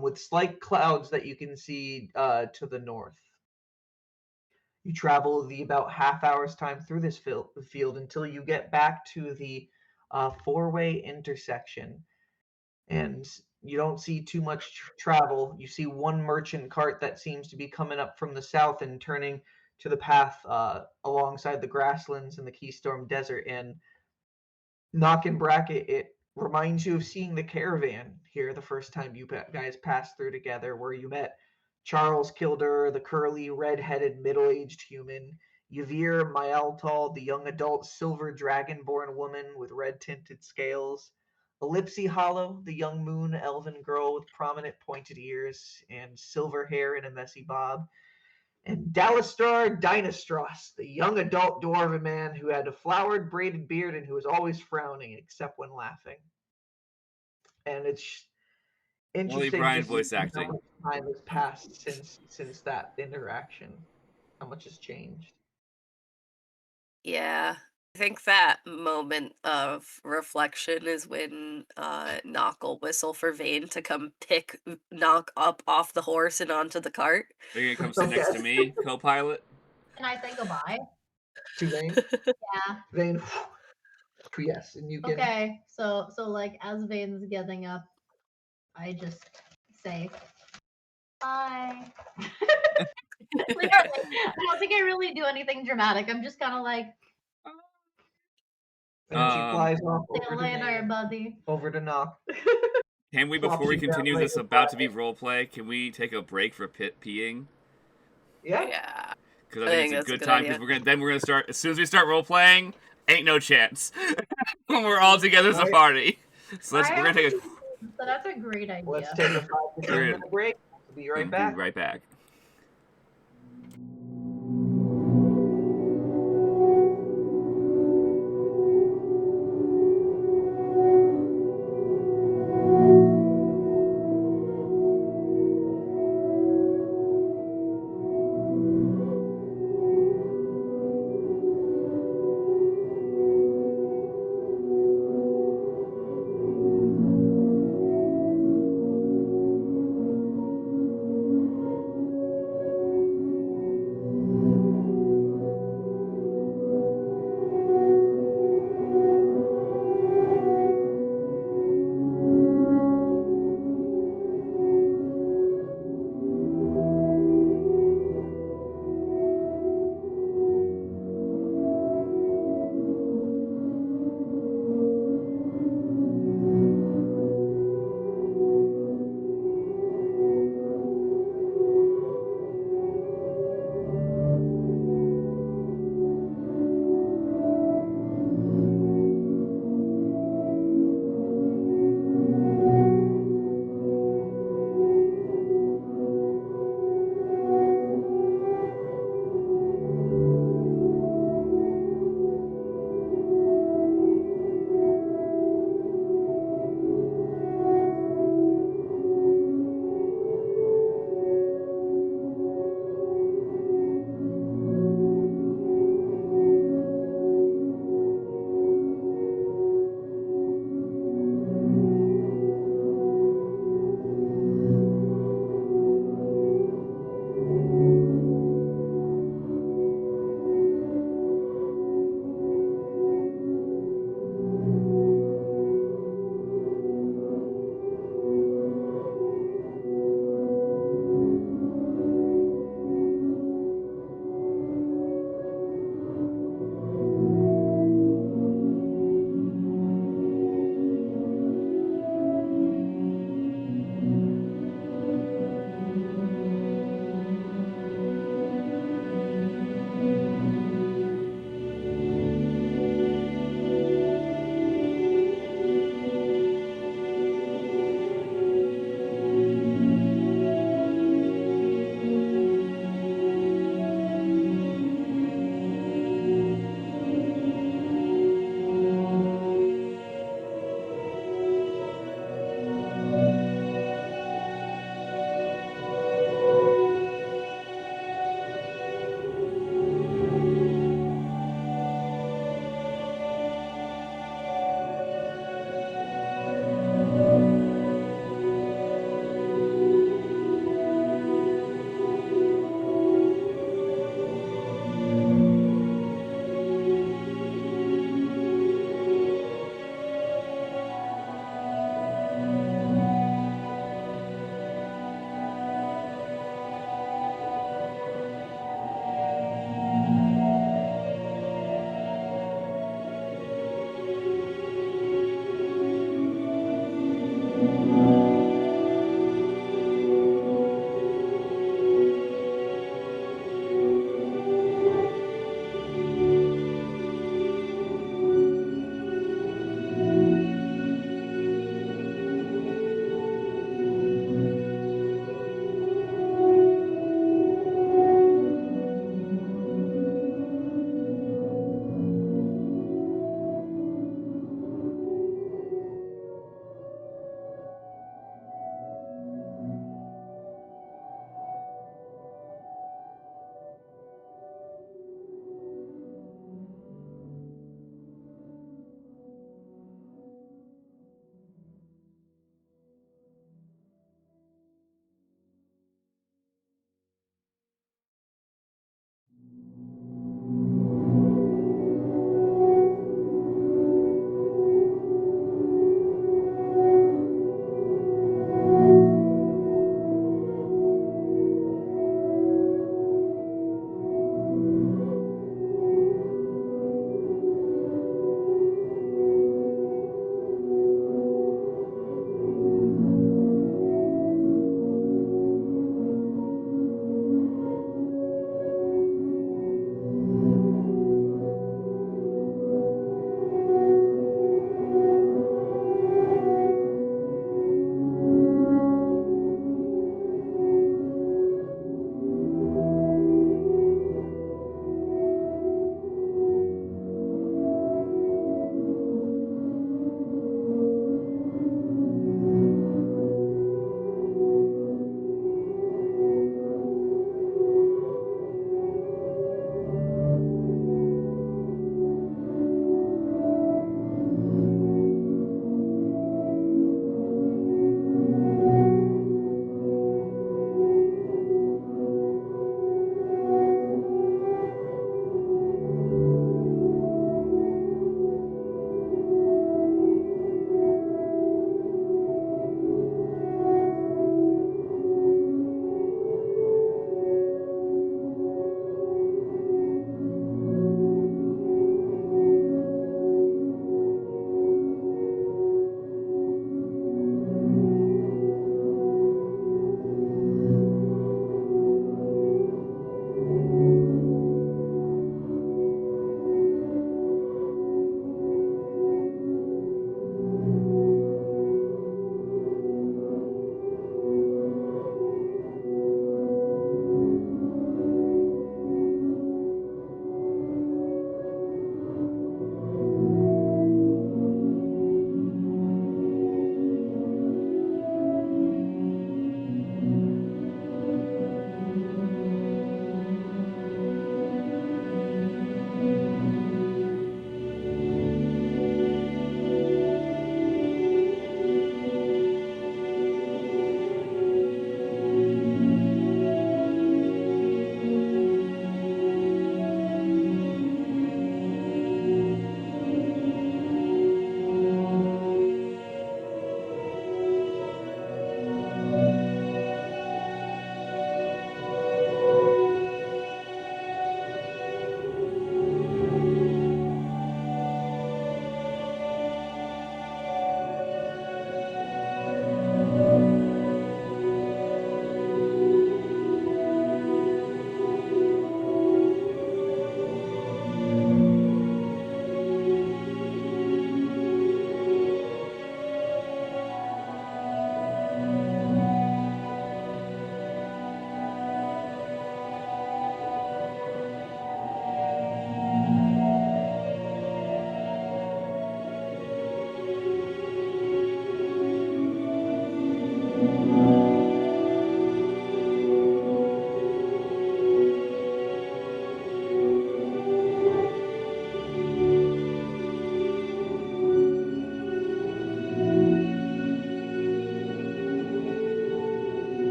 with slight clouds that you can see to the north. You travel the about half hour's time through this field until you get back to the four-way intersection, and you don't see too much travel. You see one merchant cart that seems to be coming up from the south and turning to the path alongside the grasslands in the Keystorm Desert. And Knock and Bracket, it reminds you of seeing the caravan here the first time you guys passed through together, where you met Charles Kildare, the curly, red-headed, middle-aged human, Yvir Myaltal, the young adult silver dragonborn woman with red-tinted scales, Ellipse Hollow, the young moon elven girl with prominent pointed ears and silver hair in a messy bob, and Dalistar Dynastros, the young adult dwarven man who had a flowered braided beard and who was always frowning except when laughing. And it's Only interesting Brian just voice seeing how acting. much time has passed since that interaction. How much has changed. Yeah. I think that moment of reflection is when Nock will whistle for Vane to come pick Nock up off the horse and onto the cart. Are you gonna come sit next to Okay. me, co-pilot? Can I say goodbye? To Vane. Yeah. Vane. Yes, and you can. Okay. So like as Vane's getting up, I just say bye. Literally, I don't think I really do anything dramatic. I'm just kind of like, And she flies off see you over to later, Vane, buddy. over to Knock. Can we, Plops before we you down continue right this beside about to be it. roleplay, can we take a break for peeing? Yeah. Yeah. Because I I think think it's a that's a good good time. Because idea. we're gonna start as soon as we start roleplaying. Ain't no chance when we're all together as a Right. party. So I we're gonna take a. actually- So that's a great idea. Let's take a 5 to 10 minute break. We'll be right Be back. right back.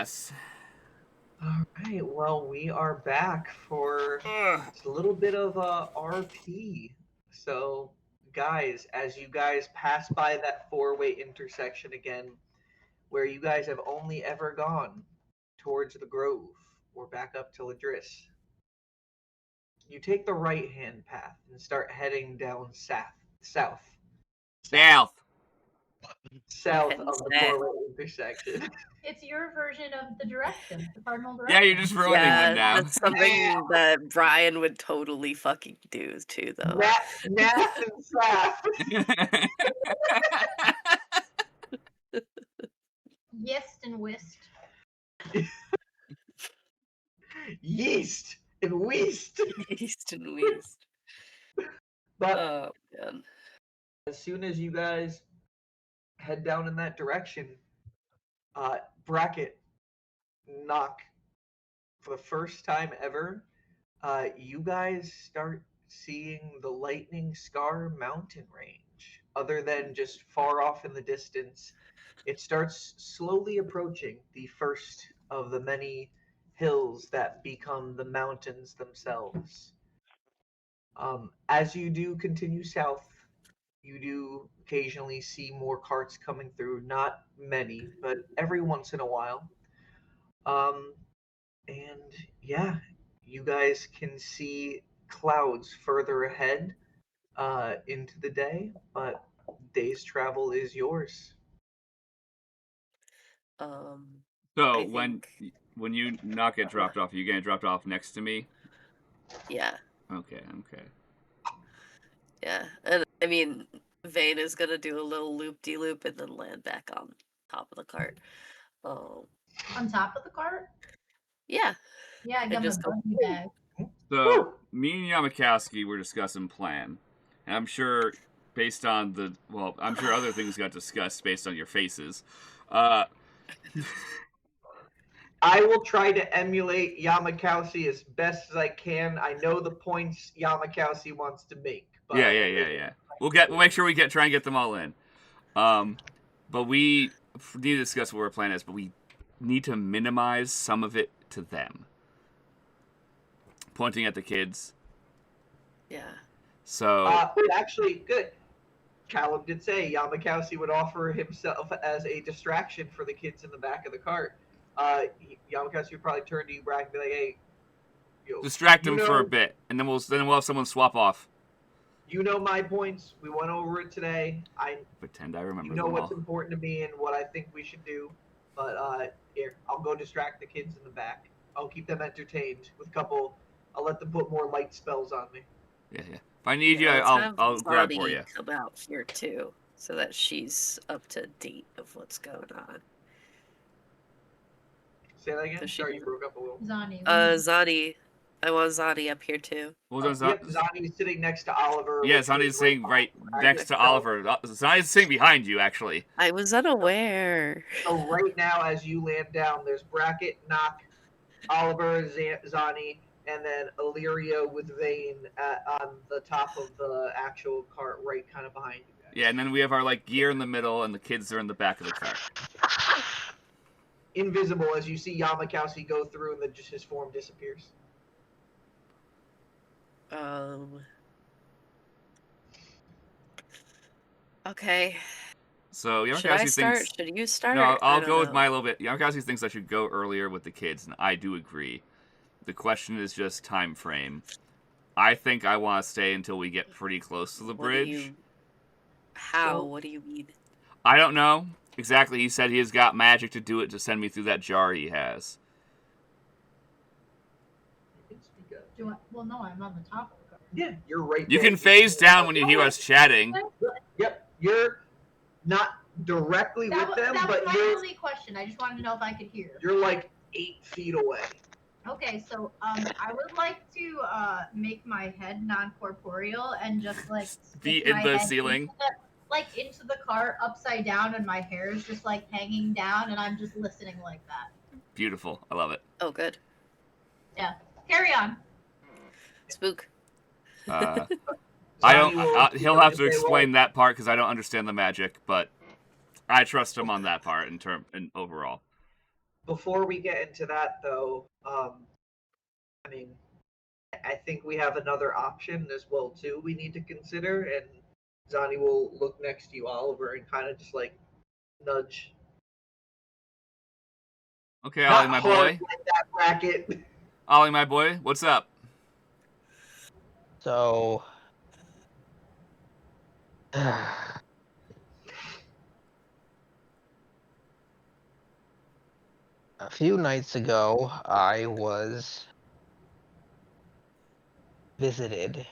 us. All right. Well, we are back for a little bit of RP. So, guys, as you guys pass by that four-way intersection again, where you guys have only ever gone towards the Grove or back up to Ladris, you take the right-hand path and start heading down south South. south Heading of the south. four-way intersection. It's your version of the directions, the cardinal Yeah, directions. you're just ruining them now. That's something that Brian would totally fucking do too, though. Nath and Saf. Yest and whist. Yeast and Weast. East and West. But Oh man. as soon as you guys head down in that direction, Bracket, Knock, for the first time ever, you guys start seeing the Lightning Scar mountain range. Other than just far off in the distance, it starts slowly approaching the first of the many hills that become the mountains themselves. As you do continue south, you do occasionally see more carts coming through. Not many, but every once in a while. Um, and yeah, you guys can see clouds further ahead into the day, but day's travel is yours. Um. So I when think- when you not get dropped off, are you getting dropped off next to me? Yeah. Okay. Yeah. And I mean, Vane is gonna do a little loop-de-loop and then land back on top of the cart. Oh. On top of the cart? Yeah. Yeah, I And got my just go, buggy bag. So me and Yamakowski were discussing plan, and I'm sure based on I'm sure other things got discussed based on your faces. I will try to emulate Yamakowski as best as I can. I know the points Yamakowski wants to make. But Yeah. We'll make sure we try and get them all in. But we need to discuss what our plan is. But we need to minimize some of it to them. Pointing at the kids. Yeah. So. Actually, good. Callum did say Yamakowski would offer himself as a distraction for the kids in the back of the cart. Yamakowski would probably turn to you, Brack, and be like, "Hey, distract them for a bit, and then we'll have someone swap off." You know my points. We went over it today. I pretend I remember. You know them what's all. important to me and what I think we should do. But here, I'll go distract the kids in the back. I'll keep them entertained with a couple. I'll let them put more light spells on me. Yeah. If I need you, let's have I'll grab for Bonnie you. come out here too, so that she's up to date of what's going on. Say that again. So she Sorry, you doesn't- broke up a little. Zani. Zani. I want Zani up here too. What was Yep, Zani's sitting next to Oliver. Yeah, which Zani's is sitting right next to so- Oliver. Zani's sitting behind you, actually. I was unaware. So right now, as you land down, there's Bracket, Knock, Oliver, Zani, and then Illyria with Vane on the top of the actual cart, right kind of behind you guys. Yeah, and then we have our gear in the middle, and the kids are in the back of the car. Invisible as you see Yamakowski go through, and then just his form disappears. Okay. So Should I Yamakowski start? thinks. Should you start? No, I I'll don't go with know. my little bit. Yamakowski thinks I should go earlier with the kids, and I do agree. The question is just time frame. I think I want to stay until we get pretty close to the bridge. How? So- What do you mean? I don't know exactly. He said he has got magic to do it to send me through that jar he has. You can speak up. Well, no, I'm on the top of the cart. Yeah, you're right. You there. can phase down when you hear us chatting. Yep, you're not directly That with was, them, that was but my you're only question. I just wanted to know if I could hear. you're like 8 feet away. Okay, so I would like to make my head non-corporeal and just Be stick in my the head ceiling. into the cart upside down, and my hair is just hanging down, and I'm just listening like that. Beautiful. I love it. Oh, good. Carry on. Spook. I Zani don't. will- He'll have if to they explain that part because I don't understand the magic, but I trust him on that part in overall. before we get into that, though, I mean, I think we have another option as well too. We need to consider, and Zani will look next to you, Oliver, and kind of just like nudge. Okay, Not Ollie, my hard boy. like that, bracket. Ollie, my boy, what's up? So, a few nights ago, I was visited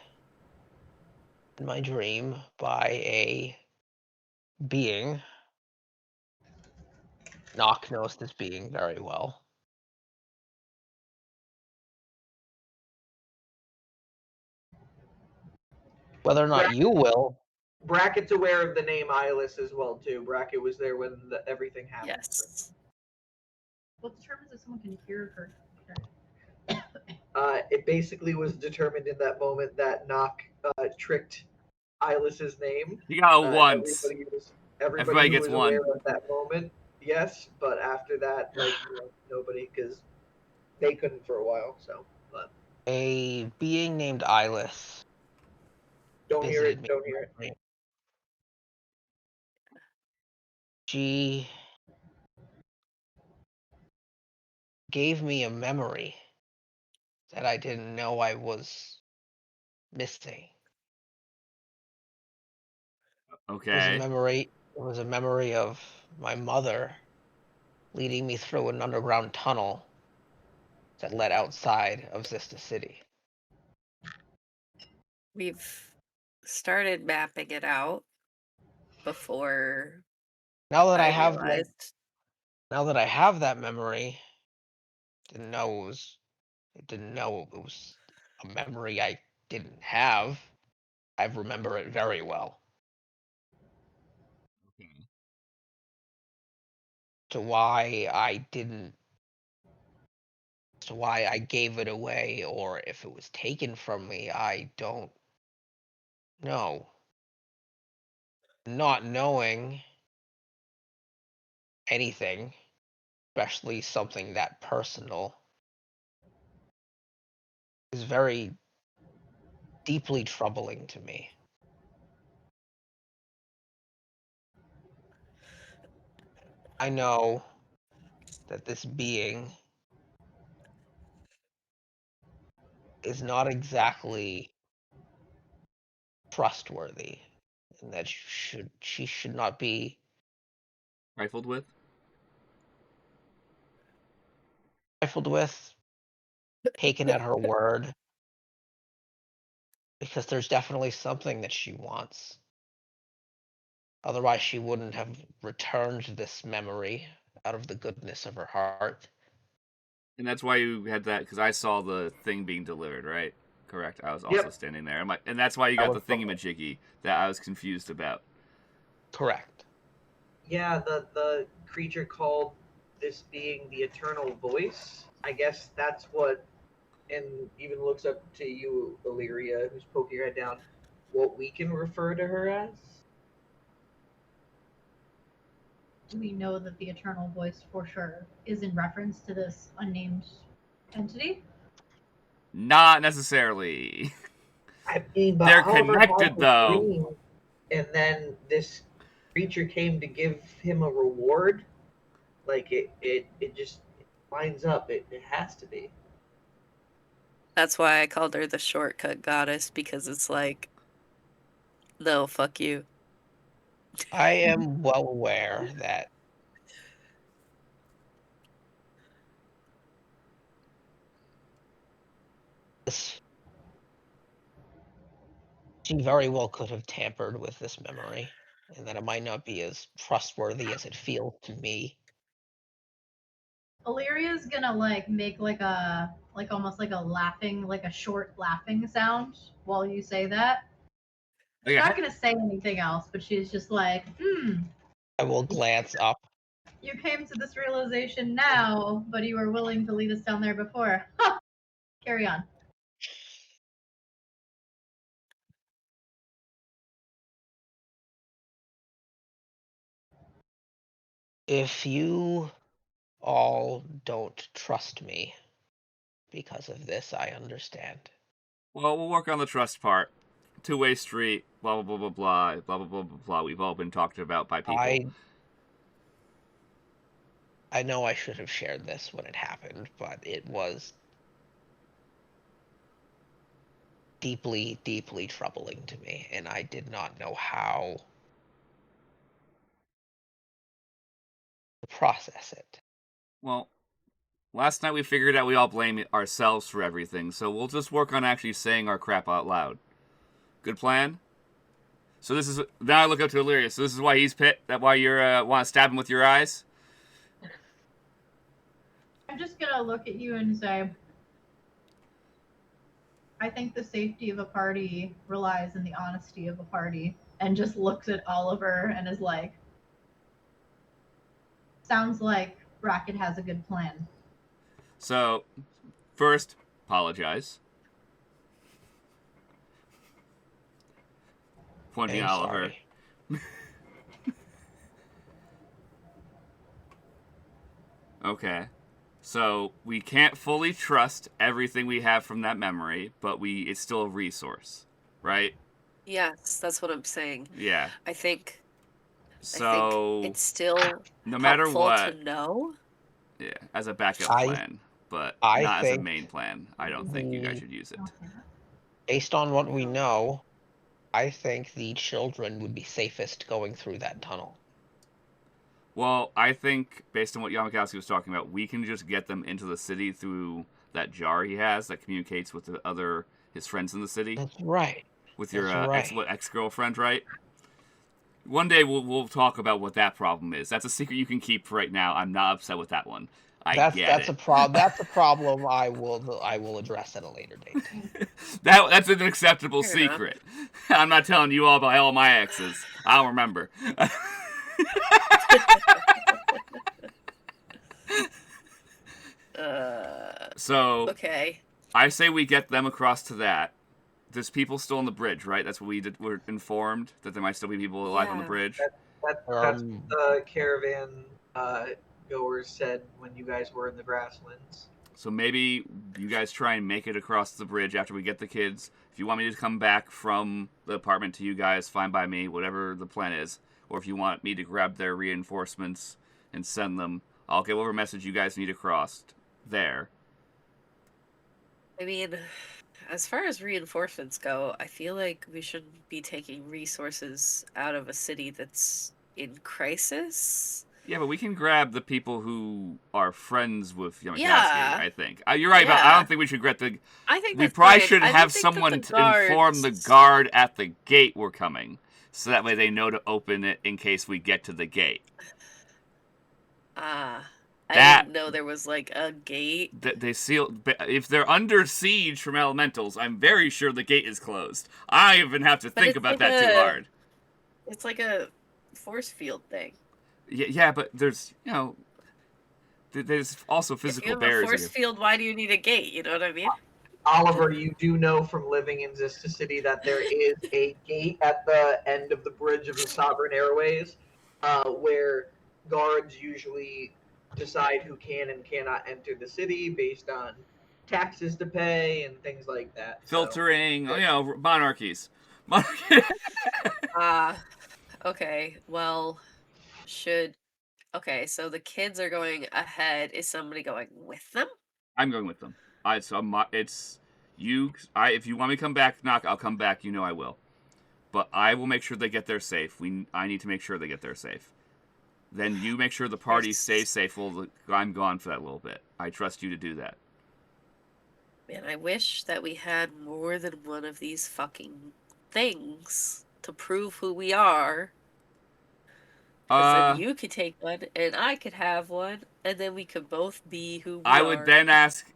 in my dream by a being. Nock knows this being very well. Whether or not you will, Bracket's aware of the name Eyeless as well too. Bracket was there when everything happened. Yes. What determines if someone can hear her? It basically was determined in that moment that Nock tricked Eyeless's name. You got it once. Everybody Everybody who gets was one. aware of that moment, yes, but after that, like nobody, because they couldn't for a while. So, but a being named Eyeless don't hear visited it. me. Don't hear it. She gave me a memory that I didn't know I was missing. It was a Okay. memory. It was a memory of my mother leading me through an underground tunnel that led outside of Zista City. We've started mapping it out before Now that I I have realized. now that I have that memory, didn't know it was. I didn't know it was a memory I didn't have. I remember it very well. Okay. To why I didn't. To why I gave it away, or if it was taken from me, I don't know. Not knowing anything, especially something that personal, is very deeply troubling to me. I know that this being is not exactly trustworthy, and that she should not be Rifled with? trifled with, taken at her word, because there's definitely something that she wants. Otherwise, she wouldn't have returned this memory out of the goodness of her heart. And that's why you had that, because I saw the thing being delivered, right? Correct. I was also Yep. standing there. I'm like, and that's why you That got was the thingamajiggy that I was confused about. correct. Yeah, the creature called this being the Eternal Voice. I guess that's what, and even looks up to you, Illyria, who's poking her head down. What we can refer to her as. Do we know that the eternal voice for sure is in reference to this unnamed entity? Not necessarily. I mean, but They're Oliver had connected, the though. dream, and then this creature came to give him a reward. Like it just lines up. It has to be. That's why I called her the shortcut goddess, because it's like, no, fuck you. I am well aware that this, she very well could have tampered with this memory, and that it might not be as trustworthy as it feels to me. Illyria's gonna like make like almost like a laughing, like a short laughing sound while you say that. She's Okay. not gonna say anything else, but she's just like, I will glance up. you came to this realization now, but you were willing to lead us down there before. Carry on. If you all don't trust me because of this, I understand. Well, we'll work on the trust part. Two-way street, blah, blah, blah, blah, blah, blah, blah, blah, blah, blah. We've all been talked about by people. I know I should have shared this when it happened, but it was deeply, deeply troubling to me, and I did not know how to process it. Well, last night we figured out we all blame ourselves for everything, so we'll just work on actually saying our crap out loud. Good plan? So this is... Now I look up to Illyria. So this is why he's pit? That why you're want to stab him with your eyes? I'm just gonna look at you and say, I think the safety of a party relies in the honesty of a party. And just looks at Oliver and is like, sounds like Brackett has a good plan. So, first, apologize. Pointing I'm at Oliver. sorry. Okay. So, we can't fully trust everything we have from that memory, but it's still a resource, right? Yes, that's what I'm saying. Yeah. I think So, it's still no matter helpful what, to know. yeah, as a backup I- plan, but I not as a think main plan. I don't think you guys should use it. based on what we know, I think the children would be safest going through that tunnel. Well, I think, based on what Yamakowski was talking about, we can just get them into the city through that jar he has that communicates with his friends in the city. That's right. With your That's right. ex-girlfriend, right? One day we'll talk about what that problem is. That's a secret you can keep right now. I'm not upset with that one. That's a problem I will address at a later date. That's an acceptable Fair enough. secret. I'm not telling you all about all my exes. I'll remember. So Okay. I say we get them across to that. There's people still on the bridge, right? That's what we're informed, that there might still be people alive on the Yeah. bridge. That's what the caravan goers said when you guys were in the grasslands. So maybe you guys try and make it across the bridge after we get the kids. If you want me to come back from the apartment to you guys, fine by me, whatever the plan is. Or if you want me to grab their reinforcements and send them, I'll give over a message you guys need across there. I mean, as far as reinforcements go, I feel like we shouldn't be taking resources out of a city that's in crisis. Yeah, but we can grab the people who are friends with Yamakowski, Yeah. I think. You're right, but I don't think we should get the... I think We that's probably fine. should I don't have think that someone the to inform the guards- guard at the gate we're coming. So that way they know to open it in case we get to the gate. I That- didn't know there was like a gate. They seal... If they're under siege from elementals, I'm very sure the gate is closed. I even have to But think it's about like that too a- hard. It's like a force field thing. Yeah, but there's, there's also If physical you have a barriers. force field, why do you need a gate? You know what I mean? Oliver, you do know from living in Zista City that there is a gate at the end of the bridge of the Sovereign Airways, where guards usually decide who can and cannot enter the city based on taxes to pay and things like that. Filtering, monarchies. Okay. Well, okay, so the kids are going ahead. Is somebody going with them? I'm going with them. It's you. If you want me to come back, knock. I'll come back. You know I will. But I will make sure they get there safe. I need to make sure they get there safe. Then you make sure the party stays safe while I'm gone for that little bit. I trust you to do that. Man, I wish that we had more than one of these fucking things to prove who we are. 'Cause then you could take one, and I could have one, and then we could both be who we are. I would then ask,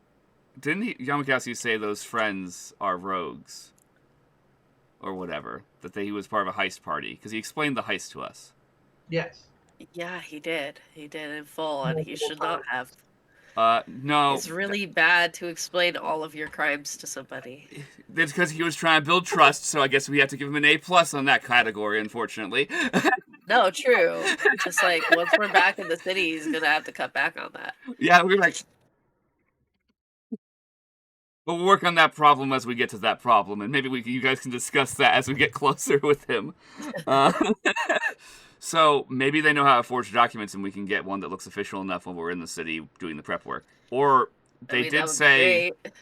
didn't Yamakowski say those friends are rogues? Or whatever. That he was part of a heist party. Because he explained the heist to us. Yes. Yeah, he did. He did in full, and he should not have. No. It's really bad to explain all of your crimes to somebody. It's because he was trying to build trust, so I guess we have to give him an A+ on that category, unfortunately. No, true. Just like once we're back in the city, he's gonna have to cut back on that. Yeah, we're like, we'll work on that problem as we get to that problem, and maybe you guys can discuss that as we get closer with him. So maybe they know how to forge documents, and we can get one that looks official enough when we're in the city doing the prep work. Or they I mean, that did would be say great.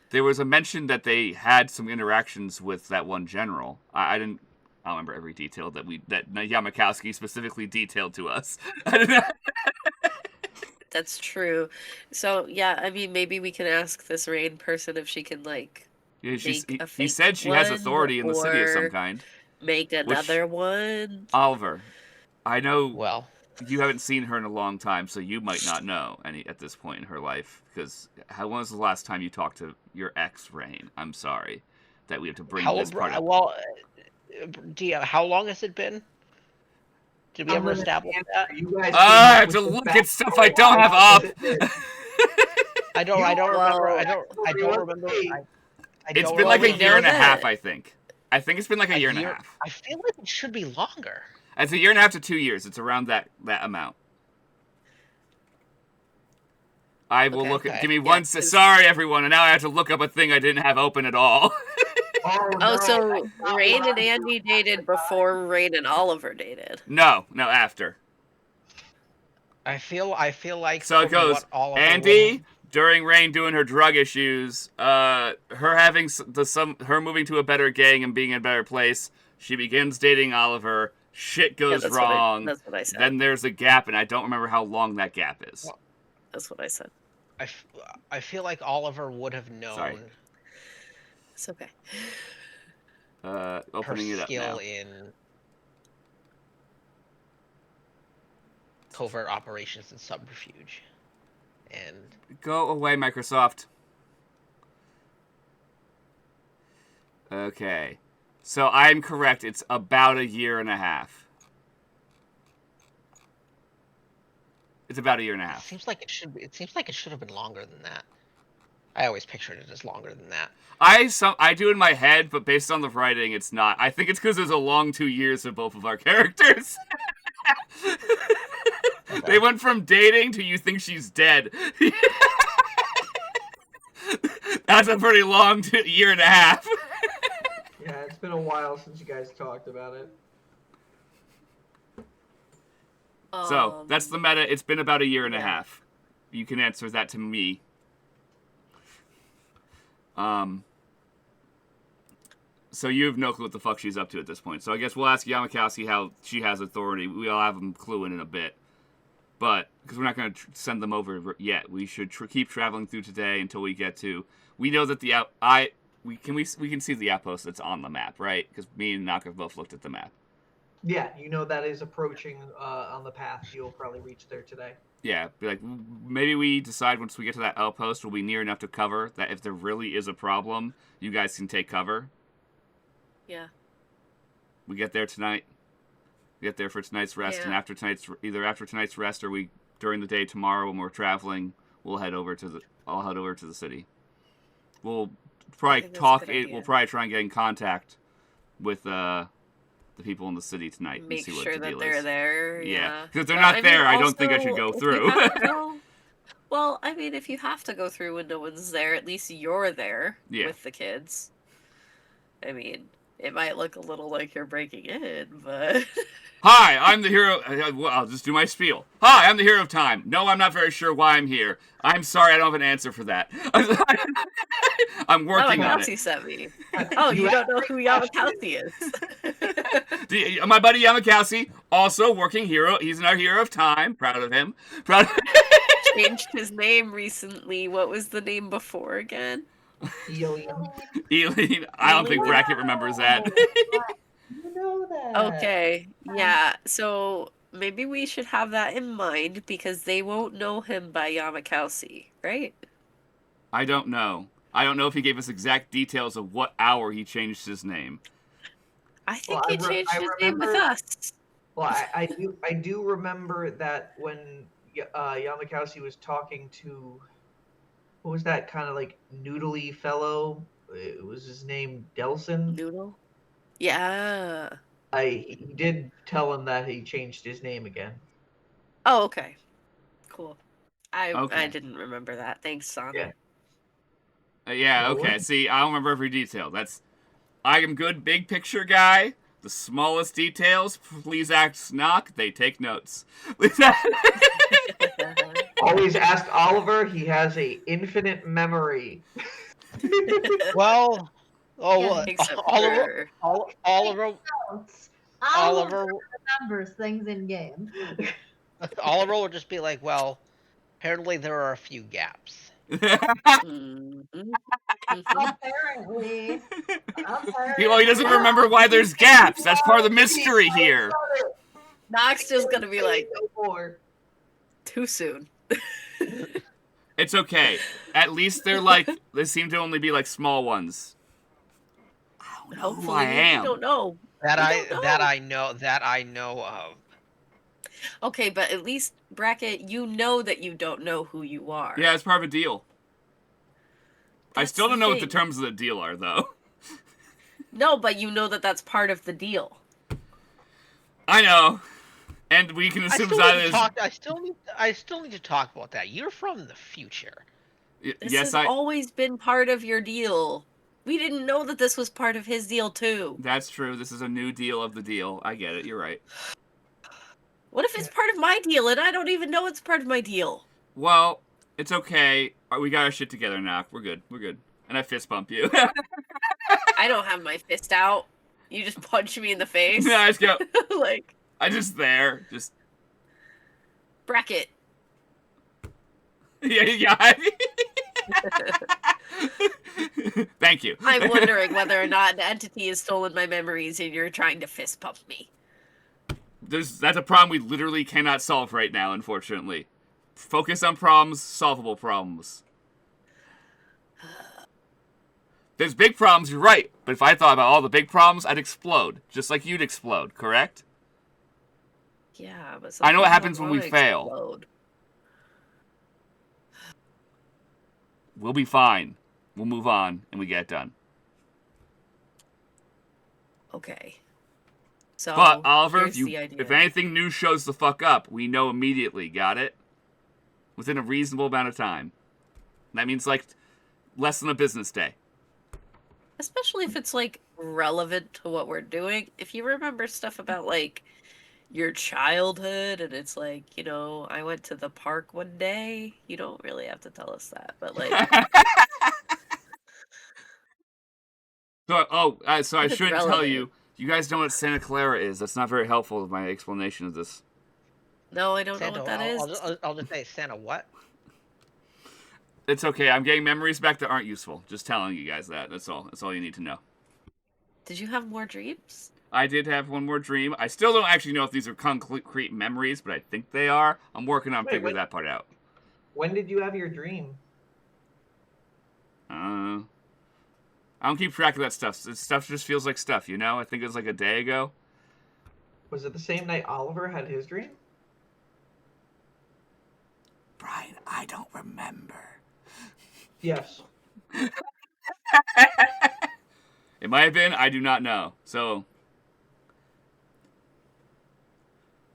there was a mention that they had some interactions with that one general. I don't remember every detail that Yamakowski specifically detailed to us. I don't know. That's true. So yeah, I mean, maybe we can ask this Rain person if she can like Yeah, make a he fake said she has one authority in the city of some or kind. make Which, another one. Oliver, I know Well, you haven't seen her in a long time, so you might not know any at this point in her life. Because when was the last time you talked to your ex, Rain? I'm sorry that we have to bring this part up. well, Dia, how long has it been? Did we I'm ever gonna establish answer. that? You guys I have came to up with look the at stuff fact I don't have how up. long it is. I don't remember. Well, I don't remember. I It's don't been like a remember. we year know and a half, that- I think. I think it's been like a year and a half. I feel like it should be longer. It's a year and a half to 2 years. It's around that amount. I will Okay. look at. Okay. Give me Yeah, one. 'cause- Sorry, everyone. And now I have to look up a thing I didn't have open at all. Oh, Oh, no, so that's not Rain what and I'm Andy doing. dated before Rain and Oliver dated. No, after. I feel like So it from goes. what Oliver Andy during Rain doing her drug issues. Her having her moving to a better gang and being in a better place. She begins dating Oliver. Shit goes that's wrong. that's what I said. Then there's a gap, and I don't remember how long that gap is. Well, That's what I said. I feel like Oliver would have known Sorry. It's okay. her Opening it up now. skill in covert operations and subterfuge, and Go away, Microsoft. Okay. So I'm correct. It's about a year and a half. It's about a year and a it half. seems like it should. It seems like it should have been longer than that. I always pictured it as longer than that. I do in my head, but based on the writing, it's not. I think it's because there's a long 2 years of both of our characters. They went from dating to you think she's dead. That's a pretty long year and a half. Yeah, it's been a while since you guys talked about it. So that's the meta. It's been about a year and a Yeah. half. You can answer that to me. So you have no clue what the fuck she's up to at this point. So I guess we'll ask Yamakowski how she has authority. We'll have them clue in a bit. But, because we're not going to send them over yet. We should keep traveling through today until we get to... We know that we can see the outpost that's on the map, right? Because me and Knock have both looked at the map. Yeah, you know that is approaching on the path. You'll probably reach there today. Yeah, be like, maybe we decide once we get to that outpost, we'll be near enough to cover that if there really is a problem, you guys can take cover. Yeah. We get there tonight. We get there for tonight's rest, and after tonight's rest or during the day tomorrow when we're traveling, I'll head over to the city. We'll probably talk. We'll probably try and get in contact with the people in the city tonight. Make and see what sure the that deal they're is. there. Yeah, because if they're not there, I don't think I should go through. Well, I mean, if you have to go through when no one's there, at least you're there with the kids. I mean, it might look a little like you're breaking in, but... Hi, I'm the hero. I'll just do my spiel. Hi, I'm the hero of time. No, I'm not very sure why I'm here. I'm sorry, I don't have an answer for that. I'm working on it. Yamakowski sent me. Oh, you don't know who Yamakowski is. My buddy Yamakowski, also working hero. He's our hero of time. Proud of him. Changed his name recently. What was the name before again? Eileen. I don't think Brackett remembers that. You know that. Okay, yeah. So maybe we should have that in mind because they won't know him by Yamakowski, right? I don't know. I don't know if he gave us exact details of what hour he changed his name. I think he changed his name with us. Well, I do remember that when Yamakowski was talking to, what was that kind of like noodly fellow? It was his name Delson. Noodle? Yeah. He did tell him that he changed his name again. Oh, okay. Cool. I Okay. didn't remember that. Thanks, Sana. Yeah, No okay. way. See, I don't remember every detail. I am good big picture guy. The smallest details, please ask Knock. They take notes. Always ask Oliver. He has a infinite memory. Well, Yeah, Except Oliver, for Oliver, Notes. Oliver, Remembers things in game. Oliver will just be like, well, apparently there are a few gaps. Mhm. Apparently. Well, he doesn't remember why there's gaps. That's part of the mystery here. Knox just gonna be like, No more. too soon. It's okay. At least they seem to only be like small ones. I don't know who I Hopefully, we am. don't know. That We I don't know. that I know of. Okay, but at least, Bracket, you know that you don't know who you are. Yeah, it's part of a deal. I That's still don't know what the thing. terms of the deal are, though. No, but you know that that's part of the deal. I know. And we can assume Zyla is... I still need to talk about that. You're from the future. This Yes, has always been part of your deal. We didn't know that this was part of his deal, too. That's true. This is a new deal of the deal. I get it. You're right. What if it's part of my deal and I don't even know it's part of my deal? Well, it's okay. We got our shit together, Knock. We're good. We're good. And I fist bump you. I don't have my fist out. You just punch me in the face. No, I just go... Like, I'm just there. Just... Bracket. Yeah. Thank you. I'm wondering whether or not an entity has stolen my memories and you're trying to fist pump me. That's a problem we literally cannot solve right now, unfortunately. Focus on problems, solvable problems. There's big problems, you're right. But if I thought about all the big problems, I'd explode. Just like you'd explode, correct? Yeah, but I know what sometimes happens when we wanna fail. explode. We'll be fine. We'll move on, and we get it done. Okay. So, But, Oliver, here's the idea. if anything new shows the fuck up, we know immediately, got it? Within a reasonable amount of time. That means, like, less than a business day. Especially if it's, like, relevant to what we're doing. If you remember stuff about, like, your childhood, and it's like, I went to the park one day, you don't really have to tell us that, but, like... So I If it's shouldn't tell relevant. you. You guys know what Santa Clara is. That's not very helpful with my explanation of this. No, I don't Santa, know what that is. I'll just say Santa what? It's okay. I'm getting memories back that aren't useful. Just telling you guys that. That's all. That's all you need to know. Did you have more dreams? I did have one more dream. I still don't actually know if these are concrete memories, but I think they are. I'm working on figuring that part out. When did you have your dream? I don't keep track of that stuff. This stuff just feels like stuff, you know? I think it was like a day ago. Was it the same night Oliver had his dream? Brian, I don't remember. Yes. It might have been. I do not know. So,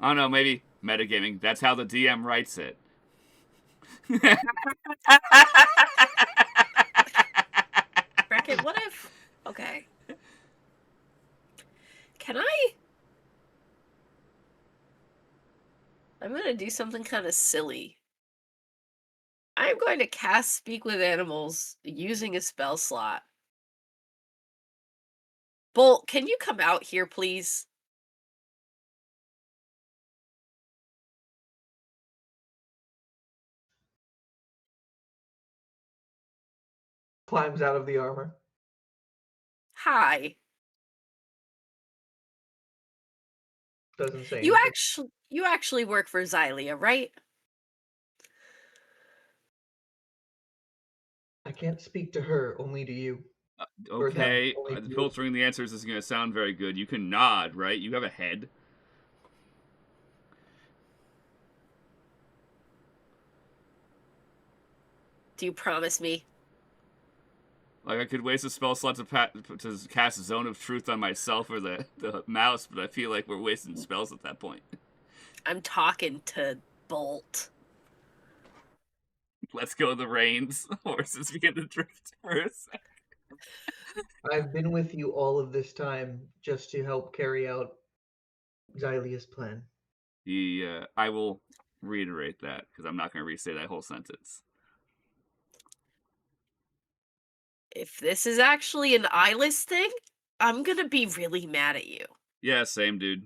I don't know. Maybe metagaming. That's how the DM writes it. Bracket, what if... Okay. Can I'm going to do something kind of silly. I'm going to cast Speak with Animals using a spell slot. Bolt, can you come out here, please? Climbs out of the armor. Hi. Doesn't say You anything. actually work for Xylia, right? I can't speak to her, only to you. Okay, Or them, only to you. filtering the answers is going to sound very good. You can nod, right? You have a head. Do you promise me? Like, I could waste a spell slot to cast Zone of Truth on myself or the mouse, but I feel like we're wasting spells at that point. I'm talking to Bolt. Let's go the reins. Horses begin to drift for a sec. I've been with you all of this time just to help carry out Xylia's plan. I will reiterate that, because I'm not going to re-say that whole sentence. If this is actually an eyeless thing, I'm gonna be really mad at you. Yeah, same, dude.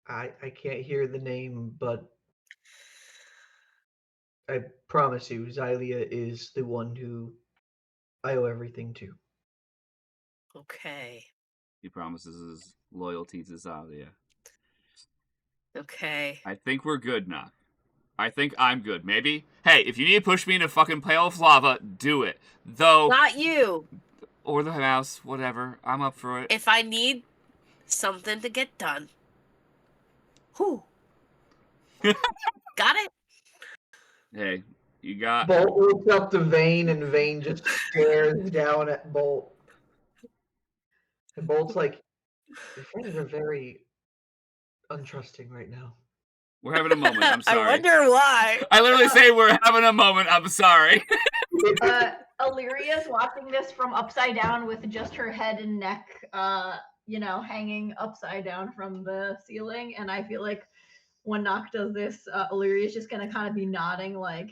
I can't hear the name, but I promise you, Xylia is the one who I owe everything to. Okay. He promises his loyalty to Xylia. Okay. I think we're good now. I think I'm good. Maybe? Hey, if you need to push me in a fucking pail of lava, do it. Though... Not you! Or the mouse, whatever. I'm up for it. If I need something to get done. Whew. Got it? Hey, you got... Bolt looks up to Vane, and Vane just stares down at Bolt. And Bolt's like, your friends are very untrusting right now. We're having a moment. I'm sorry. I wonder why. I literally say we're having a moment. I'm sorry. Illyria's watching this from upside down with just her head and neck, hanging upside down from the ceiling. And I feel like when Nock does this, Illyria's just gonna kind of be nodding like,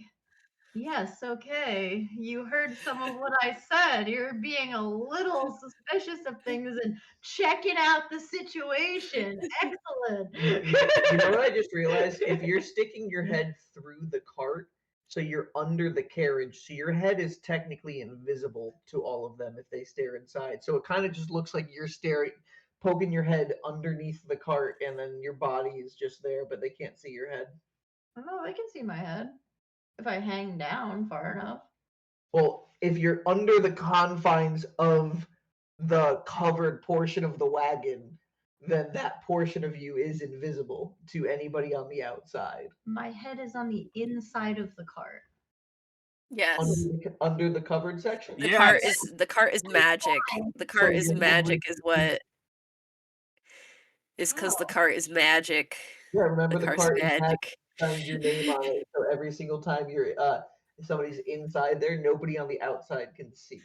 yes, okay. You heard some of what I said. You're being a little suspicious of things and checking out the situation. Excellent. You know what I just realized? If you're sticking your head through the cart, so you're under the carriage, so your head is technically invisible to all of them if they stare inside. So it kind of just looks like you're poking your head underneath the cart, and then your body is just there, but they can't see your head. Oh, they can see my head if I hang down far enough. Well, if you're under the confines of the covered portion of the wagon, then that portion of you is invisible to anybody on the outside. My head is on the inside of the cart. Yes. Under the covered section? The Yes. cart is magic. The cart is magic is what is because the cart is magic. Yeah, remember the cart's cart has magic. your name on it, so every single time you're somebody's inside there, nobody on the outside can see.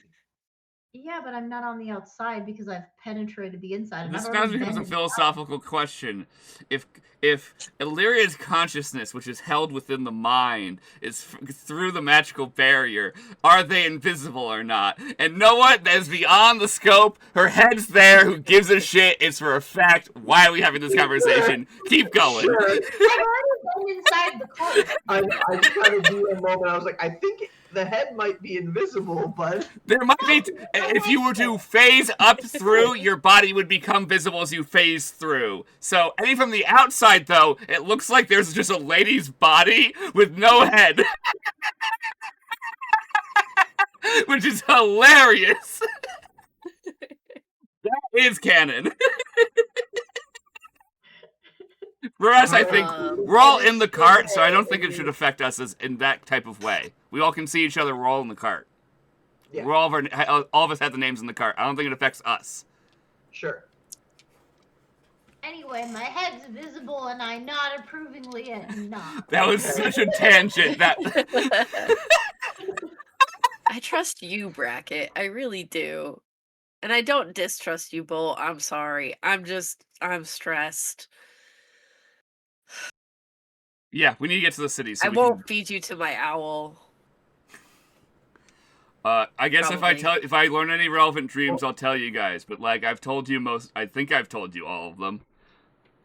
Yeah, but I'm not on the outside because I've penetrated the inside. And This I've now already becomes a been philosophical question. If Illyria's consciousness, which is held within the mind, is through the magical barrier, are they invisible or not? And know what? That is beyond the scope. Her head's there. Who gives a shit? It's for a fact. Why are we having this conversation? Keep going. Sure. I've already been inside the cart. I just had to do a moment. I was like, I think the head might be invisible, but There might be... if you were to phase up through, your body would become visible as you phase through. So, any from the outside, though, it looks like there's just a lady's body with no head. Which is hilarious. That is canon. For us, I think we're all in the cart, so I don't think it should affect us as in that type of way. We all can see each other. We're all in the cart. yeah, We're all of us have the names in the cart. I don't think it affects us. sure. Anyway, my head's visible and I nod approvingly at Nock. That was such a tangent. That I trust you, Bracket. I really do. And I don't distrust you, Bolt. I'm sorry. I'm stressed. yeah, we need to get to the city. So I won't feed you to my owl. I guess Probably. if I learn any relevant dreams, I'll tell you guys. But like I've told you most, I think I've told you all of them.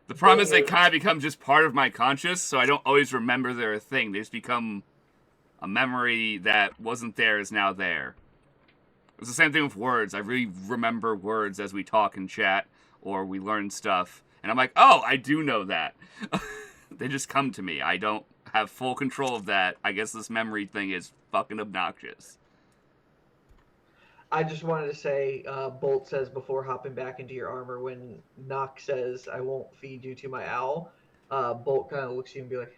The problem is they kind of become just part of my conscious, so I don't always remember they're a thing. They just become a memory that wasn't there is now there. It's the same thing with words. I really remember words as we talk and chat, or we learn stuff, and I'm like, oh, I do know that. They just come to me. I don't have full control of that. I guess this memory thing is fucking obnoxious. I just wanted to say, Bolt says before hopping back into your armor, when Nock says, I won't feed you to my owl, Bolt kind of looks at you and be like,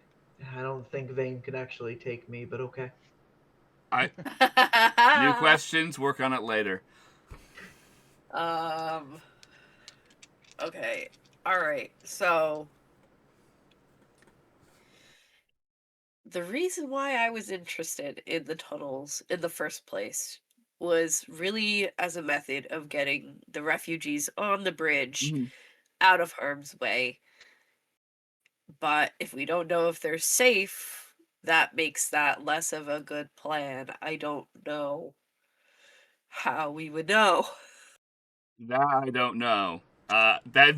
I don't think Vane can actually take me, but okay. New questions. Work on it later. Okay. All right. So the reason why I was interested in the tunnels in the first place was really as a method of getting the refugees on the bridge Mhm. out of harm's way. But if we don't know if they're safe, that makes that less of a good plan. I don't know how we would know. That I don't know. That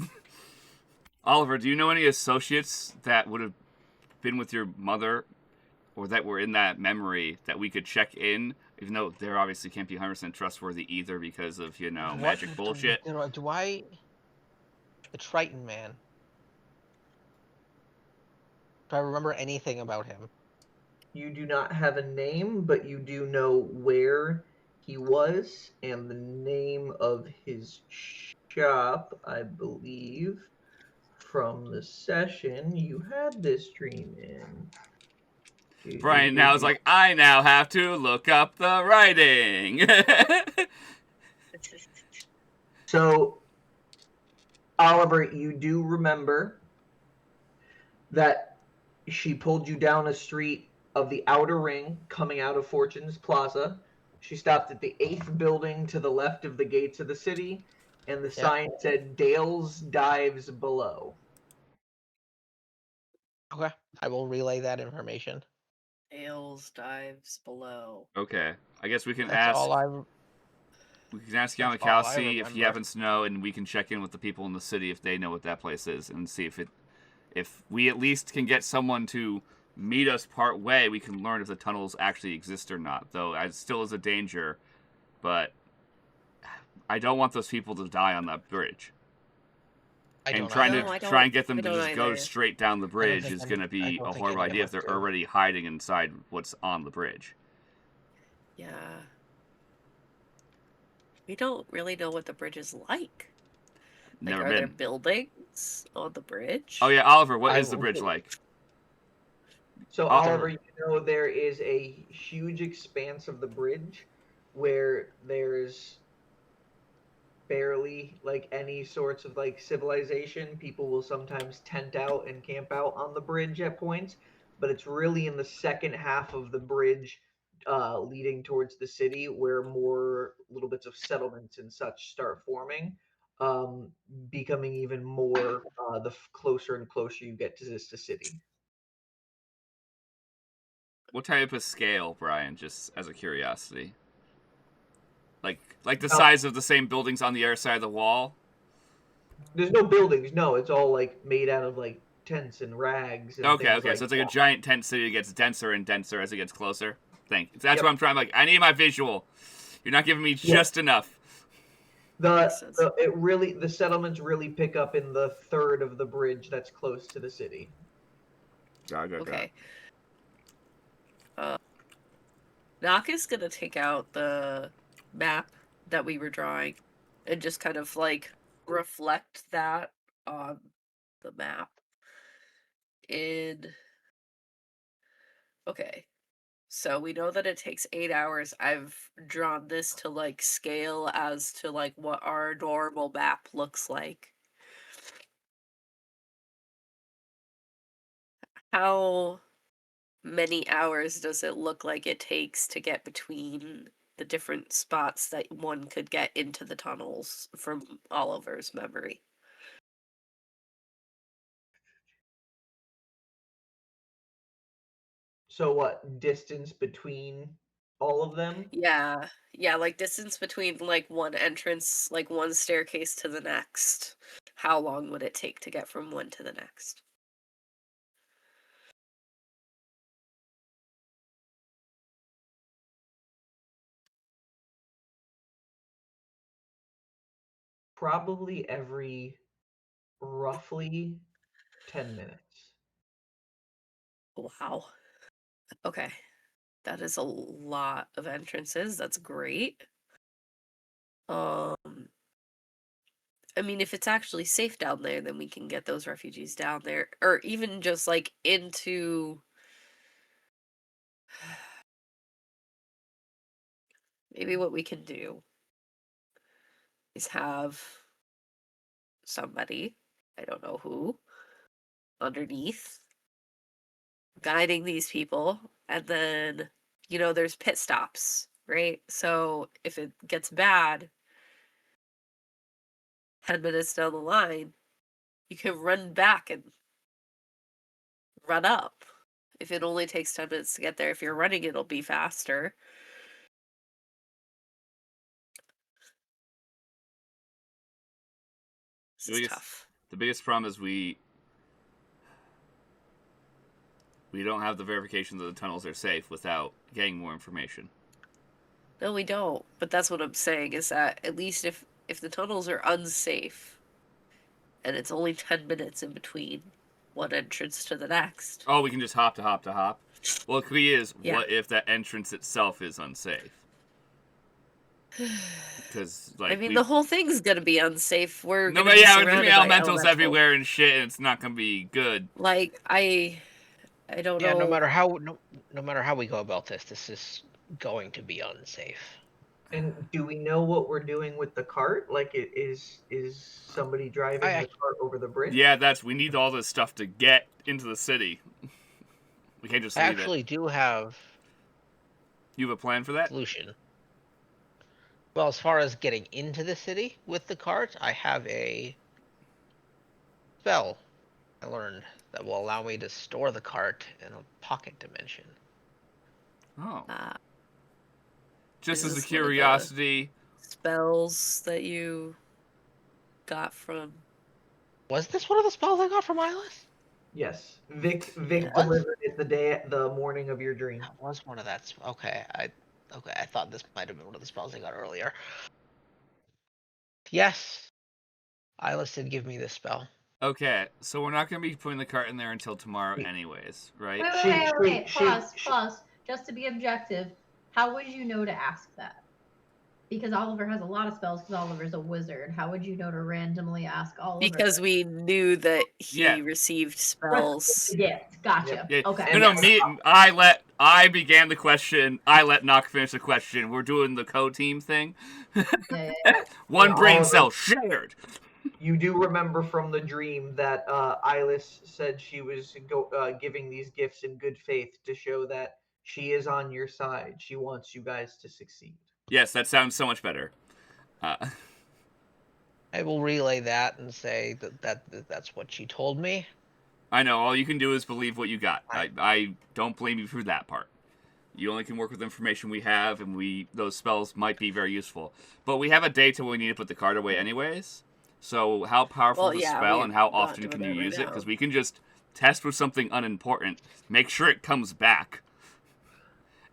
Oliver, do you know any associates that would have been with your mother, or that were in that memory that we could check in? Even though they obviously can't be 100% trustworthy either because of magic bullshit. Do I? The Triton man. Do I remember anything about him? You do not have a name, but you do know where he was and the name of his shop, I believe, from the session you had this dream in. Brian now is like, I now have to look up the writing. So, Oliver, you do remember that she pulled you down a street of the outer ring coming out of Fortune's Plaza. She stopped at the 8th building to the left of the gates of the city, and the sign said Dale's Dives Below. Okay, I will relay that information. Ailes dives below. Okay, I guess we can That's ask. all I. We can ask That's all I Yamakowski if he remember. happens to know, and we can check in with the people in the city if they know what that place is, and see if we at least can get someone to meet us part way. We can learn if the tunnels actually exist or not. Though it still is a danger, but I don't want those people to die on that bridge. I And don't trying either. to try and get them I to don't just go either. straight down the bridge is going to I be don't a think horrible any of idea if us they're do. already hiding inside what's on the bridge. Yeah. We don't really know what the bridge is like. Like, Never are there been. buildings on the bridge? Oh yeah, Oliver, what I is the will bridge say- like? So, Oh. Oliver, you know there is a huge expanse of the bridge where there's barely like any sorts of like civilization. People will sometimes tent out and camp out on the bridge at points, but it's really in the second half of the bridge leading towards the city where more little bits of settlements and such start forming, um, becoming even more the closer and closer you get to the city. What type of scale, Brian? Just as a curiosity. Like the Uh, size of the same buildings on the other side of the wall. there's no buildings. No, it's all like made out of like tents and rags and Okay, things okay, like so it's like a that. giant tent city that gets denser and denser as it gets closer. That's Yep. what I'm trying. Like, I need my visual. You're not giving me Yeah. just enough. Makes sense. The settlements really pick up in the third of the bridge that's close to the city. Okay. Nock is gonna take out the map that we were drawing and just kind of like reflect that on the map. Okay. So we know that it takes 8 hours. I've drawn this to like scale as to like what our normal map looks like. How many hours does it look like it takes to get between the different spots that one could get into the tunnels from Oliver's memory? So what distance between all of them? Yeah. Yeah, like distance between like one entrance, like one staircase to the next. How long would it take to get from one to the next? Probably every roughly 10 minutes. Wow. Okay. That is a lot of entrances. That's great. I mean, if it's actually safe down there, then we can get those refugees down there, or even just like into maybe what we can do is have somebody, I don't know who, underneath guiding these people, and then there's pit stops, right? So if it gets bad 10 minutes down the line, you can run back and run up. If it only takes 10 minutes to get there, if you're running, it'll be faster. This is tough. The biggest problem is we don't have the verification that the tunnels are safe without getting more information. No, we don't. But that's what I'm saying, is that at least if the tunnels are unsafe and it's only 10 minutes in between one entrance to the next. Oh, we can just hop to hop to hop? Well, the key is, Yeah. what if that entrance itself is unsafe? Because, like, I mean, the whole thing's gonna be unsafe. We're no, gonna be yeah, surrounded there's gonna be by elementals everywhere and shit, and it's not gonna be good. Like, I don't know. No matter how we go about this, this is going to be unsafe. And do we know what we're doing with the cart? Like, is somebody driving the cart over the bridge? Yeah, we need all this stuff to get into the city. We can't just leave it. I actually do have. You have a plan for that? Solution. Well, as far as getting into the city with the cart, I have a spell I learned that will allow me to store the cart in a pocket dimension. Oh. Just Is as a this one of the curiosity. spells that you got from. Was this one of the spells I got from Eyeless? Yes. Vic delivered it the morning of your dream. That was one of that. Okay, I thought this might have been one of the spells I got earlier. Yes, Eyeless did give me this spell. Okay, so we're not going to be putting the cart in there until tomorrow anyways, right? Wait. Pause. Just to be objective, how would you know to ask that? Because Oliver has a lot of spells, because Oliver's a wizard. How would you know to randomly ask Oliver? Because we knew that he received spells. Yes, gotcha. Yeah. Okay. No, I began the question. I let Nock finish the question. We're doing the co-team thing. Yeah. One brain cell shared. You do remember from the dream that Eylis said she was giving these gifts in good faith to show that she is on your side. She wants you guys to succeed. Yes, that sounds so much better. I will relay that and say that's what she told me. I know. All you can do is believe what you got. I don't blame you for that part. You only can work with information we have, and those spells might be very useful. But we have a day till we need to put the card away anyways. So how powerful is the spell, and how often can you use it? Because we can just test with something unimportant, make sure it comes back.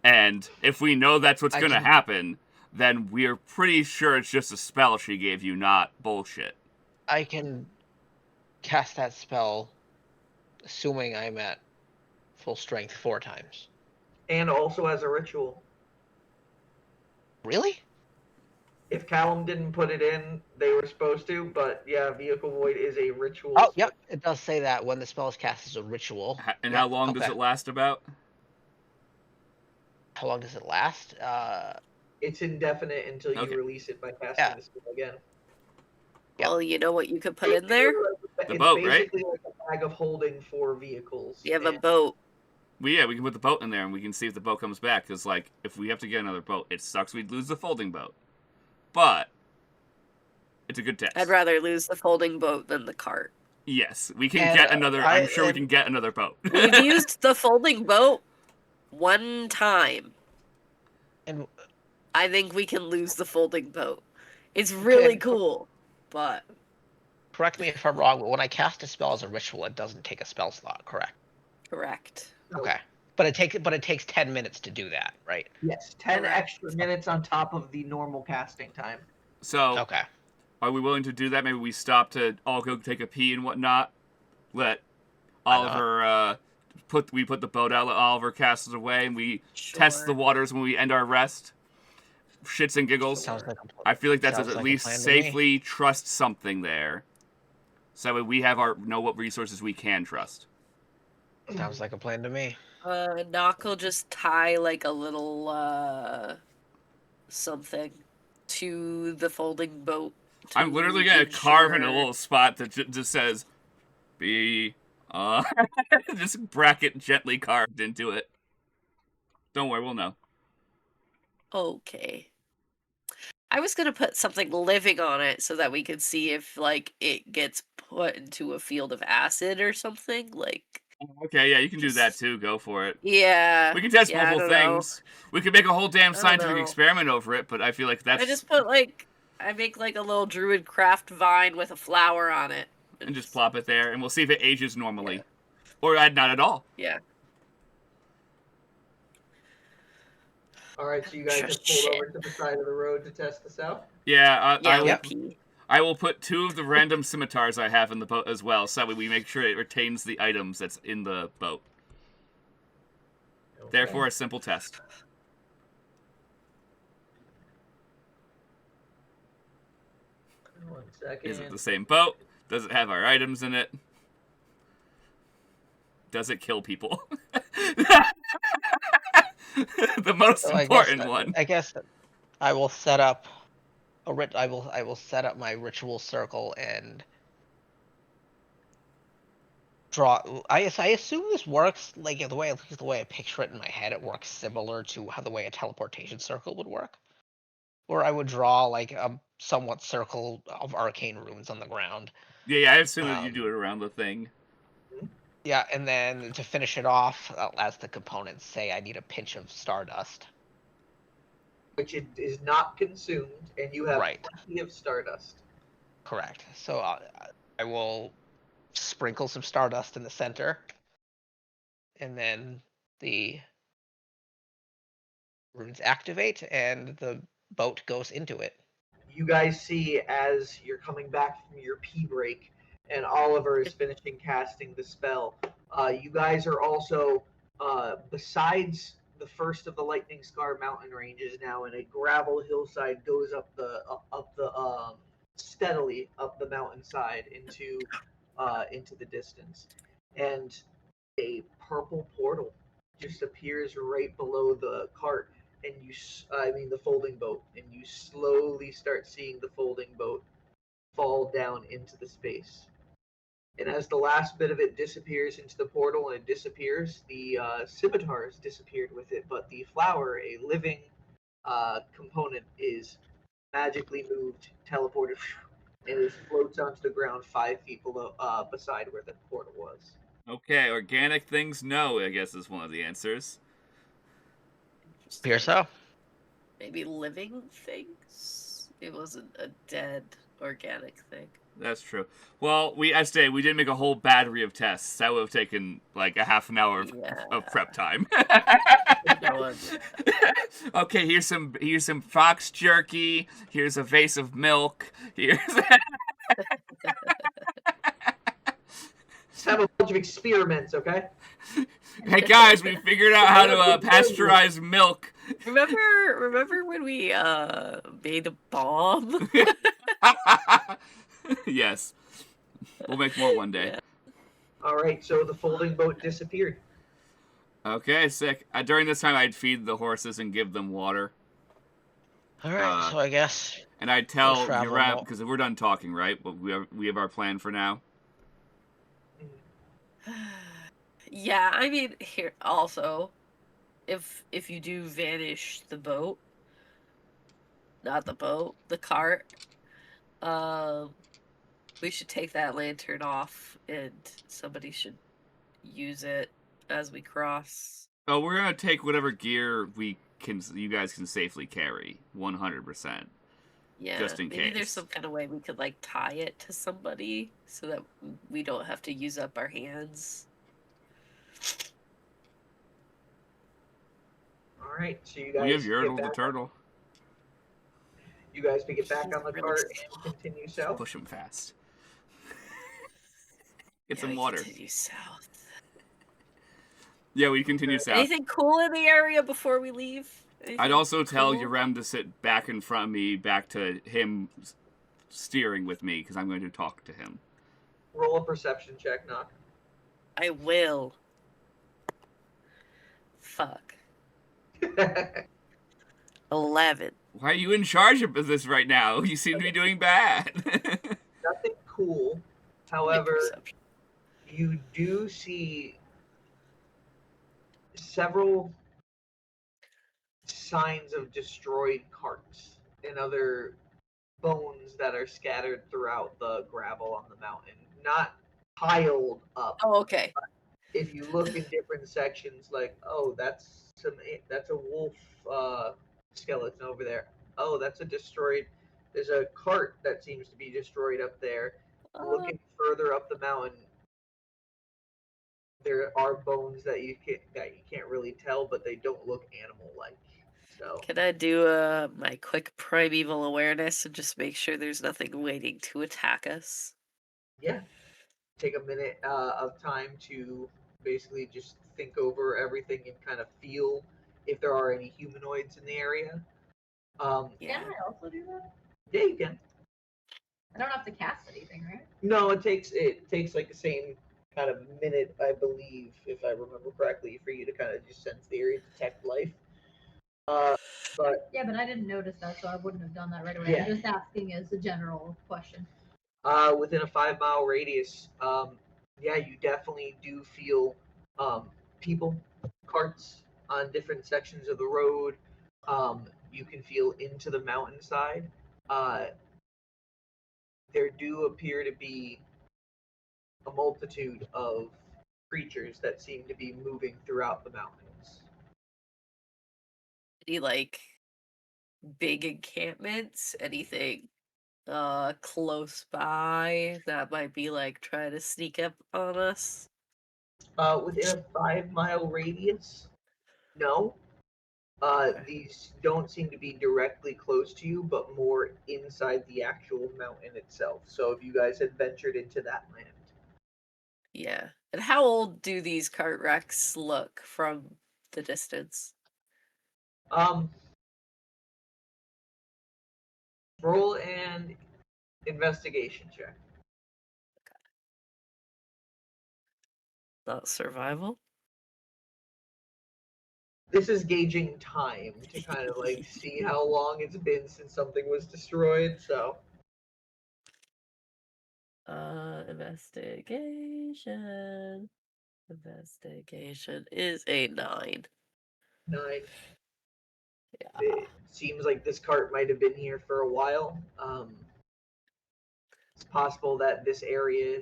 And if we know that's what's going to happen, then we're pretty sure it's just a spell she gave you, not bullshit. I can cast that spell, assuming I'm at full strength 4 times. And also as a ritual. Really? If Callum didn't put it in, they were supposed to, but yeah, Vehicle Void is a ritual. Oh, yep, it does say that when the spell is cast as a ritual. And how long does it last about? How long does it last? It's indefinite until you release it by casting the spell again. Well, you know what you could put in there? The boat, right? It's basically like a bag of holding for vehicles. You have a boat. Well, yeah, we can put the boat in there, and we can see if the boat comes back. Because, like, if we have to get another boat, it sucks we'd lose the folding boat. But it's a good test. I'd rather lose the folding boat than the cart. Yes, we can get another. I'm sure we can get another boat. We've used the folding boat one time. And I think we can lose the folding boat. It's really cool, but... Correct me if I'm wrong, but when I cast a spell as a ritual, it doesn't take a spell slot, correct? Correct. Okay. But it takes 10 minutes to do that, right? Yes, 10 extra minutes on top of the normal casting time. So, are we willing to do that? Maybe we stop to all go take a pee and whatnot. Let Oliver put the boat out. Let Oliver cast it away, and we test the waters when we end our rest. Shits and giggles. I feel like that's at least safely trust something there, so that we have know what resources we can trust. Sounds like a plan to me. Nock will just tie like a little something to the folding boat. I'm literally gonna carve in a little spot that just says, "B." Just bracket gently carved into it. Don't worry, we'll know. Okay. I was gonna put something living on it so that we could see if like it gets put into a field of acid or something. Like Okay, yeah, you can do that too. Go for it. yeah. We can test Yeah, I multiple don't know. things. We could make a whole damn I don't scientific know. experiment over it, but I feel like that's I just put like I make like a little druid craft vine with a flower on it. and just plop it there, and we'll see if it ages normally, Yeah. or not at all. Yeah. All right, so you guys have Just pulled shit. over to the side of the road to test this out. Yeah, Yeah, we Yep. pee. I will put 2 of the random scimitars I have in the boat as well, so that we make sure it retains the items that's in the boat. Okay. Therefore, a simple test. One second. Is it the same boat? Does it have our items in it? Does it kill people? The most So important one. I guess I will set up I will set up my ritual circle and draw. I assume this works like the way I picture it in my head. It works similar to how the way a teleportation circle would work, where I would draw like a somewhat circle of arcane runes on the ground. Yeah, I assume that you do it around the thing. Yeah, and then to finish it off, as the components say, I need a pinch of stardust. Which it is not consumed, and you have Right. plenty of stardust. Correct. So I will sprinkle some stardust in the center, and then the runes activate, and the boat goes into it. You guys see as you're coming back from your pee break, and Oliver is finishing casting the spell. You guys are also, besides the first of the Lightning Scar mountain ranges, now in a gravel hillside goes up the steadily up the mountainside into the distance, and a purple portal just appears right below the cart, and the folding boat, and you slowly start seeing the folding boat fall down into the space. And as the last bit of it disappears into the portal and it disappears, the scimitars disappeared with it, but the flower, a living component, is magically moved, teleported, and it floats onto the ground 5 feet below, beside where the portal was. Okay, organic things, no, I guess is one of the answers. Appear so. Maybe living things? It wasn't a dead organic thing. That's true. Well, we did make a whole battery of tests. That would have taken like a half an hour of prep time. Okay, here's some fox jerky. Here's a vase of milk. Here's Just have a bunch of experiments, okay? Hey guys, we figured out how to pasteurize milk. Remember when we made a bomb? Yes. We'll make more one day. Yeah. Alright, so the folding boat disappeared. Okay, sick. During this time, I'd feed the horses and give them water. Alright, so I guess. And I'd tell We'll travel Urab, more. because we're done talking, right? But we have our plan for now. Yeah, I mean, here also, if you do vanish the boat, not the boat, the cart, we should take that lantern off, and somebody should use it as we cross. Oh, we're gonna take whatever gear you guys can safely carry, 100%. Yeah, Just in maybe case. there's some kind of way we could like tie it to somebody so that we don't have to use up our hands. Alright, so you guys We have get Yertle the back. turtle. You guys get back on the Really cart slow. and continue south. Push him fast. Get Yeah, some we water. continue south. Yeah, we continue south. Anything cool in the area before we leave? I'd Anything also tell cool? Urem to sit back in front of me, back to him steering with me, because I'm going to talk to him. Roll a perception check, Knock. I will. Fuck. 11. Why are you in charge of this right now? You seem to be doing bad. Nothing cool. Make However, perception. you do see several signs of destroyed carts and other bones that are scattered throughout the gravel on the mountain. Not piled up. Oh, okay. If you look in different sections, like, oh, that's a wolf skeleton over there. Oh, that's a destroyed. There's a cart that seems to be destroyed up there. Looking further up the mountain, there are bones that you can't really tell, but they don't look animal-like. So Can I do my quick primeval awareness and just make sure there's nothing waiting to attack us? yeah, take a minute of time to basically just think over everything and kind of feel if there are any humanoids in the area. Yeah. Can I also do that? Yeah, you can. I don't have to cast anything, right? No, it takes like the same kind of minute, I believe, if I remember correctly, for you to kind of just sense the area, detect life. But Yeah, but I didn't notice that, so I wouldn't have done that right away. Yeah. I'm just asking as a general question. within a 5 mile radius, yeah, you definitely do feel people, carts on different sections of the road. You can feel into the mountainside. There do appear to be a multitude of creatures that seem to be moving throughout the mountains. Any like big encampments? Anything close by that might be like trying to sneak up on us? Within a 5 mile radius, no. Okay. These don't seem to be directly close to you, but more inside the actual mountain itself. So if you guys had ventured into that land, Yeah. And how old do these cart wrecks look from the distance? um, roll an investigation check. Not survival? This is gauging time to kind of like see how long it's been since something was destroyed. So Investigation. Investigation is a 9. 9. Yeah. It seems like this cart might have been here for a while. It's possible that this area,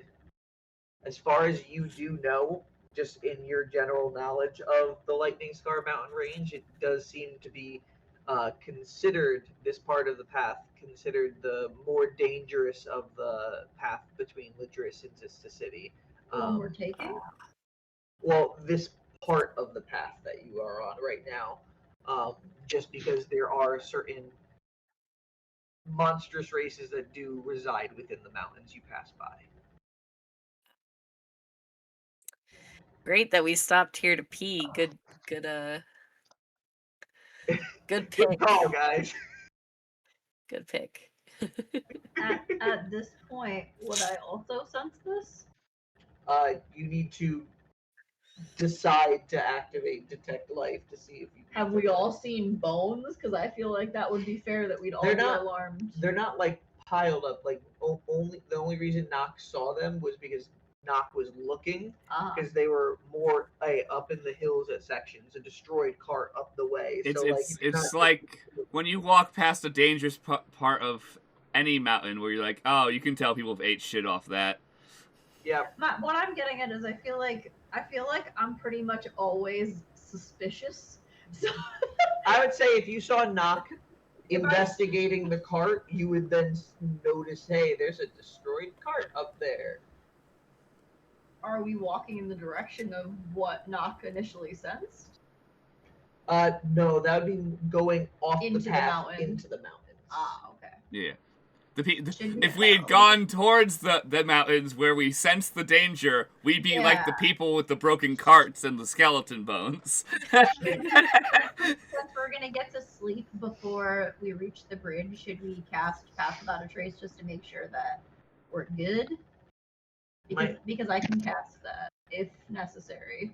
as far as you do know, just in your general knowledge of the Lightning Scar Mountain Range, it does seem to be considered, this part of the path, considered the more dangerous of the path between Ladris and Zista City. The one we're taking? Well, this part of the path that you are on right now, just because there are certain monstrous races that do reside within the mountains you pass by. Great that we stopped here to pee. Good good Good pick. call, guys. Good pick. At this point, would I also sense this? You need to decide to activate detect life to see if you Have we all seen bones? Because I feel like that would be fair that we'd all They're be not- alarmed. They're not like piled up. Like only the only reason Nock saw them was because Nock was looking, because they were more up in the hills at sections, a destroyed cart up the way. It's So it's like when you walk past a dangerous part of any mountain where you're like, oh, you can tell people have ate shit off that. Yeah. What I'm getting at is I feel like I'm pretty much always suspicious. So I would say if you saw Nock investigating the cart, you would then notice, hey, there's a destroyed cart up there. are we walking in the direction of what Nock initially sensed? No, that would be going off Into the the path mountain. into the mountains. Ah, okay. Yeah. Should If we had gone towards the mountains where we sensed the danger, we'd be like the people with the broken carts and the skeleton bones. Since we're gonna get to sleep before we reach the bridge, should we cast Pass Without a Trace just to make sure that we're good? Because I can cast that if necessary.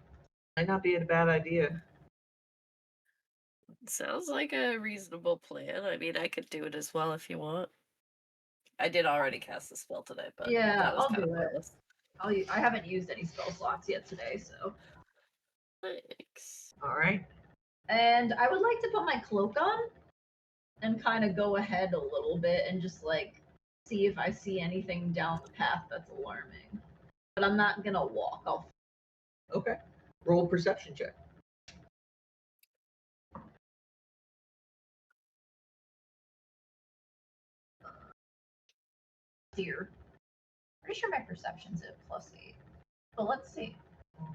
Might not be a bad idea. Sounds like a reasonable plan. I mean, I could do it as well if you want. I did already cast the spell today, but Yeah, that was I'll kind of do it. pointless. I haven't used any spell slots yet today, so. Thanks. All right. And I would like to put my cloak on and kind of go ahead a little bit and just like see if I see anything down the path that's alarming. But I'm not gonna walk. I'll. Okay. Roll a perception check. Dear. Pretty sure my perception's at +8. But let's see.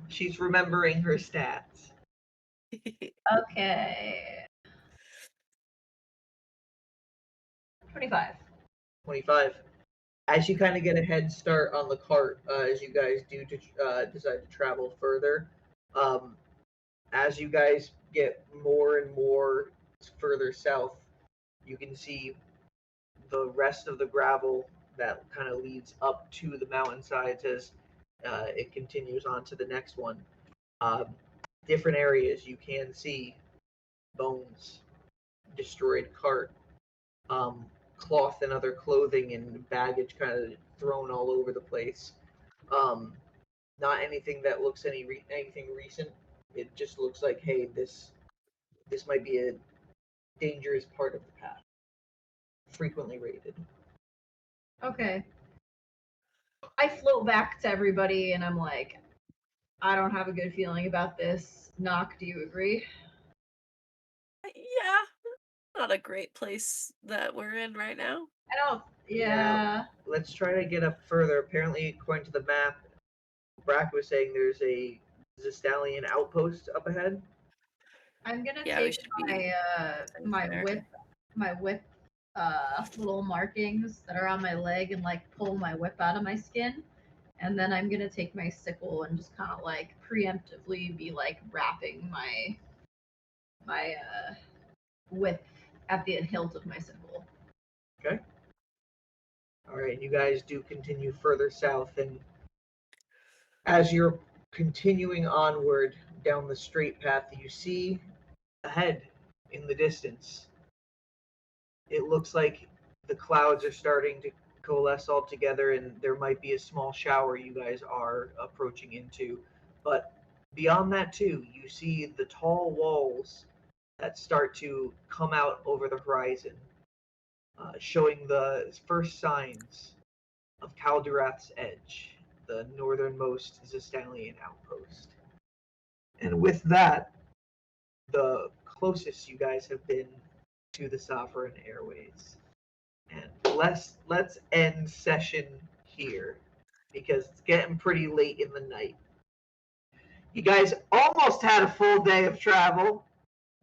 She's remembering her stats. Okay. 25. 25. As you kind of get a head start on the cart, as you guys do decide to travel further, as you guys get more and more further south, you can see the rest of the gravel that kind of leads up to the mountainsides as it continues on to the next one. Different areas you can see bones, destroyed cart, cloth and other clothing and baggage kind of thrown all over the place. Not anything that looks anything recent. It just looks like, hey, this might be a dangerous part of the path. Frequently raided. Okay. I float back to everybody and I'm like, I don't have a good feeling about this. Knock, do you agree? Yeah, not a great place that we're in right now. I don't. Yeah. Let's try to get up further. Apparently, according to the map, Brack was saying there's a Zestalian outpost up ahead. I'm gonna Yeah, we take should be my there. whip little markings that are on my leg and like pull my whip out of my skin. And then I'm gonna take my sickle and just kind of like preemptively be like wrapping my whip at the hilt of my sickle. Okay. All right, you guys do continue further south, and as you're continuing onward down the straight path, you see ahead in the distance. It looks like the clouds are starting to coalesce all together, and there might be a small shower you guys are approaching into. But beyond that, too, you see the tall walls that start to come out over the horizon, showing the first signs of Kaldurath's Edge, the northernmost Zestalian outpost. And with that, the closest you guys have been to the Sovereign Airways. And let's end session here because it's getting pretty late in the night. You guys almost had a full day of travel.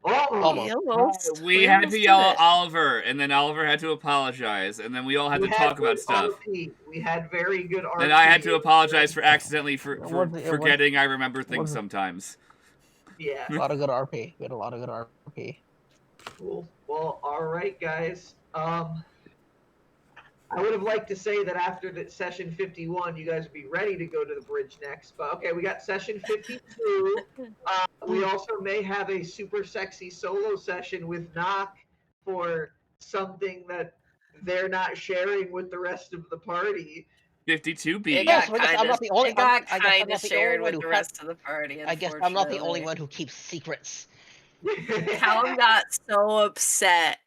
Almost. We had to yell at Oliver, and then Oliver had to apologize, and then we all had to talk about stuff. RP. We had very good RP. And I had to apologize for accidentally forgetting I remember things sometimes. Yeah. A lot of good RP. We had a lot of good RP. Cool. Well, all right, guys. I would have liked to say that after the session 51, you guys would be ready to go to the bridge next. But okay, we got session 52. We also may have a super sexy solo session with Knock for something that they're not sharing with the rest of the party. 52B. Yes, I guess I'm not the only. It got I guess I'm kind not of the shared only one with the who rest of the party. I guess I'm not the only one who keeps secrets. Callum got so upset.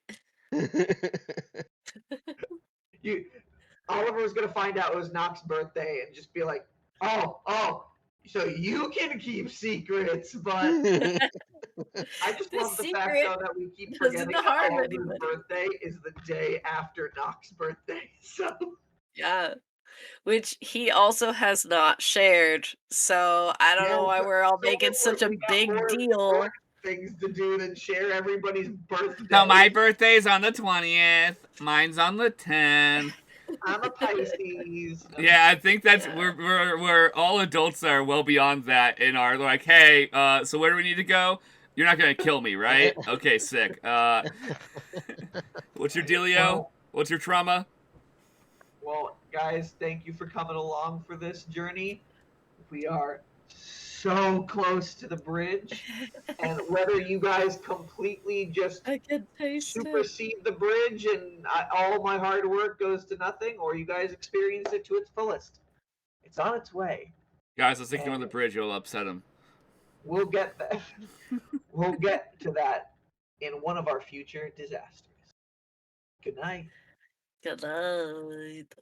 Oliver was gonna find out it was Knock's birthday and just be like, oh, so you can keep secrets, but I just love the fact though that we keep forgetting that Oliver's birthday is the day after Knock's birthday. So yeah, which he also has not shared. So I don't know why we're all making such a big deal. Things to do than share everybody's birthday. So my birthday's on the 20th. Mine's on the 10th. I'm a Pisces. Yeah, I think that's we're all adults that are well beyond that and are like, hey, so where do we need to go? You're not gonna kill me, right? Okay, sick. What's your dealio? What's your trauma? Well, guys, thank you for coming along for this journey. We are so close to the bridge, and whether you guys completely just I can taste it. supersede the bridge and all my hard work goes to nothing, or you guys experience it to its fullest. It's on its way. Guys, let's take him on the bridge. You'll upset him. We'll get that. We'll get to that in one of our future disasters. Good night. Good night.